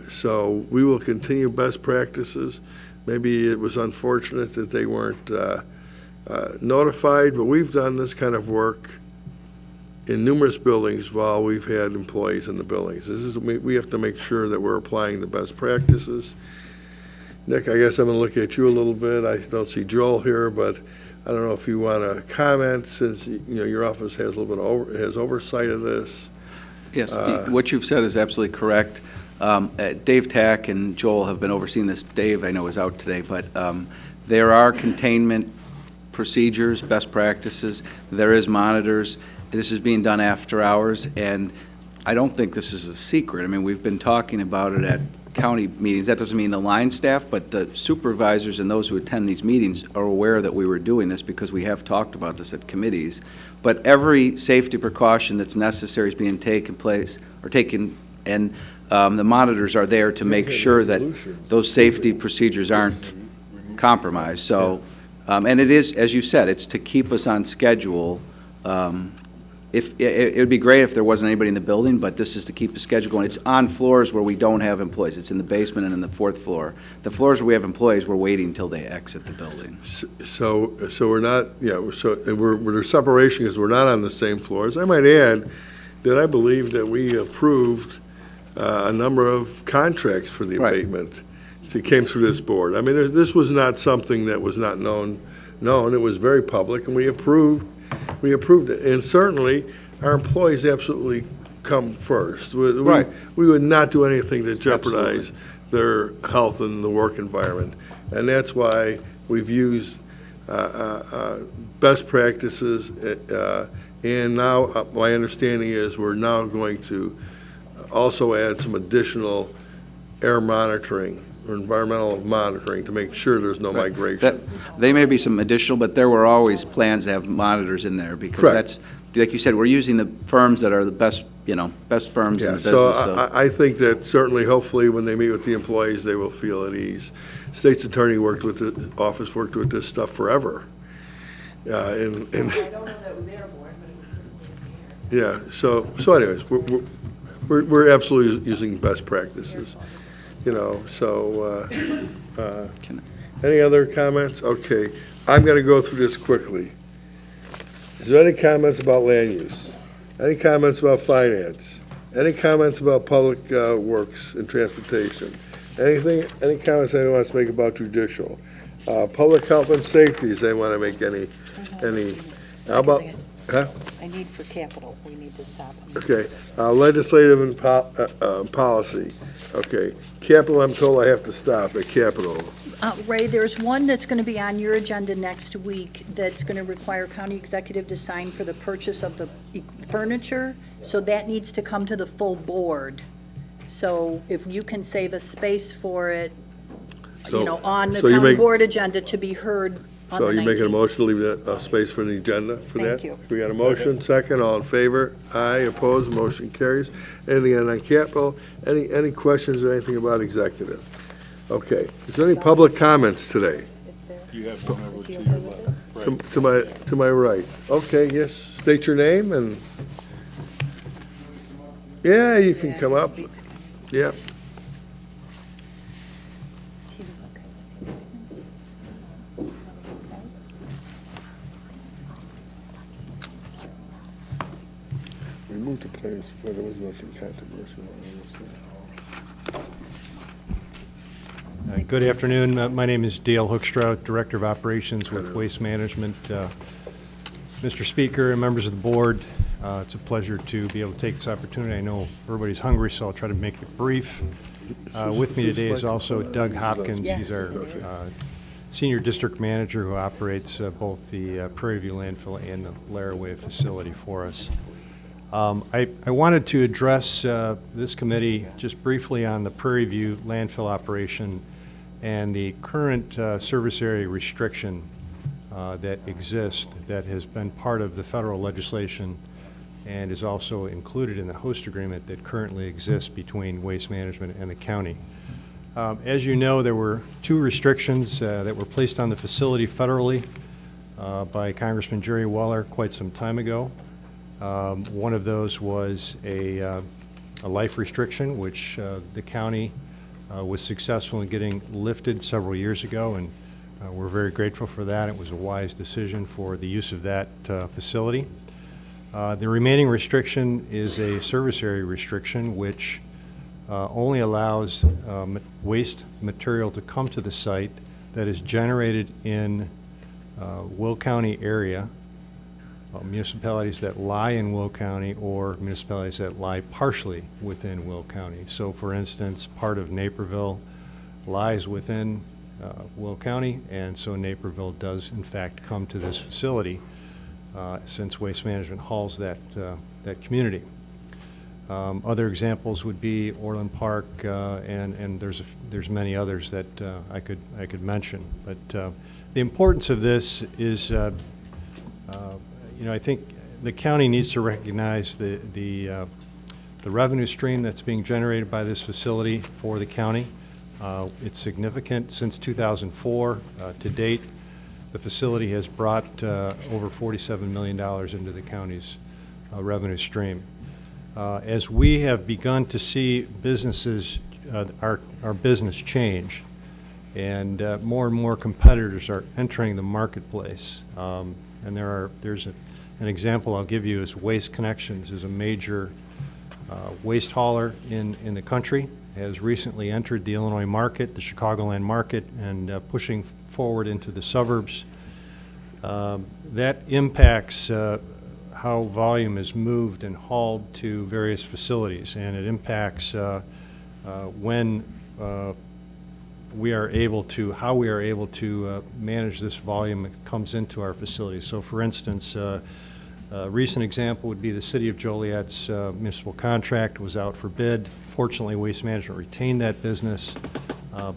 So we will continue best practices. Maybe it was unfortunate that they weren't notified, but we've done this kind of work in numerous buildings while we've had employees in the buildings. We have to make sure that we're applying the best practices. Nick, I guess I'm going to look at you a little bit. I don't see Joel here, but I don't know if you want to comment, since your office has a little bit has oversight of this. Yes, what you've said is absolutely correct. Dave Tack and Joel have been overseeing this. Dave, I know, is out today, but there are containment procedures, best practices. There is monitors. This is being done after hours, and I don't think this is a secret. I mean, we've been talking about it at county meetings. That doesn't mean the line staff, but the supervisors and those who attend these meetings are aware that we were doing this because we have talked about this at committees. But every safety precaution that's necessary is being taken, and the monitors are there to make sure that those safety procedures aren't compromise. So, and it is, as you said, it's to keep us on schedule. If, it would be great if there wasn't anybody in the building, but this is to keep the schedule going. It's on floors where we don't have employees. It's in the basement and in the fourth floor. The floors where we have employees, we're waiting until they exit the building. So we're not, there's separation because we're not on the same floors. I might add that I believe that we approved a number of contracts for the abatement that came through this board. I mean, this was not something that was not known. It was very public, and we approved it. And certainly, our employees absolutely come first. We would not do anything to jeopardize their health and the work environment. And that's why we've used best practices. And now, my understanding is we're now going to also add some additional air monitoring or environmental monitoring to make sure there's no migration. They may be some additional, but there were always plans to have monitors in there because that's, like you said, we're using the firms that are the best, best firms in the business. So I think that certainly, hopefully, when they meet with the employees, they will feel at ease. State's attorney worked with the office, worked with this stuff forever. I don't know that was airborne, but it was certainly in So anyways, we're absolutely using best practices. Any other comments? Okay, I'm going to go through this quickly. Is there any comments about land use? Any comments about finance? Any comments about public works and transportation? Any comments anyone wants to make about judicial? Public health and safety, does anyone want to make any, how about, huh? I need for capital, we need to stop. Okay, legislative and policy. Okay, capital, I'm told I have to stop at capital. Ray, there's one that's going to be on your agenda next week that's going to require county executive to sign for the purchase of the furniture, so that needs to come to the full board. So if you can save a space for it, on the county board agenda to be heard on the 19th. So you're making a motion to leave that space for the agenda for that? Thank you. We got a motion, second, all in favor? Aye, opposed, motion carries. Anything on capital? Any questions or anything about executive? Okay, is there any public comments today? You have to come over to your left. To my right. Okay, yes, state your name and, yeah, you can come up. Yeah. Remove the players before there was nothing controversial. Good afternoon. My name is Dale Hoekstra, Director of Operations with Waste Management. Mr. Speaker and members of the board, it's a pleasure to be able to take this opportunity. I know everybody's hungry, so I'll try to make it brief. With me today is also Doug Hopkins. He's our Senior District Manager who operates both the Prairie View landfill and the Laraway facility for us. I wanted to address this committee just briefly on the Prairie View landfill operation and the current service area restriction that exists that has been part of the federal legislation and is also included in the host agreement that currently exists between Waste Management and the county. As you know, there were two restrictions that were placed on the facility federally by Congressman Jerry Weller quite some time ago. One of those was a life restriction, which the county was successful in getting lifted several years ago, and we're very grateful for that. It was a wise decision for the use of that facility. The remaining restriction is a service area restriction, which only allows waste material to come to the site that is generated in Will County area, municipalities that lie in Will County or municipalities that lie partially within Will County. So for instance, part of Naperville lies within Will County, and so Naperville does in fact come to this facility since Waste Management hauls that community. Other examples would be Orland Park, and there's many others that I could mention. But the importance of this is, I think the county needs to recognize the revenue stream that's being generated by this facility for the county. It's significant. Since 2004 to date, the facility has brought over $47 million into the county's revenue stream. As we have begun to see businesses, our business change, and more and more competitors are entering the marketplace. And there's an example I'll give you is Waste Connections is a major waste hauler in the country, has recently entered the Illinois market, the Chicagoland market, and pushing forward into the suburbs. That impacts how volume is moved and hauled to various facilities, and it impacts when we are able to, how we are able to manage this volume that comes into our facilities. So for instance, a recent example would be the City of Joliet's municipal contract was out for bid. Fortunately, Waste Management retained that business,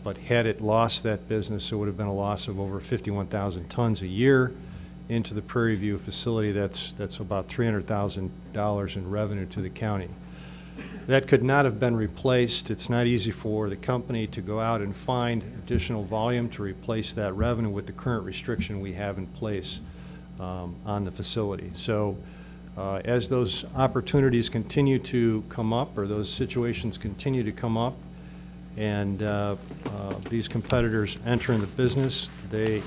but had it lost that business, it would have been a loss of over 51,000 tons a year into the Prairie View facility. That's about $300,000 in revenue to the county. That could not have been replaced. It's not easy for the company to go out and find additional volume to replace that revenue with the current restriction we have in place on the facility. So as those opportunities continue to come up, or those situations continue to come up, and these competitors enter in the business, they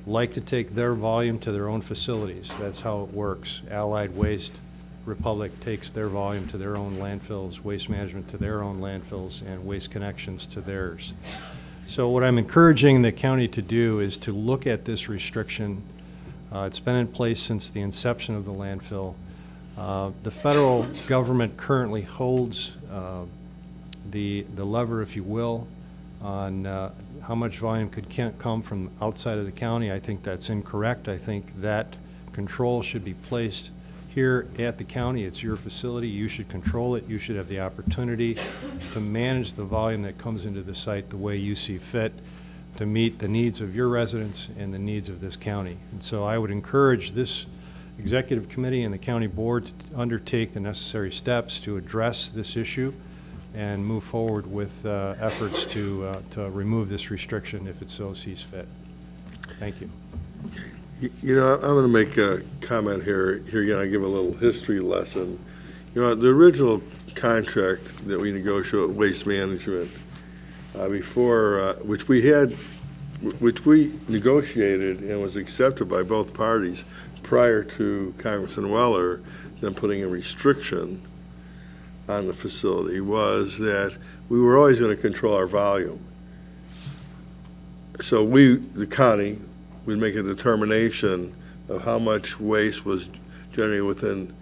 like to take their volume to their own facilities. That's how it works. Allied Waste Republic takes their volume to their own landfills, Waste Management to their own landfills, and Waste Connections to theirs. So what I'm encouraging the county to do is to look at this restriction. It's been in place since the inception of the landfill. The federal government currently holds the lever, if you will, on how much volume can't come from outside of the county. I think that's incorrect. I think that control should be placed here at the county. It's your facility. You should control it. You should have the opportunity to manage the volume that comes into the site the way you see fit to meet the needs of your residents and the needs of this county. And so I would encourage this executive committee and the county board to undertake the necessary steps to address this issue and move forward with efforts to remove this restriction if it so sees fit. Thank you. You know, I'm going to make a comment here. Here again, I give a little history lesson. You know, the original contract that we negotiated with Waste Management which we negotiated and was accepted by both parties prior to Congressman Weller then putting a restriction on the facility, was that we were always going to control our volume. So we, the county, would make a determination of how much waste was generated within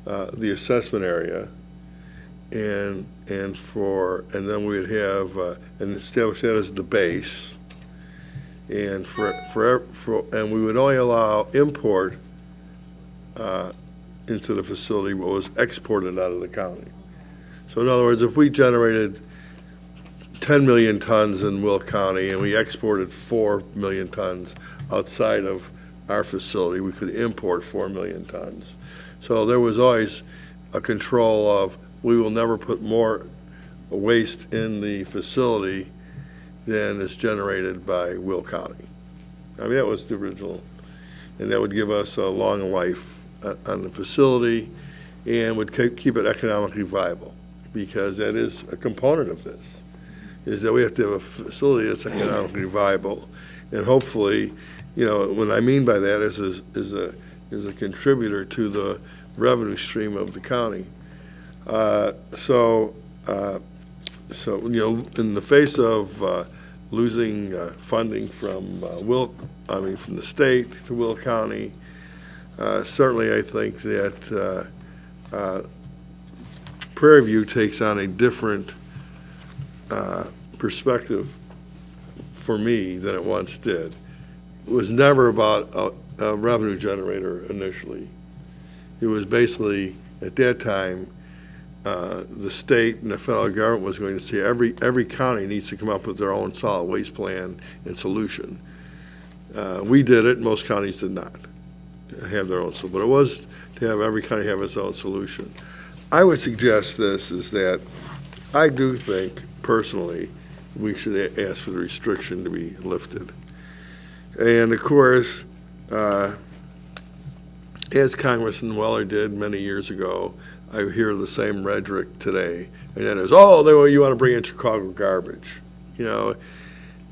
the assessment area, and then we'd have and establish that as the base, and and we would only allow import into the facility what was exported out of the county. So in other words, if we generated 10 million tons in Will County and we exported 4 million tons outside of our facility, we could import 4 million tons. So there was always a control of, we will never put more waste in the facility than is generated by Will County. I mean, that was the original, and that would give us a long life on the facility and would keep it economically viable, because that is a component of this, is that we have to have a facility that's economically viable. And hopefully, you know, what I mean by that is a contributor to the revenue stream of the county. So you know, in the face of losing funding from from the state to Will County, certainly I think that Prairie View takes on a different perspective for me than it once did. It was never about a revenue generator initially. It was basically, at that time, the state and the federal government was going to say every county needs to come up with their own solid waste plan and solution. We did it, most counties did not have their own, but it was to have every county have its own solution. I would suggest this, is that I do think personally we should ask for the restriction to be lifted. And of course, as Congressman Weller did many years ago, I hear the same rhetoric today. And then it's, you want to bring in Chicago garbage, you know.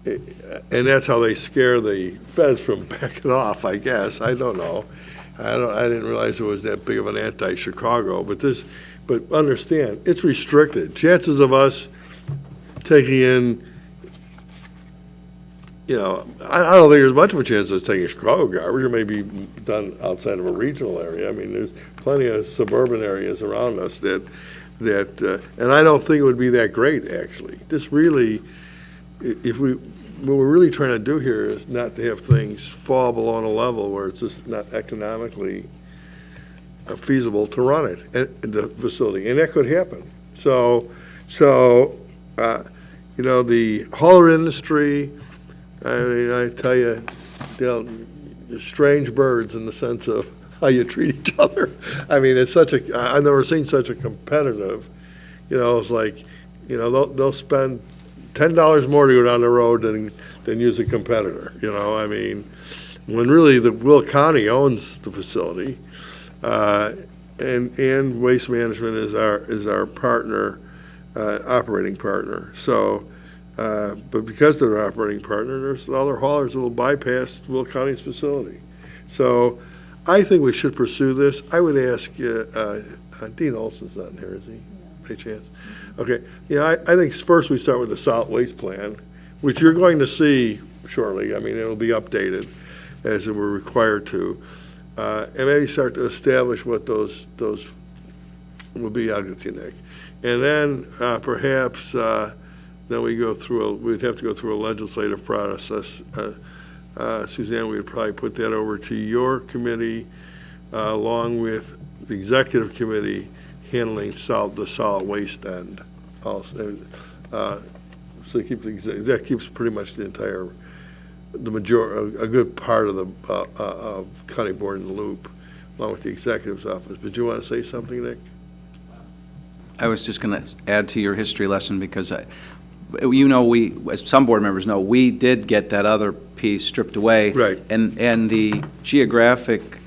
And that's how they scare the feds from backing off, I guess. I don't know. I didn't realize it was that big of an anti-Chicago. But understand, it's restricted. Chances of us taking in, you know, I don't think there's much of a chance of us taking Chicago garbage. It may be done outside of a regional area. I mean, there's plenty of suburban areas around us that and I don't think it would be that great, actually. This really, what we're really trying to do here is not to have things fall below a level where it's just not economically feasible to run it at the facility, and that could happen. So you know, the hauler industry, I mean, I tell you, they're strange birds in the sense of how you treat each other. I mean, it's I've never seen such a competitive, you know, it's like, you know, they'll spend $10 more to go down the road than use a competitor, you know. I mean, when really the Will County owns the facility, and Waste Management is our partner, operating partner. So, but because they're an operating partner, there's other haulers that will bypass Will County's facility. So, I think we should pursue this. I would ask, Dean Olson's not in here, is he? By chance? Okay. Yeah, I think first we start with the solid waste plan, which you're going to see shortly. I mean, it'll be updated as we're required to. And maybe start to establish what those will be. I'll get to you, Nick. And then perhaps then we'd have to go through a legislative process. Suzanne, we'd probably put that over to your committee along with the executive committee handling the solid waste end also. So that keeps pretty much a good part of the county board in the loop, along with the executive's office. But do you want to say something, Nick? I was just going to add to your history lesson because, you know, as some board members know, we did get that other piece stripped away. Right. And the geographic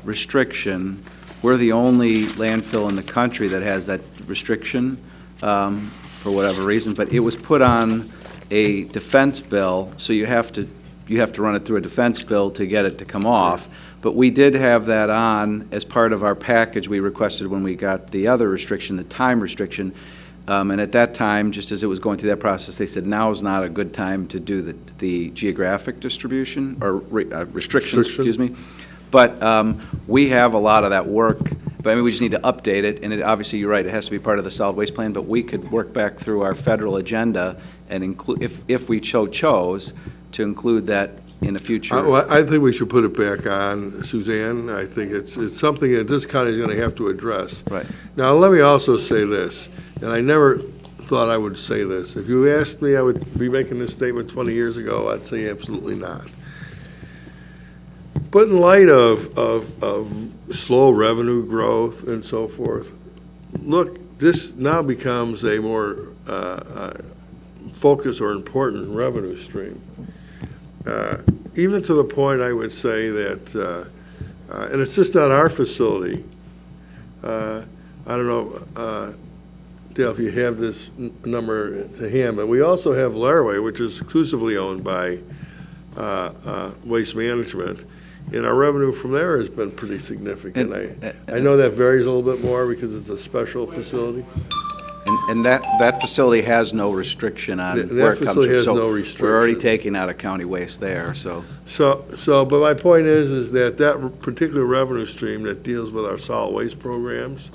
restriction, we're the only landfill in the country that has that restriction for whatever reason. But it was put on a defense bill, so you have to run it through a defense bill to get it to come off. But we did have that on as part of our package we requested when we got the other restriction, the time restriction. And at that time, just as it was going through that process, they said now is not a good time to do the geographic distribution or restrictions, excuse me. But we have a lot of that work. But I mean, we just need to update it. And obviously, you're right, it has to be part of the solid waste plan. But we could work back through our federal agenda and include, if we chose to include that in the future. Well, I think we should put it back on, Suzanne. I think it's something that this county is going to have to address. Right. Now, let me also say this, and I never thought I would say this. If you asked me I would be making this statement 20 years ago, I'd say absolutely not. But in light of slow revenue growth and so forth, look, this now becomes a more focused or important revenue stream. Even to the point I would say that, and it's just not our facility. I don't know, Dale, if you have this number to hand, but we also have Laraway, which is exclusively owned by Waste Management, and our revenue from there has been pretty significant. I know that varies a little bit more because it's a special facility. And that facility has no restriction on where it comes from. That facility has no restriction. We're already taking out of county waste there, so. But my point is that particular revenue stream that deals with our solid waste programs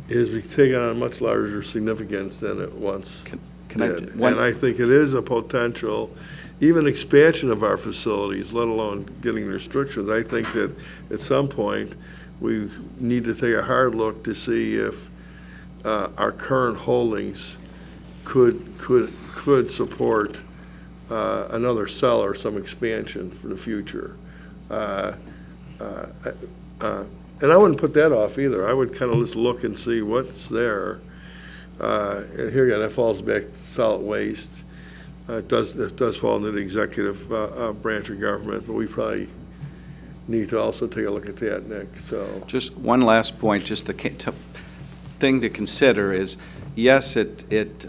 is taking on much larger significance than it once did. And I think it is a potential, even expansion of our facilities, let alone getting restrictions. I think that at some point, we need to take a hard look to see if our current holdings could support another sell or some expansion for the future. And I wouldn't put that off either. I would kind of just look and see what's there. And here again, that falls back to solid waste. It does fall into the executive branch of government, but we probably need to also take a look at that, Nick, so. Just one last point, just the thing to consider is, yes, it's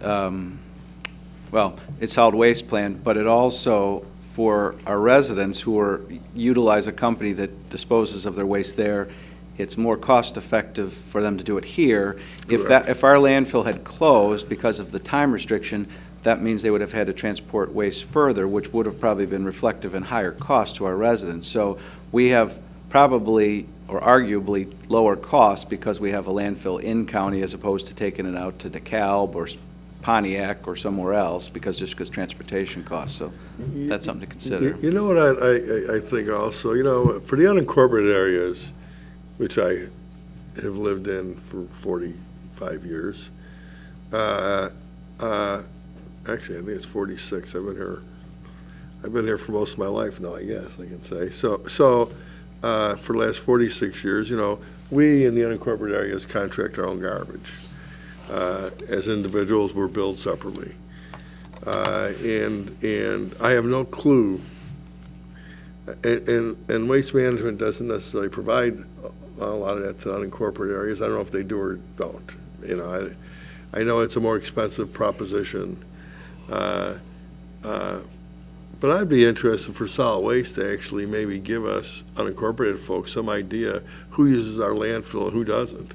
solid waste plan, but it also, for our residents who utilize a company that disposes of their waste there, it's more cost-effective for them to do it here. If our landfill had closed because of the time restriction, that means they would have had to transport waste further, which would have probably been reflective in higher costs to our residents. So we have probably, or arguably, lower costs because we have a landfill in county as opposed to taking it out to DeKalb or Pontiac or somewhere else because transportation costs. So that's something to consider. You know what I think also, for the unincorporated areas, which I have lived in for 45 years, actually, I think it's 46. I've been here for most of my life now, I guess I can say. So for the last 46 years, we in the unincorporated areas contract our own garbage. As individuals, we're billed separately. And I have no clue, and Waste Management doesn't necessarily provide a lot of that to unincorporated areas. I don't know if they do or don't. I know it's a more expensive proposition. But I'd be interested for solid waste to actually maybe give us unincorporated folks some idea who uses our landfill and who doesn't.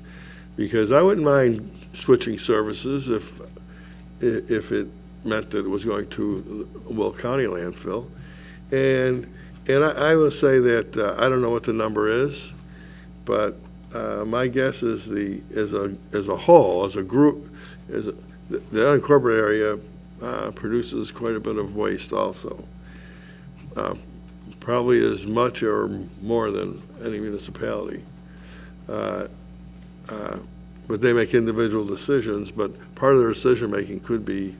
Because I wouldn't mind switching services if it meant that it was going to Will County landfill. And I will say that I don't know what the number is, but my guess is as a whole, as a group, the unincorporated area produces quite a bit of waste also. Probably as much or more than any municipality. But they make individual decisions, but part of their decision-making could be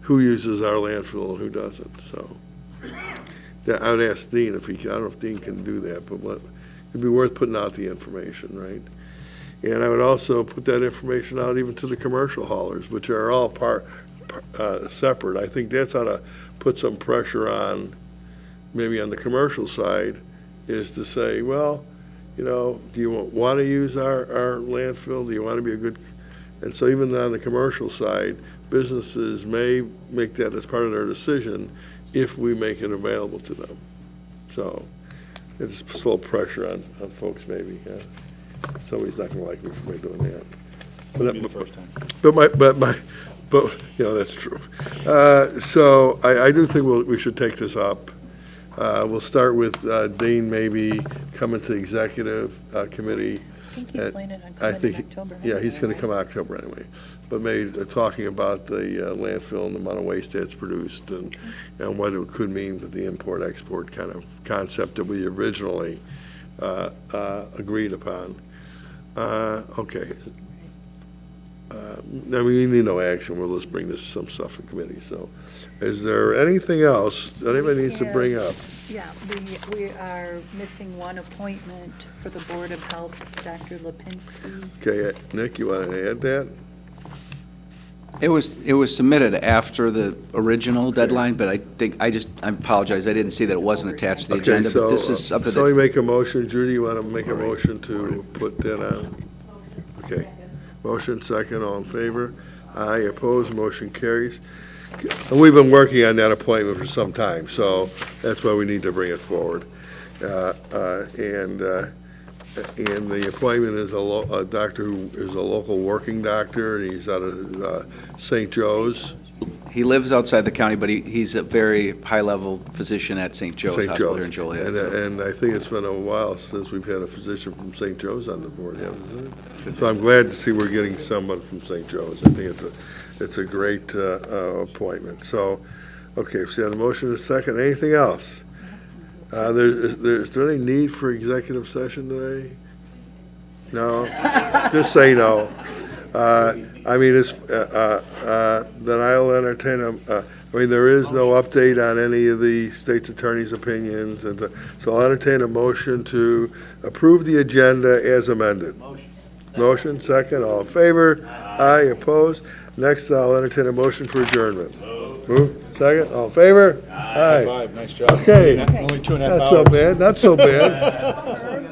who uses our landfill and who doesn't, so. I would ask Dean if he can, I don't know if Dean can do that, but it'd be worth putting out the information, right? And I would also put that information out even to the commercial haulers, which are all separate. I think that's how to put some pressure on, maybe on the commercial side, is to say, well, do you want to use our landfill? Do you want to be a good, and so even on the commercial side, businesses may make that as part of their decision if we make it available to them. So it's a little pressure on folks maybe. Somebody's not going to like me for doing that. But the first time. But that's true. So I do think we should take this up. We'll start with Dean maybe coming to the executive committee. I think he's planning on coming in October. Yeah, he's going to come October anyway. But maybe talking about the landfill and the amount of waste that's produced and what it could mean with the import-export kind of concept that we originally agreed upon. Okay. We need no action. We'll just bring some stuff to committee. So is there anything else anybody needs to bring up? Yeah, we are missing one appointment for the Board of Health, Dr. Lipinski. Okay, Nick, you want to add that? It was submitted after the original deadline, but I apologize, I didn't see that it wasn't attached to the agenda, but this is something that... Somebody make a motion. Judy, you want to make a motion to put that on? Okay. Motion second, all in favor? Aye, opposed, motion carries. And we've been working on that appointment for some time, so that's why we need to bring it forward. And the appointment is a doctor who is a local working doctor, and he's out of St. Joe's. He lives outside the county, but he's a very high-level physician at St. Joe's Hospital here in Joliet. And I think it's been a while since we've had a physician from St. Joe's on the board, hasn't it? So I'm glad to see we're getting someone from St. Joe's. I think it's a great appointment. So, okay, so you had a motion and a second. Anything else? Is there any need for executive session today? No? Just say no. Then I'll entertain there is no update on any of the state's attorney's opinions, and so I'll entertain a motion to approve the agenda as amended. Motion, second, all in favor? Aye, opposed? Next, I'll entertain a motion for adjournment. Move. Second, all in favor? Aye. Five, nice job. Okay. Only 2.5 hours. Not so bad, not so bad.